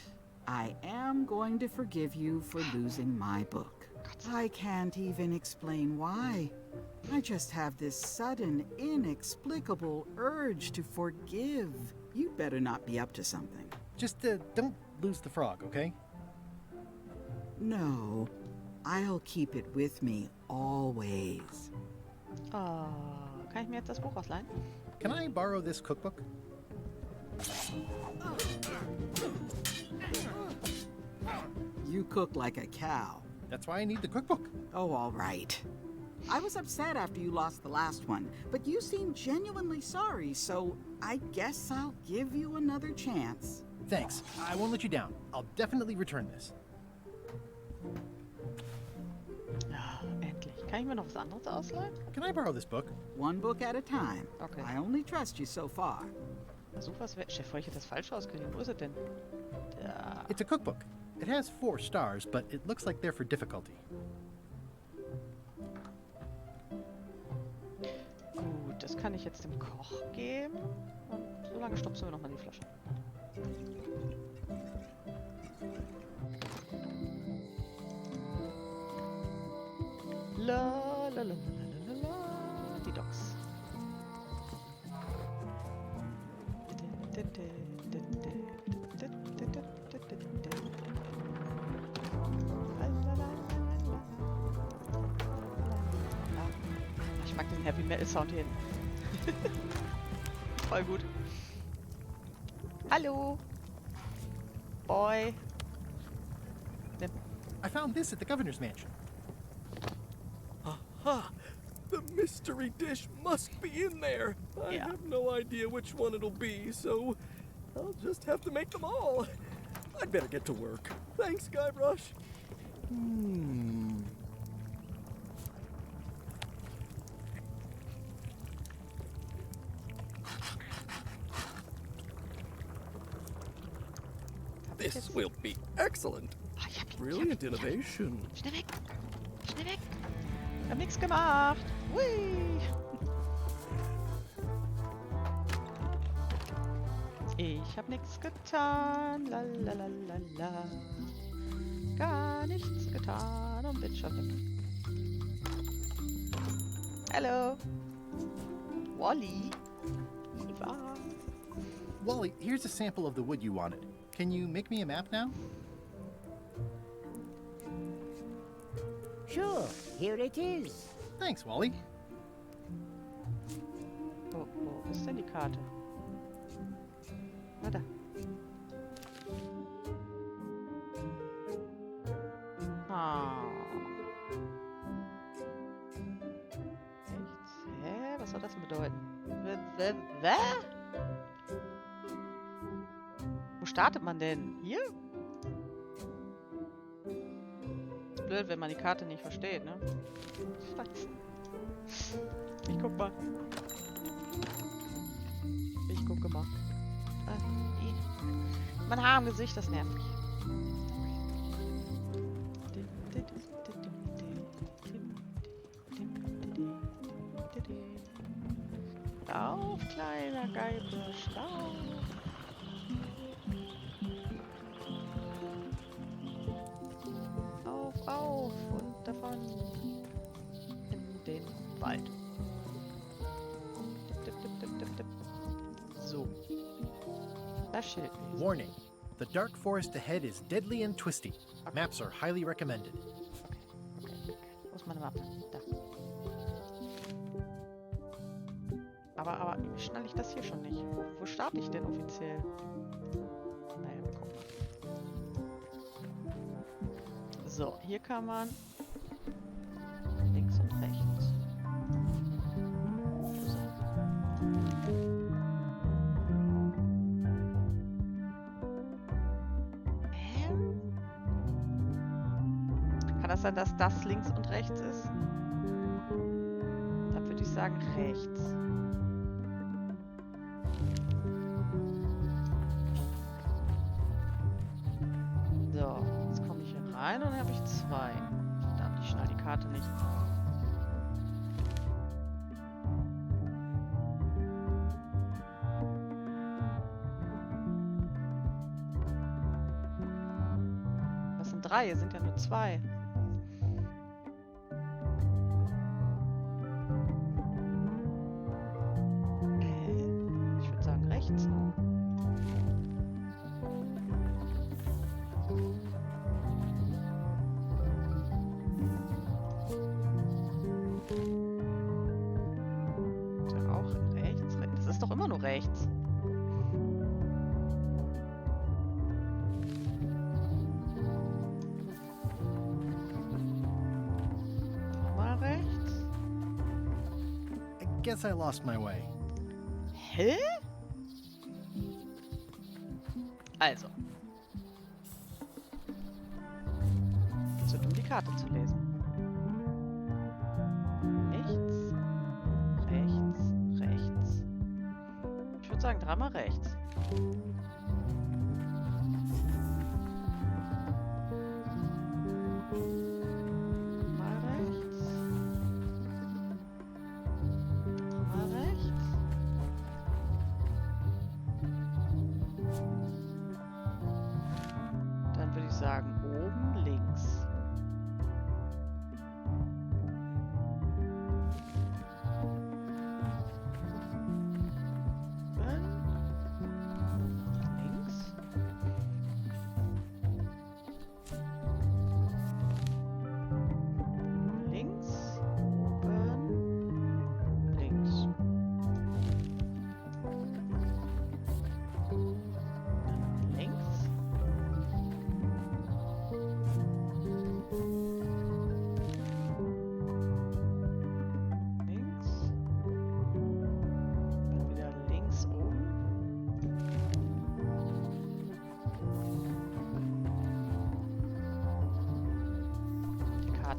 I am going to forgive you for losing my book. I can't even explain why. I just have this sudden, inexplicable urge to forgive. You'd better not be up to something. Just don't lose the frog, okay? No, I'll keep it with me always. Oh, kann ich mir jetzt das Buch ausleihen? Can I borrow this cookbook? You cook like a cow. That's why I need the cookbook. Oh, all right. I was upset after you lost the last one, but you seemed genuinely sorry, so I guess I'll give you another chance. Thanks. I won't let you down. I'll definitely return this. Endlich. Kann ich mir noch was anderes ausleihen? Can I borrow this book? One book at a time. Okay. I only trust you so far. Versuch was weg. Chef, ich hätte das falsch ausgeliehen. Wo ist es denn? Da. It's a cookbook. It has 4 stars, but it looks like they're for difficulty. Gut, das kann ich jetzt dem Koch geben. Und so lange stopfen wir nochmal die Flasche. La la la la la la la. Die Docs. Ich mag den Heavy Metal Sound hier. Voll gut. Hallo. Boy. I found this at the governor's mansion. Aha! The mystery dish must be in there. I have no idea which one it'll be, so I'll just have to make them all. I'd better get to work. Thanks, Guybrush. This will be excellent. Brilliant innovation. Schnell weg. Schnell weg. Ich hab nichts gemacht. Hui. Ich hab nichts getan. La la la la la. Gar nichts getan und bin schon weg. Hallo. Wally. Eva. Wally, here's a sample of the wood you wanted. Can you make me a map now? Sure, here it is. Thanks, Wally. Wo ist denn die Karte? Na da. Ah. Rechts. Hä? Was soll das denn bedeuten? Wo startet man denn? Hier? Ist blöd, wenn man die Karte nicht versteht, ne? Scheiße. Ich guck mal. Ich gucke mal. Mein Haar im Gesicht, das nervt mich. Auf, kleiner Guybrush, lauf. Auf und davon in den Wald. So. Das Schild. Warning. The dark forest ahead is deadly and twisty. Maps are highly recommended. Okay. Wo ist meine Mappe? Da. Aber wie schnalle ich das hier schon nicht? Wo starte ich denn offiziell? Naja, wir gucken mal. So, hier kann man links und rechts. So. Kann das sein, dass das links und rechts ist? Dann würde ich sagen rechts. So, jetzt komme ich hier rein und dann habe ich 2. Verdammt, ich schneide die Karte nicht. Das sind 3, es sind ja nur 2. Ich würde sagen rechts. Doch immer nur rechts. Mal rechts. I guess I lost my way. Hä? Also. Geht's so dumm, die Karte zu lesen. Rechts. Rechts. Rechts. Ich würde sagen, 3-mal rechts. Mal rechts. Mal rechts. Dann würde ich sagen, oben links.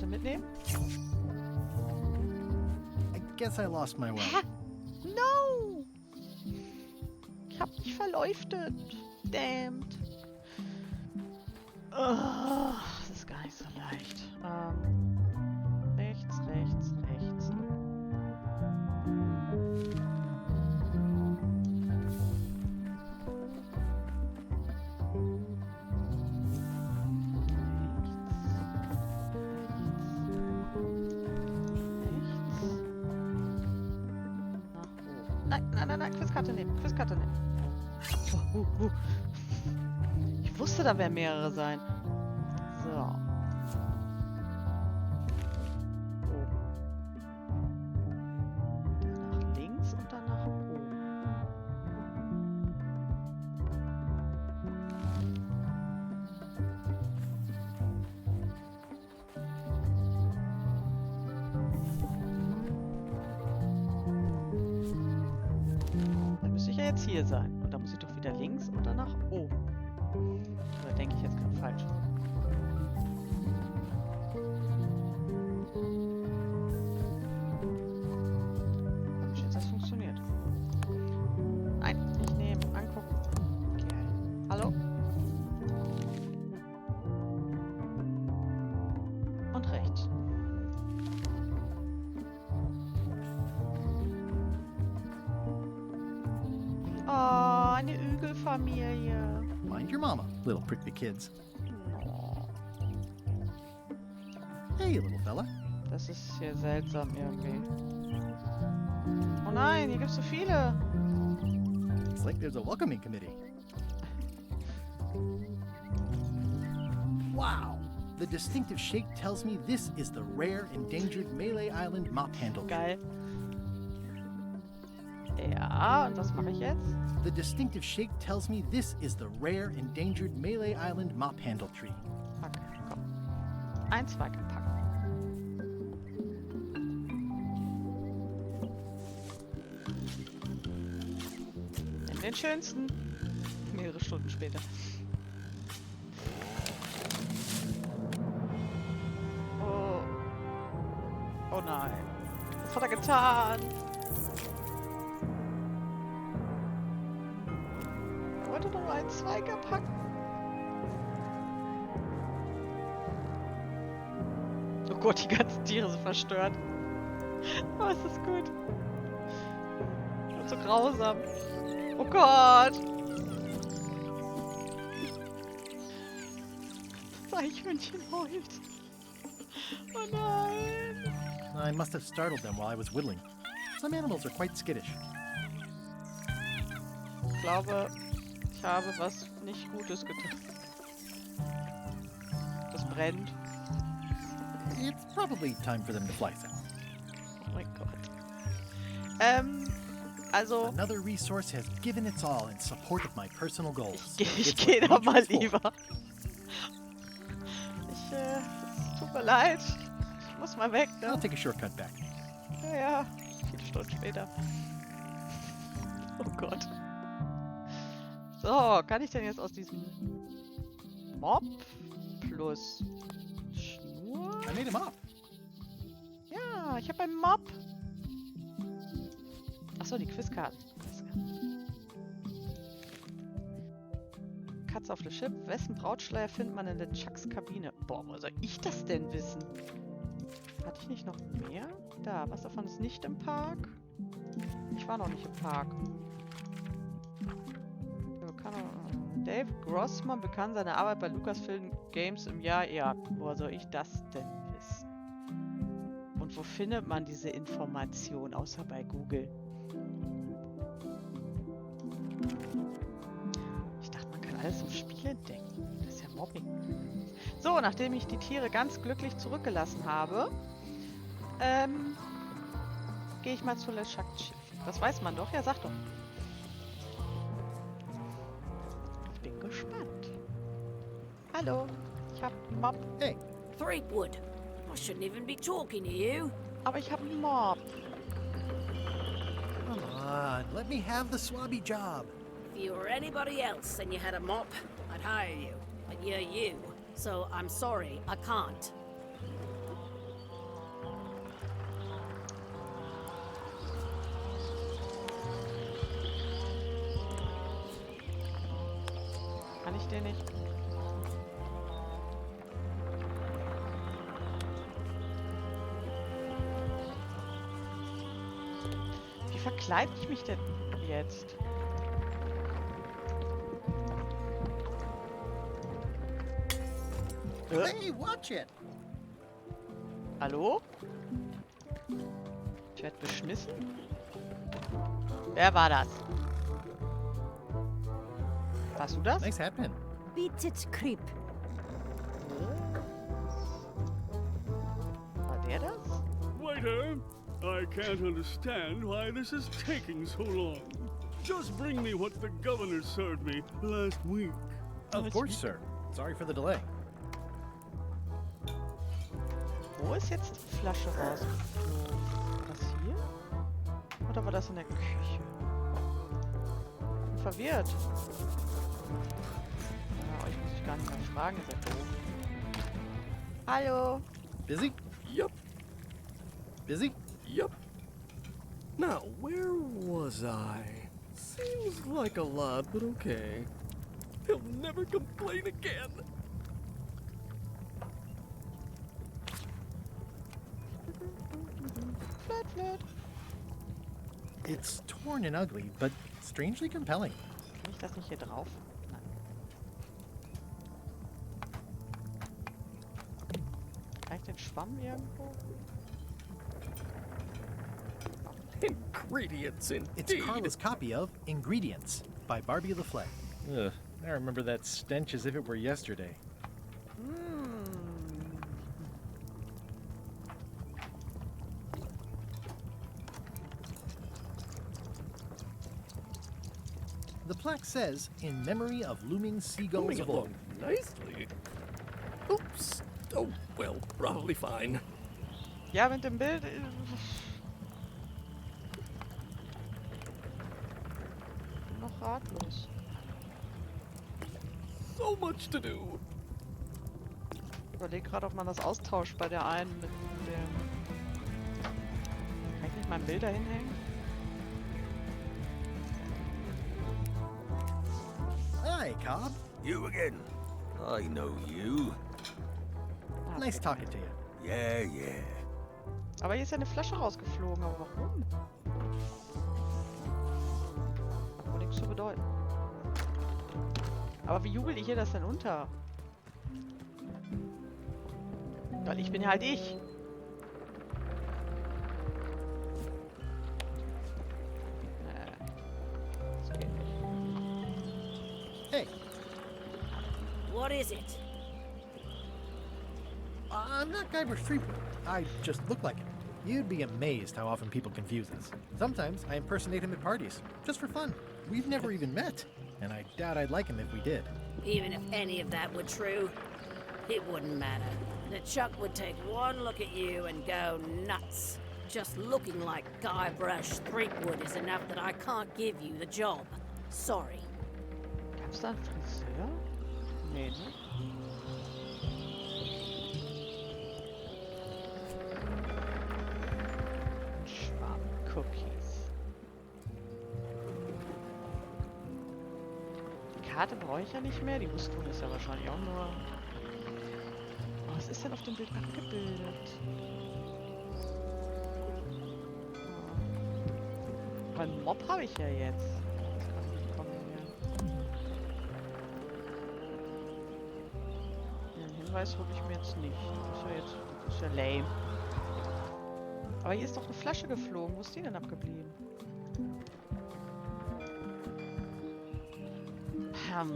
Mitnehmen? I guess I lost my way. Hä? No! Ich hab dich verleuchtet. Damned. Oh, das ist gar nicht so leicht. Rechts, rechts, rechts. Nein, Quizkarte nehmen. Quizkarte nehmen. Ich wusste, da werden mehrere sein. So. Oben. Dann nach links und dann nach oben. Jetzt hier sein. Und da muss ich doch wieder links und dann nach oben. Oder denke ich jetzt gerade falsch? Hab ich jetzt das funktioniert? Nein, nicht nehmen, angucken. Okay. Hallo? Und rechts. Oh, eine Ügelfamilie. Mind your mama, little prickly kids. Oh. Hey, little fella. Das ist hier seltsam irgendwie. Oh nein, hier gibt's so viele. It's like there's a welcoming committee. Wow. The distinctive shape tells me this is the rare endangered Malay Island mop handle. Geil. Ja, und was mache ich jetzt? The distinctive shape tells me this is the rare endangered Malay Island mop handle tree. Okay, komm. 1, 2 packen. Nimm den schönsten. Mehrere Stunden später. Oh. Oh nein. Was hat er getan? Er wollte nur einen Zweiger packen. Oh Gott, die ganzen Tiere sind verstört. Oh, ist das gut. Und so grausam. Oh Gott. Das Eichhörnchen heult. Oh nein. I must have startled them while I was whittling. Some animals are quite skittish. Ich glaube, ich habe was nicht Gutes getan. Das brennt. It's probably time for them to fly south. Oh mein Gott. Also... Another resource has given its all in support of my personal goals. Ich gehe da mal lieber. Es tut mir leid. Ich muss mal weg, ne? I'll take a shortcut back. Ja, viele Stunden später. Oh Gott. So, kann ich denn jetzt aus diesem Mob plus Schnur? I made a mop. Ja, ich habe einen Mob. Achso, die Quizkarten. Katze auf the Ship. Wessen Brautschleier findet man in der Chucks Kabine? Boah, wo soll ich das denn wissen? Hatte ich nicht noch mehr? Da, was davon ist nicht im Park? Ich war noch nicht im Park. Dave Grossman begann seine Arbeit bei Lucasfilm Games im Jahr... Ja, woher soll ich das denn wissen? Und wo findet man diese Information, außer bei Google? Ich dachte, man kann alles im Spiel entdecken. Das ist ja Mobbing. So, nachdem ich die Tiere ganz glücklich zurückgelassen habe, gehe ich mal zu LeChucks Schiff. Das weiß man doch. Ja, sag doch. Ich bin gespannt. Hallo, ich hab einen Mob. Hey. Threepwood, I shouldn't even be talking to you. Aber ich hab einen Mob. Come on, let me have the swabby job. If you were anybody else and you had a mop, I'd hire you. But you're you. So I'm sorry, I can't. Kann ich den nicht? Wie verkleide ich mich denn jetzt? Hey, watch it! Hallo? Ich werde beschmissen? Wer war das? Warst du das? Nice happening. Beat it, creep. War der das? Waiter, I can't understand why this is taking so long. Just bring me what the governor served me last week. Of course, sir. Sorry for the delay. Wo ist jetzt die Flasche rausgeflogen? War das hier? Oder war das in der Küche? Bin verwirrt. Ja, euch muss ich gar nicht mehr fragen, ihr seid doof. Hallo? Busy? Yup. Busy? Yup. Now, where was I? Seems like a lot, but okay. He'll never complain again. Flat, flat. It's torn and ugly, but strangely compelling. Kann ich das nicht hier drauf? Nein. Kann ich den Schwamm irgendwo? Ingredients, It's indeed. Carla's copy of Ingredients by Barbie LaFleur. Ugh, I remember that stench as if it were yesterday. The plaque says, in memory of looming seagulls Moving of old. along nicely. Oops. Oh, well, probably fine. Ja, mit dem Bild... noch ratlos. So much to do. Ich überlege gerade, ob man das austauscht bei der einen mit dem... Kann ich nicht mein Bild da hinhängen? Hi, Cobb. You again. I know you. Nice talking to you. Yeah, yeah. Aber hier ist ja eine Flasche rausgeflogen. Aber warum? Hat wohl nichts zu bedeuten. Aber wie jubel ich hier das denn unter? Weil ich bin ja halt ich. Das geht nicht. Hey. What is it? I'm not Guybrush Threepwood. I just look like him. You'd be amazed how often people confuse us. Sometimes I impersonate him at parties, just for fun. We've never even met, and I doubt I'd like him if we did. Even if any of that were true, it wouldn't matter. LeChuck would take one look at you and go nuts. Just looking like Guybrush Threepwood is enough that I can't give you the job. Sorry. Gab's da einen Friseur? Nee, ne? Cookies. Die Karte brauche ich ja nicht mehr. Die Rüstung ist ja wahrscheinlich auch nur... Oh, was ist denn auf dem Bild abgebildet? Oh. Aber einen Mob habe ich ja jetzt. Den Hinweis hole ich mir jetzt nicht. Das ist ja lame. Aber hier ist doch eine Flasche geflogen. Wo ist die denn abgeblieben? Ham.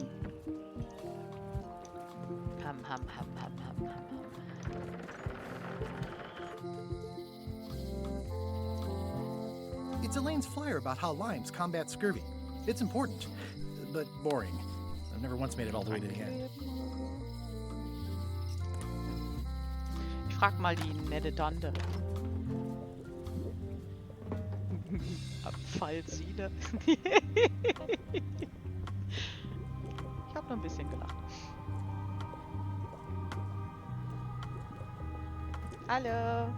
It's Elaine's flyer about how limes combat scurvy. It's important, but boring. I've never once made it all the way to the end. Ich frag mal die nette Tante. Abfallziele. Ich hab noch ein bisschen gelacht. Hallo.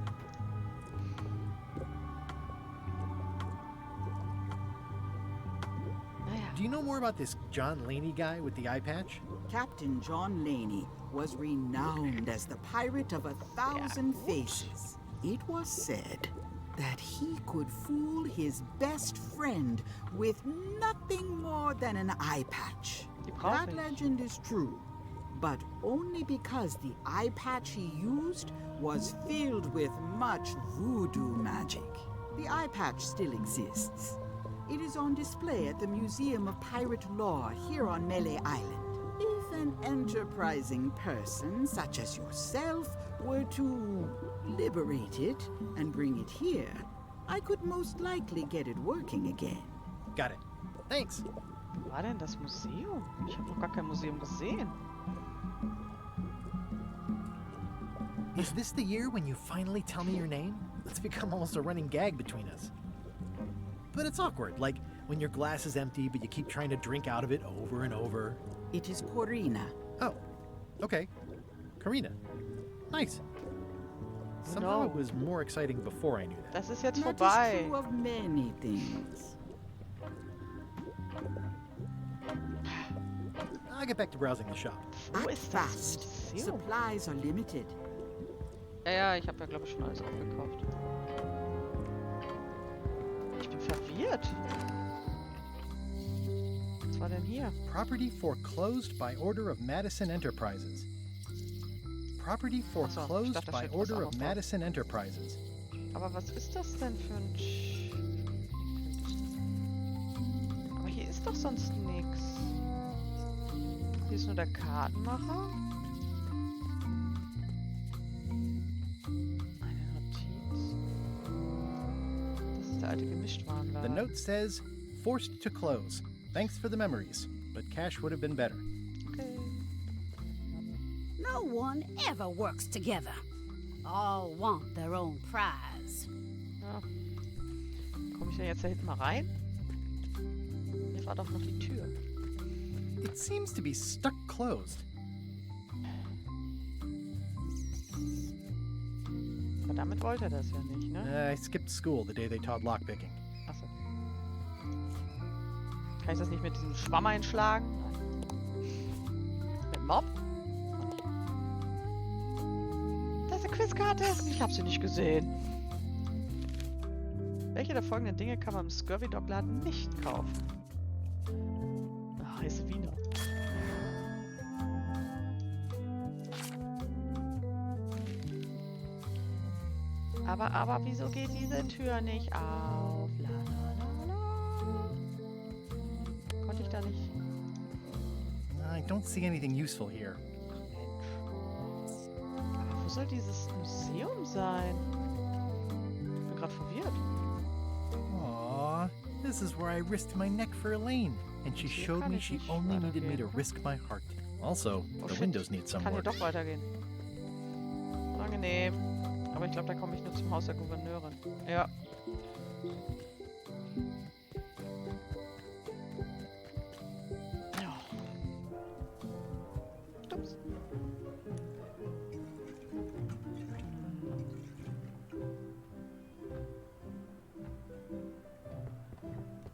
Do you know more about this John Laney guy with the eye patch? Captain John Laney was renowned as the pirate of 1,000 faces. It was said that he could fool his best friend with nothing more than an eye patch. That legend is true, but only because the eye patch he used was filled with much voodoo magic. The eye patch still exists. It is on display at the Museum of Pirate Lore here on Melee Island. If an enterprising person such as yourself were to liberate it and bring it here, I could most likely get it working again. Got it. Thanks. Wo war denn das Museum? Ich habe noch gar kein Museum gesehen. Is this the year when you finally tell me your name? It's become almost a running gag between us. But it's awkward, like when your glass is empty but you keep trying to drink out of it over and over. It is Corina. Oh, okay. Corina. Nice. Somehow it was more exciting before I knew that. Das ist jetzt That vorbei. is true of many things. I'll get back to browsing the shop. Act fast. Supplies are limited. Ja, ich habe ja glaube ich schon alles aufgekauft. Ich bin verwirrt. Was war denn hier? Property foreclosed by order of Madison Enterprises. Property foreclosed by order of Madison Enterprises. Aber was ist das denn für ein... Aber hier ist doch sonst nichts. Hier ist nur der Kartenmacher. Eine Notiz. Das ist der alte Gemischtwarenladen. The note says, forced to close. Thanks for the memories, but cash would have been better. Okay. No one ever works together. All want their own prize. Ja. Komme ich denn jetzt da hinten mal rein? Hier war doch noch die Tür. It seems to be stuck closed. Aber damit wollte er das ja nicht, ne? I skipped school the day they taught lockpicking. Achso. Kann ich das nicht mit diesem Schwamm einschlagen? Mit dem Mob? Das ist Quizkarte? Ich habe sie nicht gesehen. Welche der folgenden Dinge kann man im Scurvy Dog Laden nicht kaufen? Ach, heiße Wiener. Aber wieso geht diese Tür nicht auf? La, la, la, la. Konnte ich da nicht? I don't see anything useful here. Wo soll dieses Museum sein? Ich bin gerade verwirrt. Aww, this is where I risked my neck for Elaine, and she showed me she only needed me to risk my heart. Also, the windows need some Kann hier work. doch weitergehen. Angenehm. Aber ich glaube, da komme ich nur zum Haus der Gouverneurin. Ja. Ja. Ups.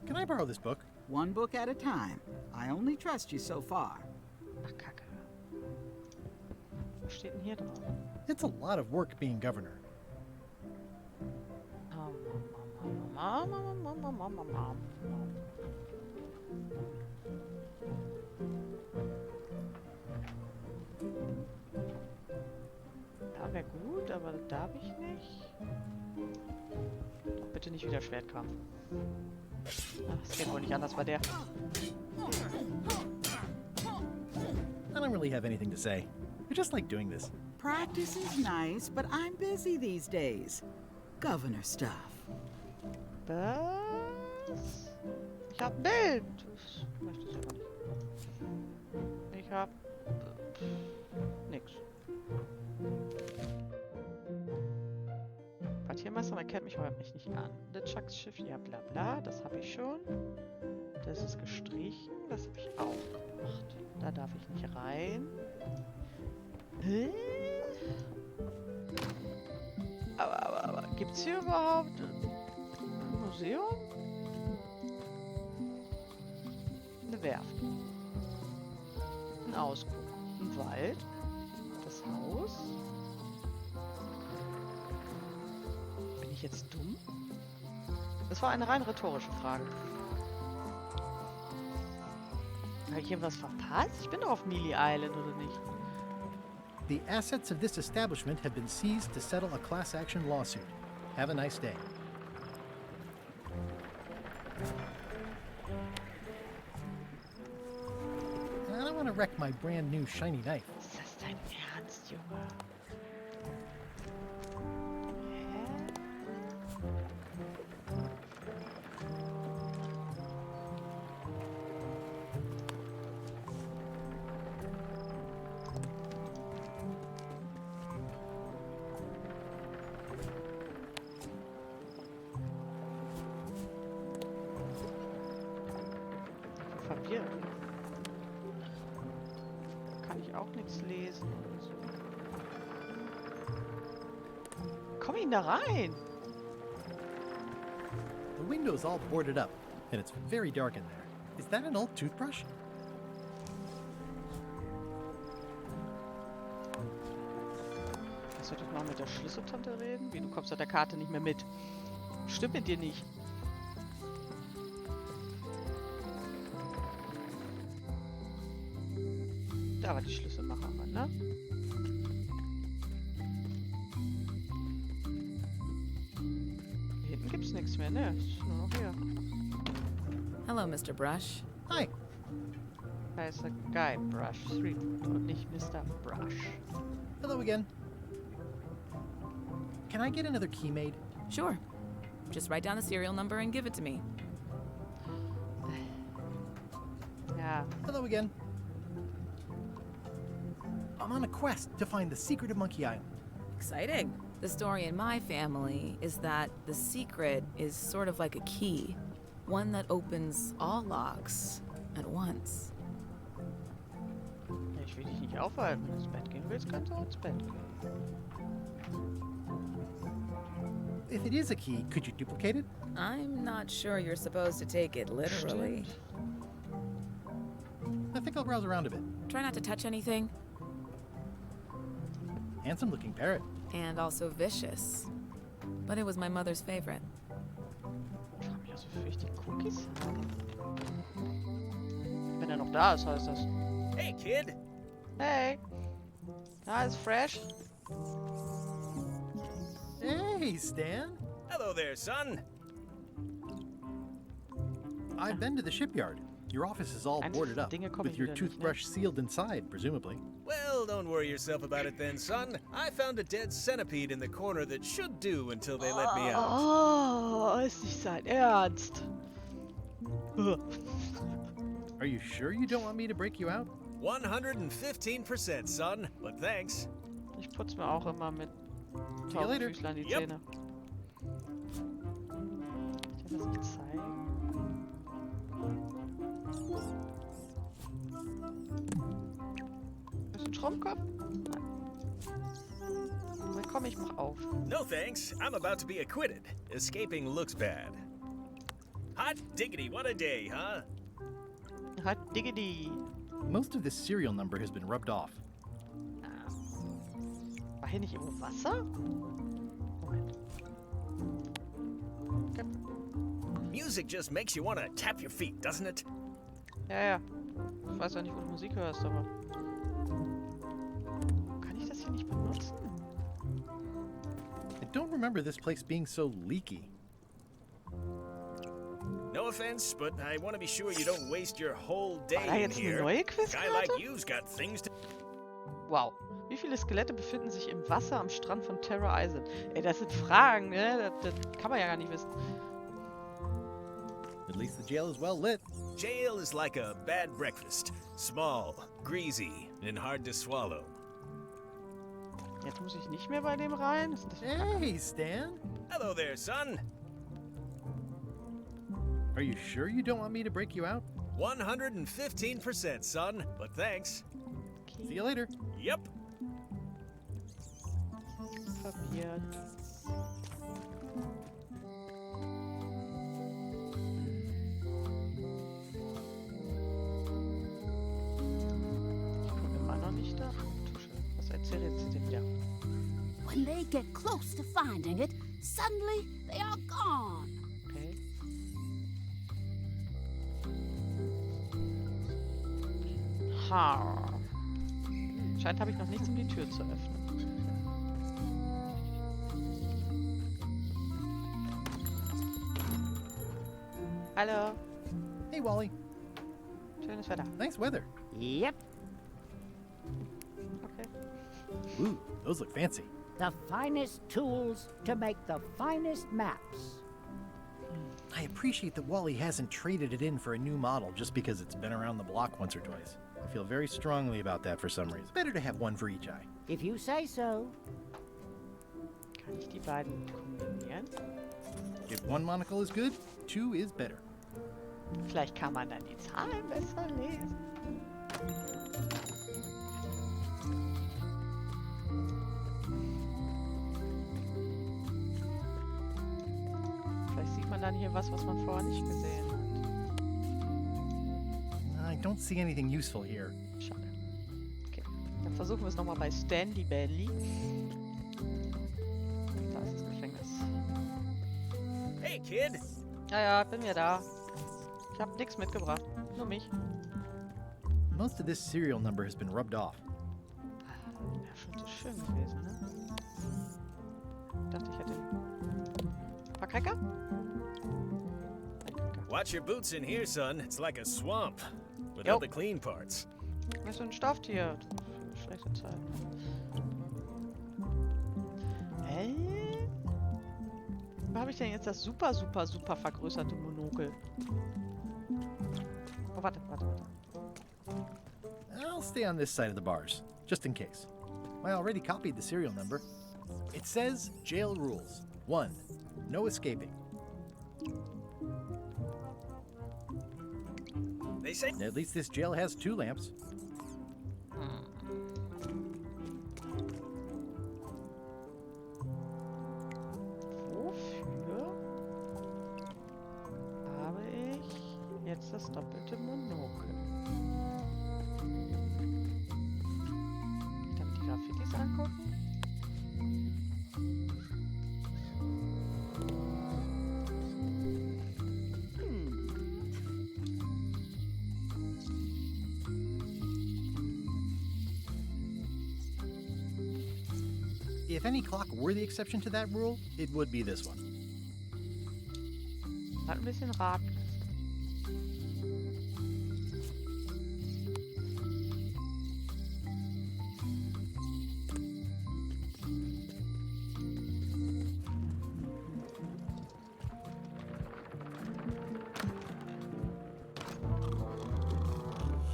Can I borrow this book? One book at a time. I only trust you so far. Ach, Kacke. Was steht denn hier drauf? It's a lot of work being governor. Da wäre gut, aber das darf ich nicht. Doch bitte nicht wieder Schwertkampf. Ach, es geht wohl nicht anders bei der. I don't really have anything to say. I just like doing this. Practice is nice, but I'm busy these days. Governor stuff. Was? Ich hab ein Bild. Das möchte ich aber nicht. Ich hab... nix. Quartiermeister erkennt mich heute nicht an. LeChucks Schiff, ja bla bla, das habe ich schon. Das ist gestrichen, das habe ich auch gemacht. Da darf ich nicht rein. Hä? Aber gibt's hier überhaupt ein Museum? Eine Werft. Ein Ausguck. Ein Wald. Das Haus. Bin ich jetzt dumm? Das war eine rein rhetorische Frage. Habe ich irgendwas verpasst? Ich bin doch auf Mealy Island, oder nicht? The assets of this establishment have been seized to settle a class action lawsuit. Have a nice day. I don't want to wreck my brand new shiny knife. Ist das dein Ernst, Junge? Verwirrt. Kann ich auch nichts lesen. Komm ihn da rein! The window's all boarded up, and it's very dark in there. Is that an old toothbrush? Soll ich mal mit der Schlüsseltante reden? Wie, du kommst auf der Karte nicht mehr mit. Stimmt mit dir nicht. Da war die Schlüsselmacherin, ne? Hier hinten gibt's nichts mehr, ne? Ist nur noch hier. Hello, Mr. Brush. Hi. Da ist der Guybrush Threepwood und nicht Mr. Brush. Hello again. Can I get another key made? Sure. Just write down the serial number and give it to me. Ja. Hello again. I'm on a quest to find the secret of Monkey Island. Exciting. The story in my family is that the secret is sort of like a key. One that opens all locks at once. Ich will dich nicht aufhalten. Wenn du ins Bett gehen willst, kannst du auch ins Bett gehen. If it is a key, could you duplicate it? I'm not sure you're supposed to take it literally. I think I'll browse around a bit. Try not to touch anything. Handsome looking parrot. and also vicious. But it was my mother's favorite. Also will ich die Cookies haben. Wenn er noch da ist, heißt das. Hey, kid. Hey. Na, ist fresh. Hey, Stan. Hello there, son. I've been to the shipyard. Your office is all boarded up, with your toothbrush sealed inside, presumably. Well, don't worry yourself about it then, son. I found a dead centipede in the corner that should do until they let me out. Oh, ist nicht sein Ernst. Are you sure you don't want me to break you out? 115%, son, but thanks. Ich putze mir auch immer mit Taubfüßlern die Zähne. Ich will das nicht zeigen. Ist ein Schrumpfkopf? Nein. Komm, ich mach auf. No thanks. I'm about to be acquitted. Escaping looks bad. Hot diggity, what a day, huh? Hot diggity. Most of this serial number has been rubbed off. War hier nicht irgendwo Wasser? Moment. Okay. Music just makes you want to tap your feet, doesn't it? Ja, ja. Ich weiß ja nicht, wo du Musik hörst, aber... Kann ich das hier nicht benutzen? I don't remember this place being so leaky. No offense, but I want to be sure you don't waste your whole day War da in jetzt eine here. neue A guy like Quizkarte? you's got things to... Wow. Wie viele Skelette befinden sich im Wasser am Strand von Terror Island? Ey, das sind Fragen, ne? Das kann man ja gar nicht wissen. At least the jail is well lit. Jail is like a bad breakfast. Small, greasy, and hard to swallow. Jetzt muss ich nicht mehr bei dem rein? Was ist das für ein Hey, Stan. Hello there, son. Are you sure you don't want me to break you out? 115%, son, but thanks. Okay. See you later. Yep. Verwirrt. Ich bin immer noch nicht da. Tusche. Was erzählt jetzt denn wieder? When they get close to finding it, suddenly they are gone. Okay. Ha. Scheint habe ich noch nichts, um die Tür zu öffnen. Hallo. Hey, Wally. Schönes Wetter. Nice weather. Yep, Okay. Ooh, those look fancy. the finest tools to make the finest maps. I appreciate that Wally hasn't traded it in for a new model just because it's been around the block once or twice. I feel very strongly about that for some reason. Better to have one for each eye. If you say so. Kann ich die beiden kombinieren? If one monocle is good, two is better. Vielleicht kann man dann die Zahlen besser lesen. Vielleicht sieht man dann hier was man vorher nicht gesehen hat. I don't see anything useful here. Schade. Okay, dann versuchen wir es nochmal bei Stanley Belly. Da ist das Gefängnis. Hey, kid. Ja, ja, bin wieder da. Ich hab nichts mitgebracht. Nur mich. Most of this serial number has been rubbed off. Ja, schon so schön gewesen, ne? Ich dachte, ich hätte ein paar Cracker? Watch your boots in here, son. It's like a swamp. Without the clean parts. Das ist so ein Stofftier. Schlechte Zeit. Wo habe ich denn jetzt das super vergrößerte Monokel? Oh, warte. I'll stay on this side of the bars, just in case. I already copied the serial number. It says jail rules. 1. No escaping. They say... At least this jail has 2 lamps. Wofür habe ich jetzt das doppelte Monokel? Kann ich die Graffitis angucken? If any clock were the exception to that rule, it would be this one. Hat ein bisschen raten.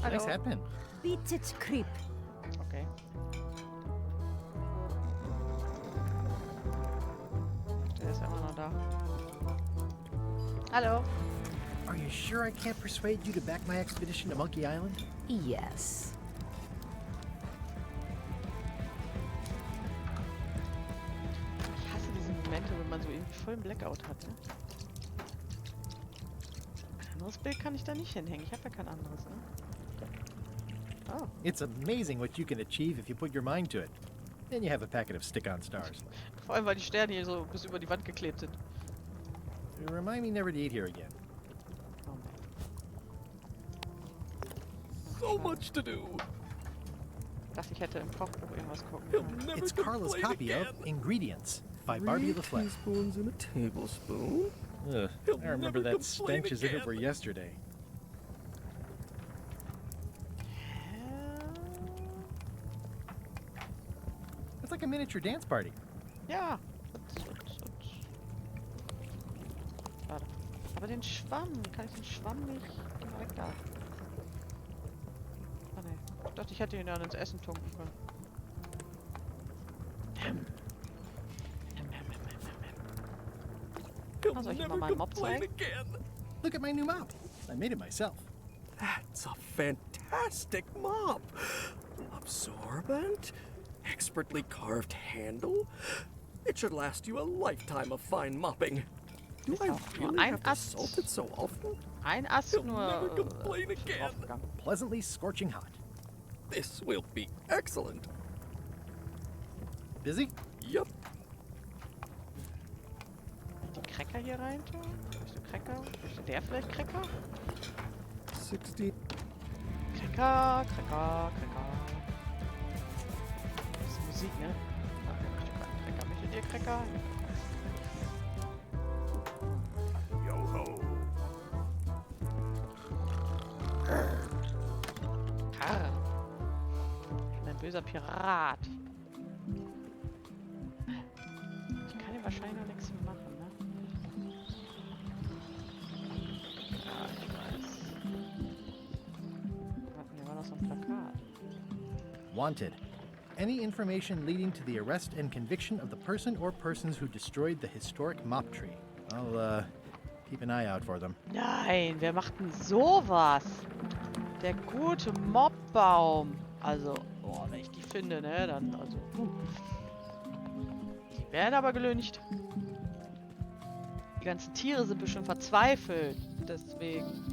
Nice hat pin. Beat it, creep. Okay. Der ist ja immer noch da. Hallo. Are you sure I can't persuade you to back my expedition to Monkey Island? Yes. Ich hasse diese Momente, wenn man so irgendwie voll einen Blackout hat. Ne? Ein anderes Bild kann ich da nicht hinhängen. Ich habe ja kein anderes. Ne? Oh. It's amazing what you can achieve if you put your mind to it. Then you have a packet of stick-on stars. Vor allem, weil die Sterne hier so bis über die Wand geklebt sind. Remind me never to eat here again. So much to do. Ich dachte, ich hätte im Kochbuch irgendwas gucken können. It's Carla's copy of Ingredients by Barbie the Flat. Teaspoons in a tablespoon. Ugh, I remember that stench as if it were yesterday. It's like a miniature dance party. Ja. Schade. Aber den Schwamm, kann ich den Schwamm nicht direkt da? Ah ne. Ich dachte, ich hätte ihn dann ins Essen tunken können. Soll ich mal meinen Mob zeigen? Look at my new mop. I made it myself. That's a fantastic mop. Absorbent, expertly carved handle. It should last you a lifetime of fine mopping. Do I really have to salt it so often? Ein Ast He'll nur never complain again. Pleasantly scorching hot. This will be excellent. Busy? Yep. Die Cracker hier rein tun? Möchtest du Cracker? Möchte der vielleicht Cracker? 60. Cracker. Das ist Musik, ne? Ah, ich möchte keinen Cracker. Möchtet ihr Cracker? Yo-ho. Karr. Ein böser Pirat. Ich kann hier wahrscheinlich noch nichts machen, ne? Ja, ich weiß. Warten, hier war noch so ein Plakat. Wanted. Any information leading to the arrest and conviction of the person or persons who destroyed the historic mop tree. I'll, keep an eye out for them. Nein, wer macht denn sowas? Der gute Mobbaum. Also, boah, wenn ich die finde, ne, dann, also, Die werden aber gelüncht. Die ganzen Tiere sind bestimmt verzweifelt. Deswegen.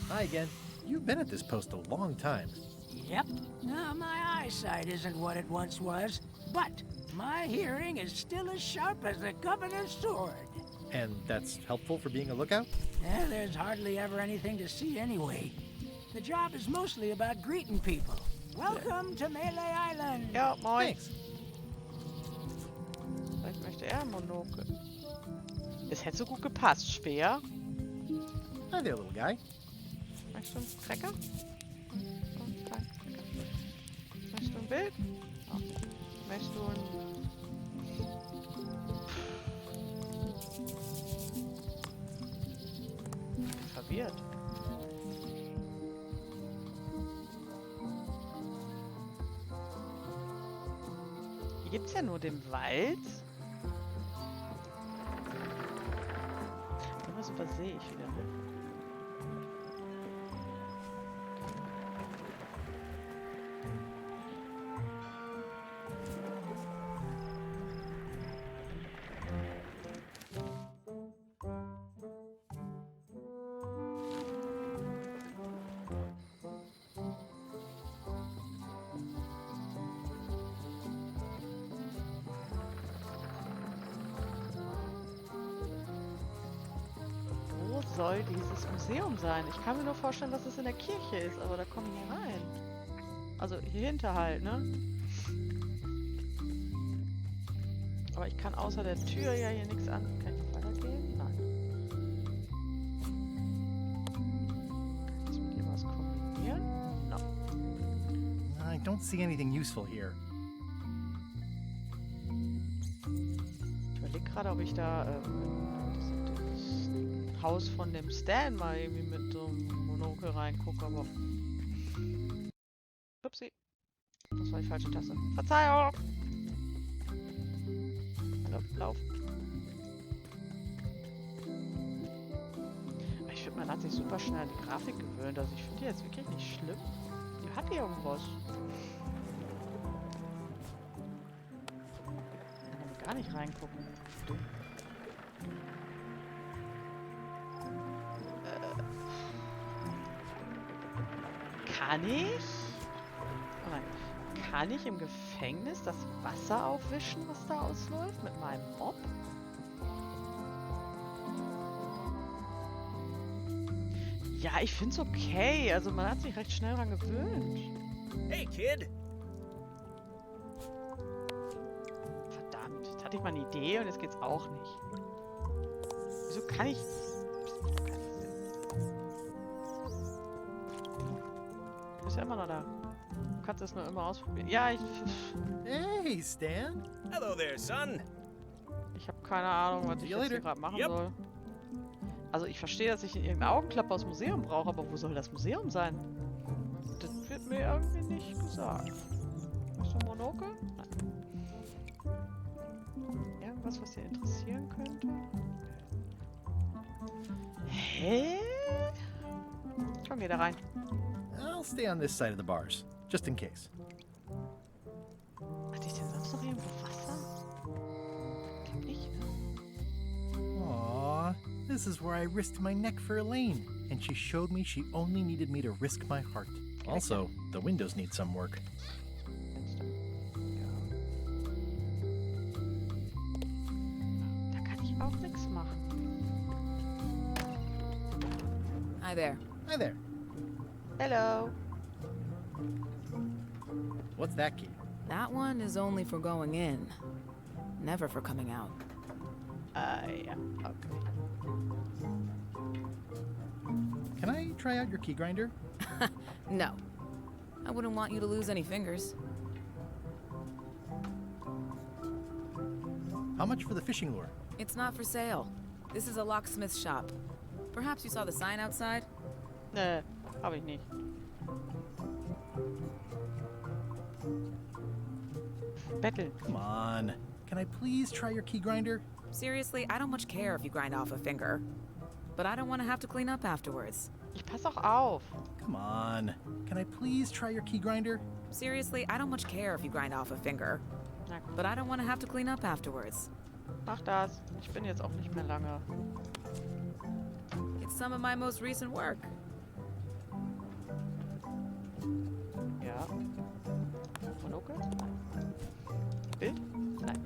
Hi again. You've been at this post a long time. Yep. No, my eyesight isn't what it once was, but my hearing is still as sharp as the governor's sword. And that's helpful for being a lookout? Yeah, there's hardly ever anything to see anyway. The job is mostly about greeting people. Welcome to Melee Island. Ja, moin. Thanks. Vielleicht möchte er ein Monokel. Es hätte so gut gepasst. Speer. Hi there, little guy. Möchtest du einen Cracker? Und kein Cracker. Möchtest du ein Bild? Oh. Möchtest du ein... Verwirrt. Hier gibt's ja nur den Wald. Irgendwas übersehe ich wieder, ne? Soll dieses Museum sein? Ich kann mir nur vorstellen, dass es in der Kirche ist, aber da kommen wir rein. Also hier hinter halt, ne? Aber ich kann außer der Tür ja hier nichts an. Kann ich noch weitergehen? Nein. Kann ich mit dem was kombinieren? No. I don't see anything useful here. Ich überlege gerade, ob ich da das Haus von dem Stan mal irgendwie mit so einem Monokel reingucke, aber... Upsi. Das war die falsche Taste. Verzeihung! Lauf. Ich finde, man hat sich super schnell an die Grafik gewöhnt. Also ich finde die jetzt wirklich nicht schlimm. Die hat irgendwas. Ich kann gar nicht reingucken. Dumm. Kann ich? Oh nein. Kann ich im Gefängnis das Wasser aufwischen, was da ausläuft, mit meinem Mob? Ja, ich find's okay. Also man hat sich recht schnell dran gewöhnt. Hey, Kid! Verdammt, jetzt hatte ich mal eine Idee und jetzt geht's auch nicht. Wieso kann ich... Du bist ja immer noch da. Du kannst es nur immer ausprobieren. Ja, ich... Hey, Stan. Hello there, son. Ich habe keine Ahnung, was ich jetzt hier gerade machen soll. Also ich verstehe, dass ich irgendeine Augenklappe aus dem Museum brauche, aber wo soll das Museum sein? Das wird mir irgendwie nicht gesagt. Ist da ein Monokel? Nein. Irgendwas, was dir interessieren könnte? Hä? Komm, geh da rein. I'll stay on this side of the bars, just in case. Hatte ich denn sonst noch irgendwo Wasser? Glaub nicht, ne? Aww, this is where I risked my neck for Elaine, and she showed me she only needed me to risk my heart. Also, the windows need some work. Da kann ich auch nichts machen. Hi there. Hi there. Hello. What's that key? That one is only for going in, never for coming out. Yeah, okay. Can I try out your key grinder? No. I wouldn't want you to lose any fingers. How much for the fishing lure? It's not for sale. This is a locksmith shop. Perhaps you saw the sign outside? Hab ich nicht. Battle. Come on. Can I please try your key grinder? Seriously, I don't much care if you grind off a finger. But I don't want to have to clean up afterwards. Ich pass auch auf. Come on. Can I please try your key grinder? Seriously, I don't much care if you grind off a finger. But I don't want to have to clean up afterwards. Mach das. Ich bin jetzt auch nicht mehr lange. It's some of my most recent work. Ja. Monokel? Nein. Bild? Nein.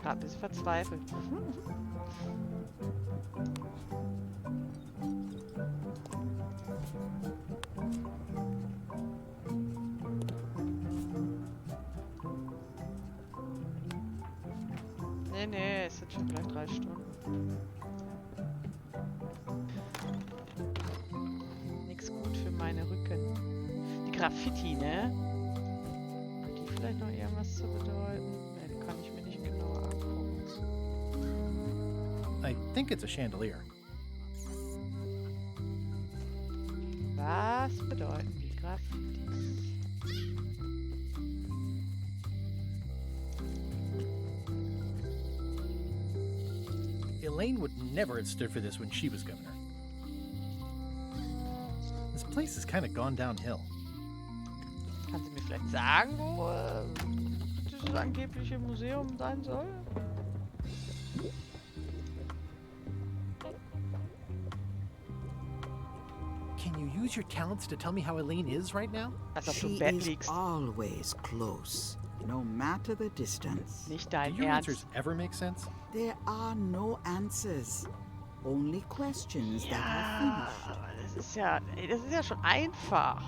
Gerade ein bisschen verzweifelt. Nee, es sind schon gleich 3 Stunden. Nix gut für meine Rücken. Die Graffiti, ne? Hat die vielleicht noch irgendwas zu bedeuten? Ne, die kann ich mir nicht genauer angucken. I think it's a chandelier. Was bedeuten die Graffitis? Elaine would never have stood for this when she was governor. This place has kind of gone downhill. Kann sie mir vielleicht sagen, wo dieses angebliche Museum sein soll? Can you use your talents to tell me how Elaine is right now? She is always close, no matter the distance. Nicht dein Do your Ernst. answers ever make sense? There are no answers, only questions that are finished. Das Das ist ja schon einfach.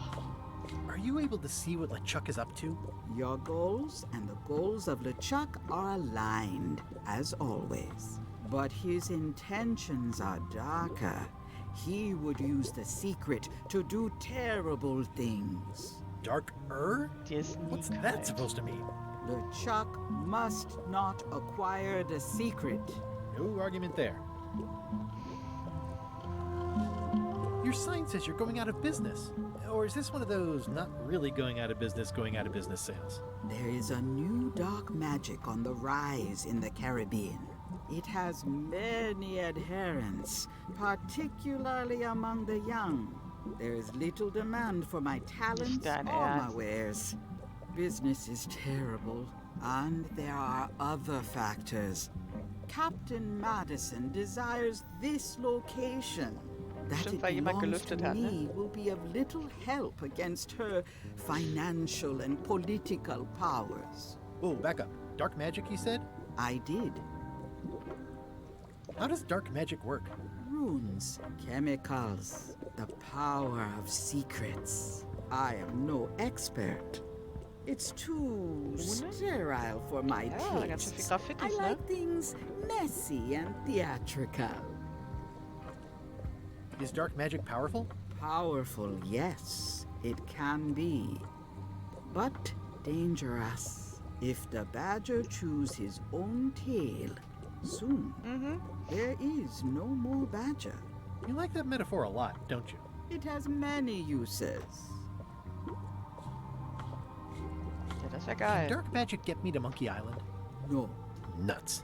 Are you able to see what LeChuck is up to? Your goals and the goals of LeChuck are aligned, as always. But his intentions are darker. He would use the secret to do terrible things. Darker? What's that supposed to mean? LeChuck must not acquire the secret. No argument there. Your sign says you're going out of business. Or is this one of those not really going out of business sales? There is a new dark magic on the rise in the Caribbean. It has many adherents, particularly among the young. There is little demand for my talents or my wares. Business is terrible, and there are other factors. Captain Madison desires this location. That it belongs to me will be of little help against her financial and political powers. Oh, back up. Dark magic, you said? I did. How does dark magic work? Runes, chemicals, the power of secrets. I am no expert. It's too sterile for my tastes. I like things messy and theatrical. Is dark magic powerful? Powerful, yes, it can be. But dangerous. If the badger chews his own tail, soon there is no more badger. You like that metaphor a lot, don't you? It has many uses. Can dark magic get me to Monkey Island? No. Nuts.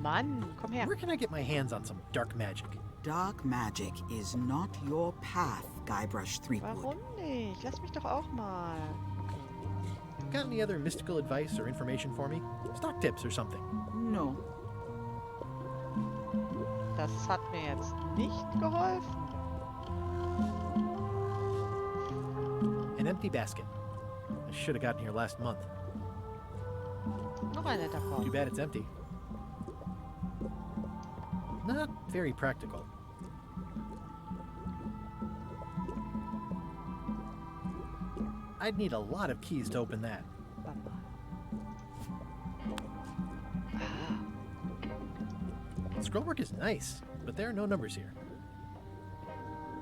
Mann, komm her. Where can I get my hands on some dark magic? Dark magic is not your path, Guybrush Threepwood. Warum nicht? Lass mich doch auch mal. Got any other mystical advice or information for me? Stock tips or something? No. Das hat mir jetzt nicht geholfen. An empty basket. I should have gotten here last month. Noch eine davon. Too bad it's empty. Not very practical. I'd need a lot of keys to open that. Scrollwork is nice, but there are no numbers here.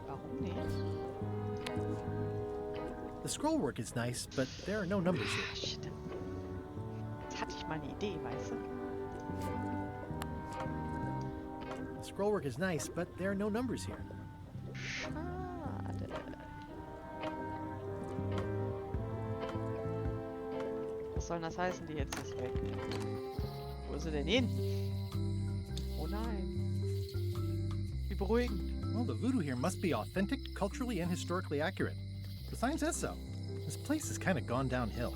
Warum nicht? The scrollwork is nice, but there are no numbers here. Shit. Jetzt hatte ich mal eine Idee, weißt du? The scrollwork is nice, but there are no numbers here. Schade. Was soll das heißen, die jetzt ist weg? Wo ist sie denn hin? Oh nein. Wie beruhigend. Well, the voodoo here must be authentic, culturally and historically accurate. The sign says so. This place has kind of gone downhill.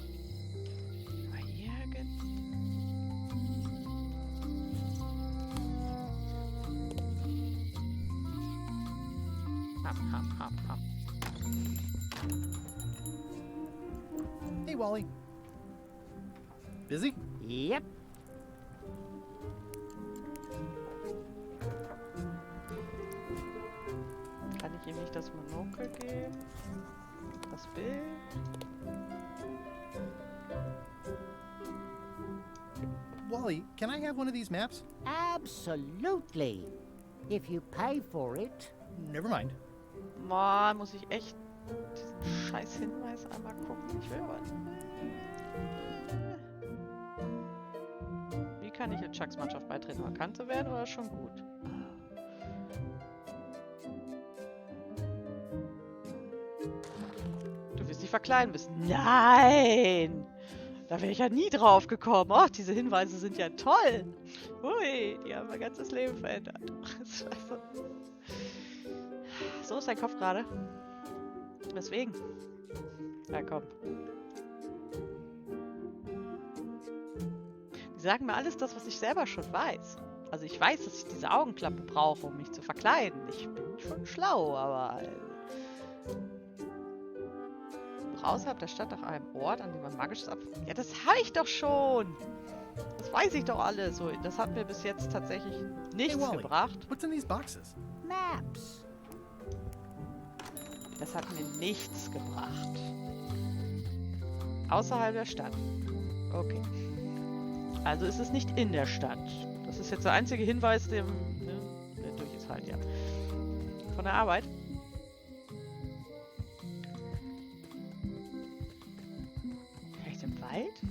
Hey, Wally. Busy? Yep. Kann ich ihm nicht das Monokel geben? Das Bild? Wally, can I have one of these maps? Absolutely. If you pay for it. Never mind. Mann, muss ich echt diesen scheiß Hinweis einmal gucken. Ich will aber... Wie kann ich in Chucks Mannschaft beitreten? Erkannt zu werden oder schon gut? Du willst dich verkleiden müssen. Nein! Da wäre ich ja nie drauf gekommen. Oh, diese Hinweise sind ja toll. Hui, die haben mein ganzes Leben verändert. Scheiße. So ist dein Kopf gerade. Weswegen? Ja, komm. Die sagen mir alles das, was ich selber schon weiß. Also ich weiß, dass ich diese Augenklappe brauche, um mich zu verkleiden. Ich bin schon schlau, aber... Außerhalb der Stadt nach einem Ort, an dem man magisches Ab... Ja, das habe ich doch schon! Das weiß ich doch alles. So, das hat mir bis jetzt tatsächlich nichts Wally, gebracht. What's in these boxes? Maps. Das hat mir nichts gebracht. Außerhalb der Stadt. Okay. Also ist es nicht in der Stadt. Das ist jetzt der einzige Hinweis, der durch ist halt, ja. Von der Arbeit. Vielleicht im Wald?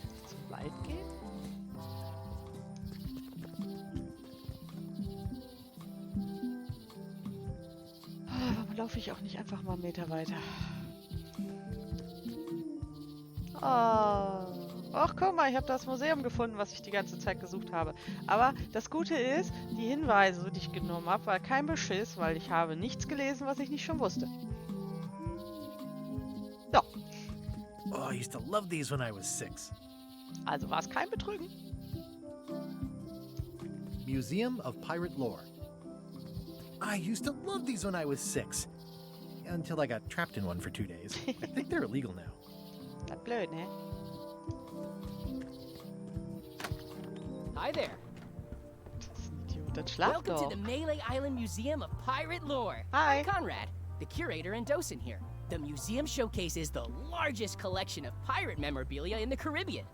Dass es zum Wald geht? Warum laufe ich auch nicht einfach mal einen Meter weiter? Oh. Ach, guck mal, ich habe das Museum gefunden, was ich die ganze Zeit gesucht habe. Aber das Gute ist, die Hinweise, die ich genommen habe, war kein Beschiss, weil ich habe nichts gelesen, was ich nicht schon wusste. So. Oh, I used to love these when I was 6. Also war es kein Betrügen. Museum of Pirate Lore. I used to love these when I was 6. Until I got trapped in one for 2 days. I think they're illegal now. Das ist blöd, ne? Hi there. Das ist ein Idiot, das schlaft Welcome doch. to the Melee Island Museum of Pirate Lore. Hi. I'm Conrad, the curator and docent here. The museum showcases the largest collection of pirate memorabilia in the Caribbean.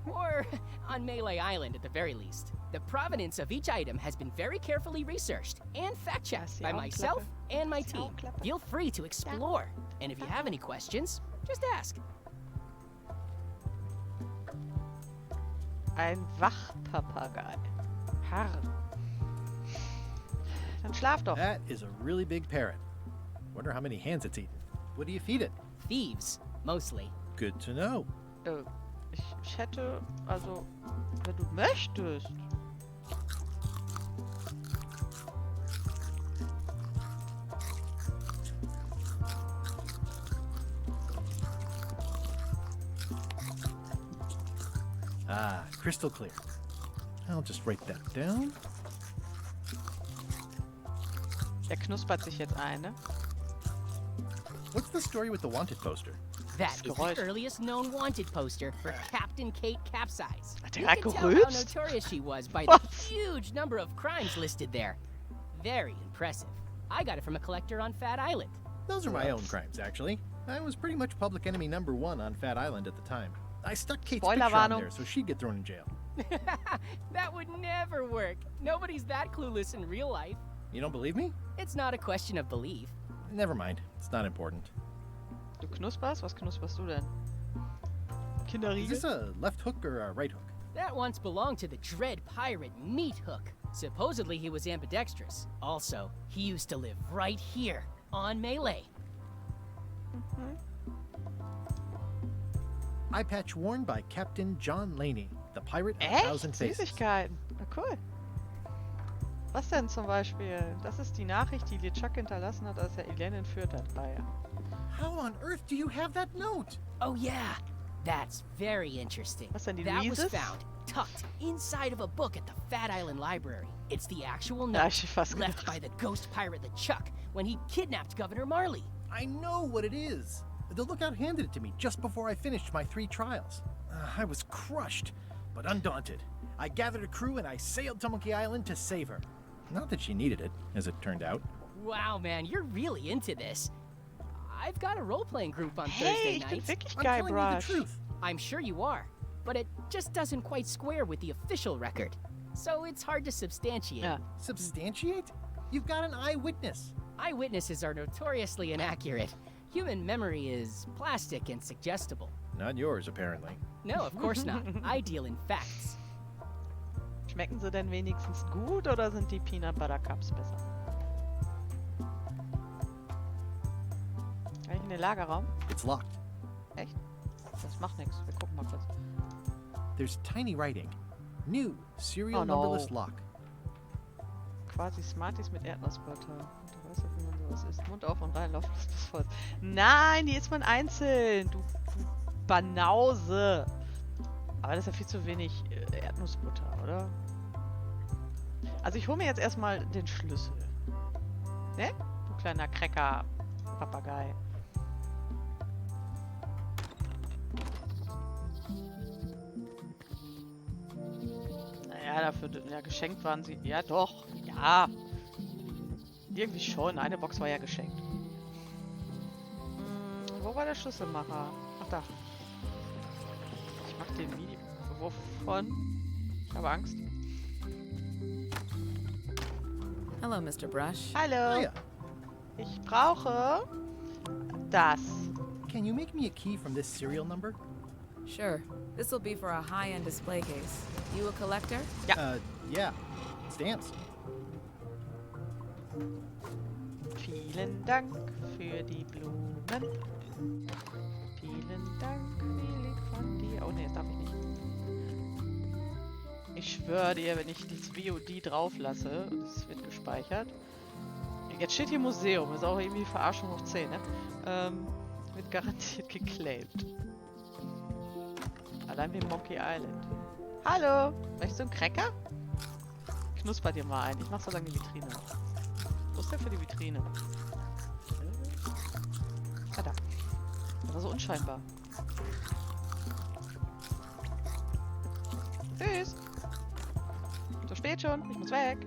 Or on Melee Island at the very least. The provenance of each item has been very carefully researched and fact-checked by myself and my team. Feel free to explore. And if you have any questions, just ask. Ein Wachpapagei. Harr. Dann schlaf doch. That is a really big parrot. Wonder how many hands it's eaten. What do you feed it? Thieves, mostly. Good to know. Ich hätte, also, wenn du möchtest. Ah, crystal clear. I'll just write that down. Der knuspert sich jetzt ein, ne? What's the story with the wanted poster? That is the earliest known wanted poster for Captain Kate Capsize. You hat can tell how gerülpst? notorious she was by the huge number of crimes listed there. Very impressive. I got it from a collector on Fat Island. Those are my own crimes, actually. I was pretty much public enemy #1 on Fat Island at the time. I stuck Kate's picture on there so she'd get thrown in jail. That would never work. Nobody's that clueless in real life. You don't believe me? It's not a question of belief. Never mind. It's not important. Du knusperst? Was knusperst du denn? Is Kinderriegel? this a left hook or a right hook? That once belonged to the dread pirate Meat Hook. Supposedly he was ambidextrous. Also, he used to live right here on Melee. Eye patch worn by Captain John Laney, the pirate of Echt? 1,000 faces. Süßigkeiten. Na cool. Was denn zum Beispiel? Das ist die Nachricht, die LeChuck hinterlassen hat, als er Elaine entführt hat. Ah ja. How on earth do you have that note? Oh yeah, that's very interesting. Was denn die That was Louises? found tucked inside of a book at the Fat Island Library. It's the actual Ja, note ich fast left by the ghost pirate LeChuck when he kidnapped Governor Marley. I know what it is. The lookout handed it to me just before I finished my 3 trials. I was crushed, but undaunted. I gathered a crew and I sailed to Monkey Island to save her. Not that she needed it, as it turned out. Wow, man, you're really into this. I've got a role-playing group on Hey, Thursday ich bin nights. wirklich I'm telling you the Guybrush. truth. I'm sure you are, but it just doesn't quite square with the official record. So it's hard to substantiate. Ja. Substantiate? You've got an eyewitness. Eyewitnesses are notoriously inaccurate. Human memory is plastic and suggestible. Not yours, apparently. No, of course not. I deal in facts. Schmecken sie denn wenigstens gut oder sind die Peanut Butter Cups besser? Kann ich in den Lagerraum? It's locked. Echt? Das macht nichts. Wir gucken mal kurz. There's tiny writing. New serial Oh, no. numberless lock. Quasi Smarties mit Erdnussbutter. Du weißt doch, wie man sowas isst. Mund auf und rein, laufen bis fort. Nein, die isst man einzeln. Du Banause. Aber das ist ja viel zu wenig Erdnussbutter, oder? Also ich hole mir jetzt erstmal den Schlüssel. Ne? Du kleiner Cracker-Papagei. Naja, dafür, ja, geschenkt waren sie. Ja, doch. Ja. Irgendwie schon. Eine Box war ja geschenkt. Wo war der Schlüsselmacher? Ach, da. Ich mach den Video. Wovon? Ich habe Angst. Hello, Mr. Brush. Hallo. Hiya. Ich brauche das. Can you make me a key from this serial number? Sure. This will be for a high-end display case. You a collector? Ja. Yeah. Stamps. Vielen Dank für die Blumen. Vielen Dank, wie lieb von dir. Oh ne, das darf ich nicht. Ich schwöre dir, wenn ich das VOD drauf lasse, und es wird gespeichert. Jetzt steht hier Museum, ist auch irgendwie Verarschung hoch 10, ne? Wird garantiert geclaimed. Allein wie Monkey Island. Hallo! Möchtest du einen Cracker? Knusper dir mal ein. Ich mach so lange die Vitrine. Wo ist der für die Vitrine? Ah, da. Das war so unscheinbar. Tschüss! So spät schon. Ich muss weg.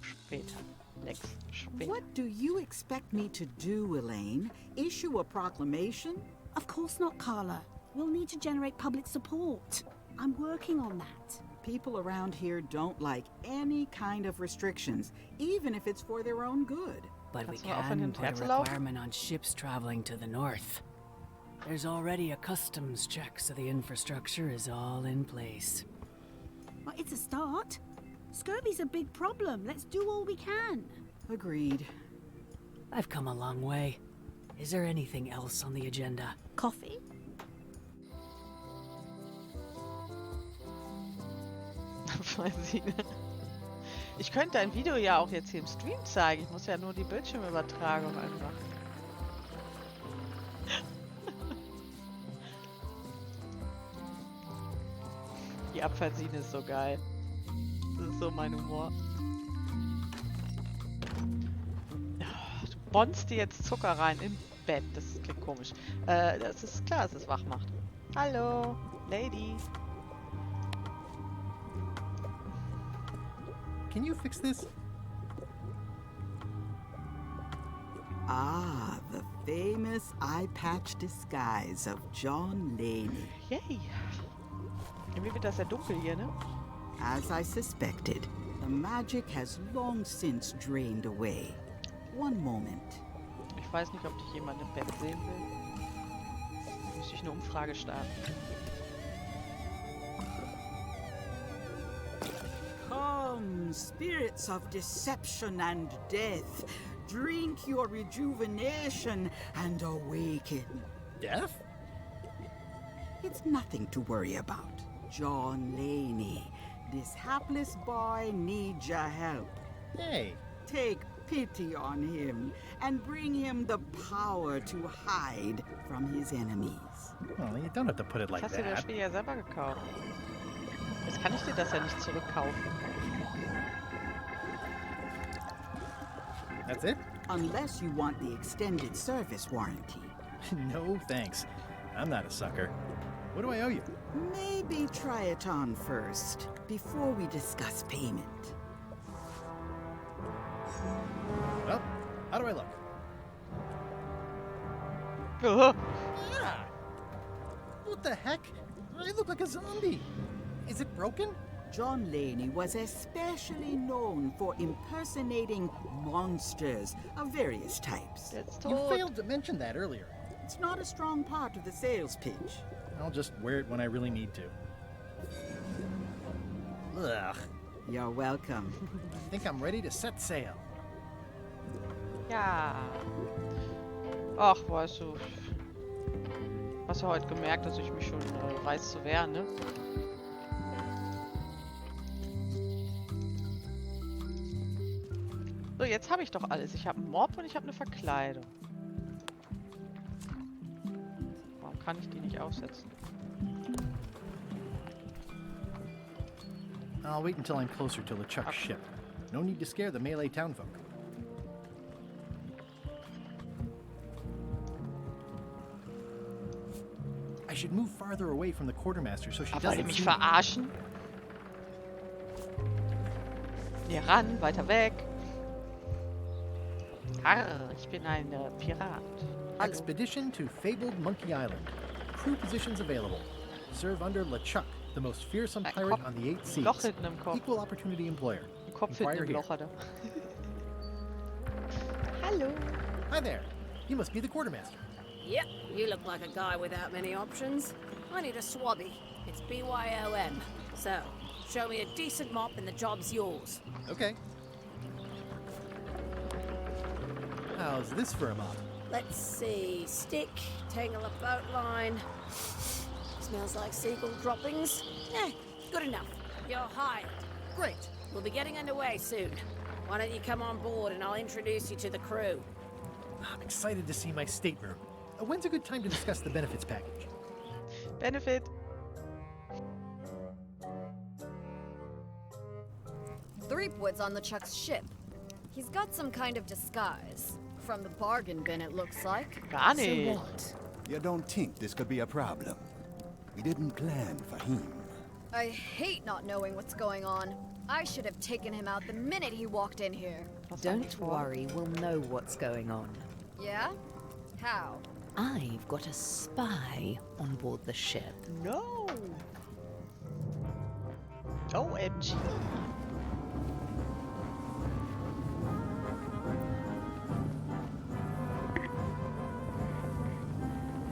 Später. Lex. Später. What do you expect me to do, Elaine? Issue a proclamation? Of course not, Carla. We'll need to generate public support. I'm working on that. People around here don't like any kind of restrictions, even if it's for their own good. But we can put a requirement on ships traveling to the north. There's already a customs check, so the infrastructure is all in place. Well, it's a start. Scurvy's a big problem. Let's do all we can. Agreed. I've come a long way. Is there anything else on the agenda? Coffee? Ich könnte ein Video ja auch jetzt hier im Stream zeigen. Ich muss ja nur die Bildschirmübertragung anmachen. Die Abfallsine ist so geil. Das ist so mein Humor. Du bonst dir jetzt Zucker rein im Bett. Das klingt komisch. Das ist klar, dass es wach macht. Hallo, Lady. Can you fix this? Ah, the famous eye patch disguise of John Laney. Yay. Irgendwie wird das ja dunkel hier, ne? As I suspected, the magic has long since drained away. One moment. Ich weiß nicht, ob dich jemand im Bett sehen will. Müsste ich eine Umfrage starten. Come, spirits of deception and death, drink your rejuvenation and awaken. Death? It's nothing to worry about. John Laney, this hapless boy needs your help. Hey. Take pity on him and bring him the power to hide from his enemies. Well, you don't have to put it like Hast du das that. Spiel ja selber gekauft? Jetzt kann ich dir das ja nicht zurückkaufen. That's it? Unless you want the extended service warranty. No, thanks. I'm not a sucker. What do I owe you? Maybe try it on first, before we discuss payment. Well, how do I look? Yeah. What the heck? I look like a zombie. Is it broken? John Laney was especially known for impersonating monsters of various types. You failed to mention that earlier. It's not a strong part of the sales pitch. I'll just wear it when I really need to. Ugh. You're welcome. I think I'm ready to set sail. Ja. Ach, weißt du. Hast du heute gemerkt, dass ich mich schon weiß zu wehren, ne? So, jetzt habe ich doch alles. Ich habe einen Mob und ich habe eine Verkleidung. Warum kann ich die nicht aufsetzen? I'll wait until I'm closer to LeChuck's ship. No need to scare the melee townfolk. I should move farther away from the quartermaster so she Wollt ihr doesn't mich see me. verarschen? Hier ran, weiter weg. Arr, ich bin ein Pirat. Hallo. Expedition to fabled Monkey Island. Crew positions available. Serve under LeChuck, the most fearsome pirate on the 8 seas. Loch hinten im Kopf. Equal opportunity employer. Ein Kopf hinten im Loch hat er. Hallo. Hi there. You must be the quartermaster. Yep, you look like a guy without many options. I need a swabby. It's BYOM. So, show me a decent mop and the job's yours. Okay. How's this for a mop? Let's see. Stick, tangle a boat line. Smells like seagull droppings. Good enough. You're hired. Great. We'll be getting underway soon. Why don't you come on board and I'll introduce you to the crew. I'm excited to see my stateroom. When's a good time to discuss the benefits package? Benefit. Threepwood's on LeChuck's ship. He's got some kind of disguise. From the bargain bin, it looks like. Gar So nicht. what? You don't think this could be a problem? We didn't plan for him. I hate not knowing what's going on. I should have taken him out the minute he walked in here. Don't worry, we'll know what's going on. Yeah? How? I've got a spy on board the ship. No. OMG.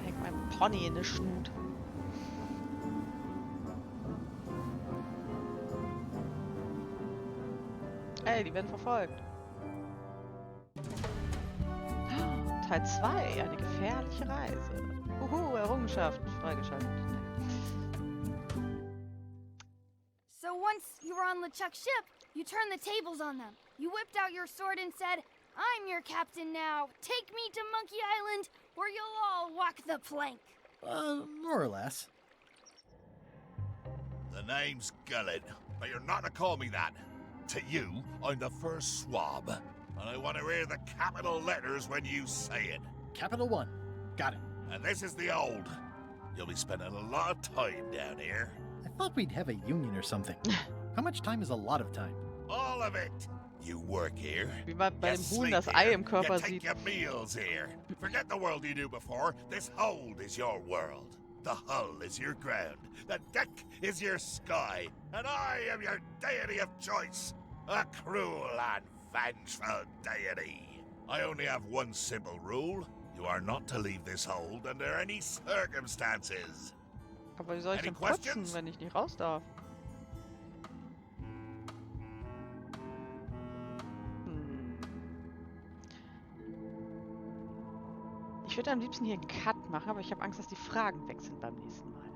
Hängt mein Pony in den Schnut. Ey, die werden verfolgt. Teil 2, eine gefährliche Reise. Errungenschaft freigeschaltet. So once you were on LeChuck's ship, you turned the tables on them. You whipped out your sword and said, "I'm your captain now. Take me to Monkey Island, or you'll all walk the plank." More or less. The name's Gullet, but you're not to call me that. To you, I'm the first swab, and I want to hear the capital letters when you say it. Capital 1. Got it. And this is the old. You'll be spending a lot of time down here. I thought we'd have a union or something. How much time is a lot of time? All of it. You work here. Wie man bei You dem Huhn sleep das here. Ei im Körper You take sieht. your meals here. Forget the world you knew before. This hold is your world. The hull is your ground. The deck is your sky. And I am your deity of choice. A cruel and vengeful deity. I only have one simple rule. You are not to leave this hold under any circumstances. Aber wie soll ich Any denn putzen, questions? wenn ich nicht raus darf? Ich würde am liebsten hier einen Cut machen, aber ich habe Angst, dass die Fragen wechseln beim nächsten Mal.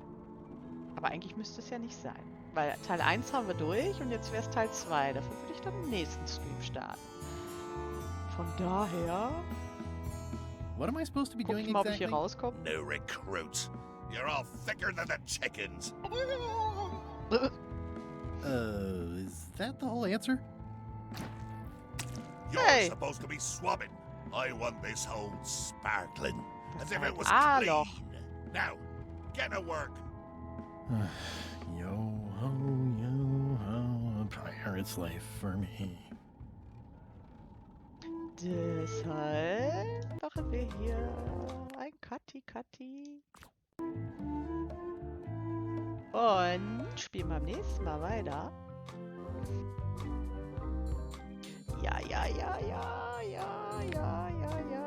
Aber eigentlich müsste es ja nicht sein. Weil Teil 1 haben wir durch und jetzt wäre es Teil 2. Dafür würde ich dann im nächsten Stream starten. Von daher... What am I supposed to be Guck doing ich mal, ob ich exactly? hier rauskomme. No recruits. You're all thicker than the chickens. Is that the whole answer? You're supposed to be swabbing. I want this hold sparkling, as if it was Loch. clean. Now, get to work. Yo ho, yo ho, a pirate's life for me. Deshalb machen wir hier ein Cutti. Und spielen beim nächsten Mal weiter. Ja.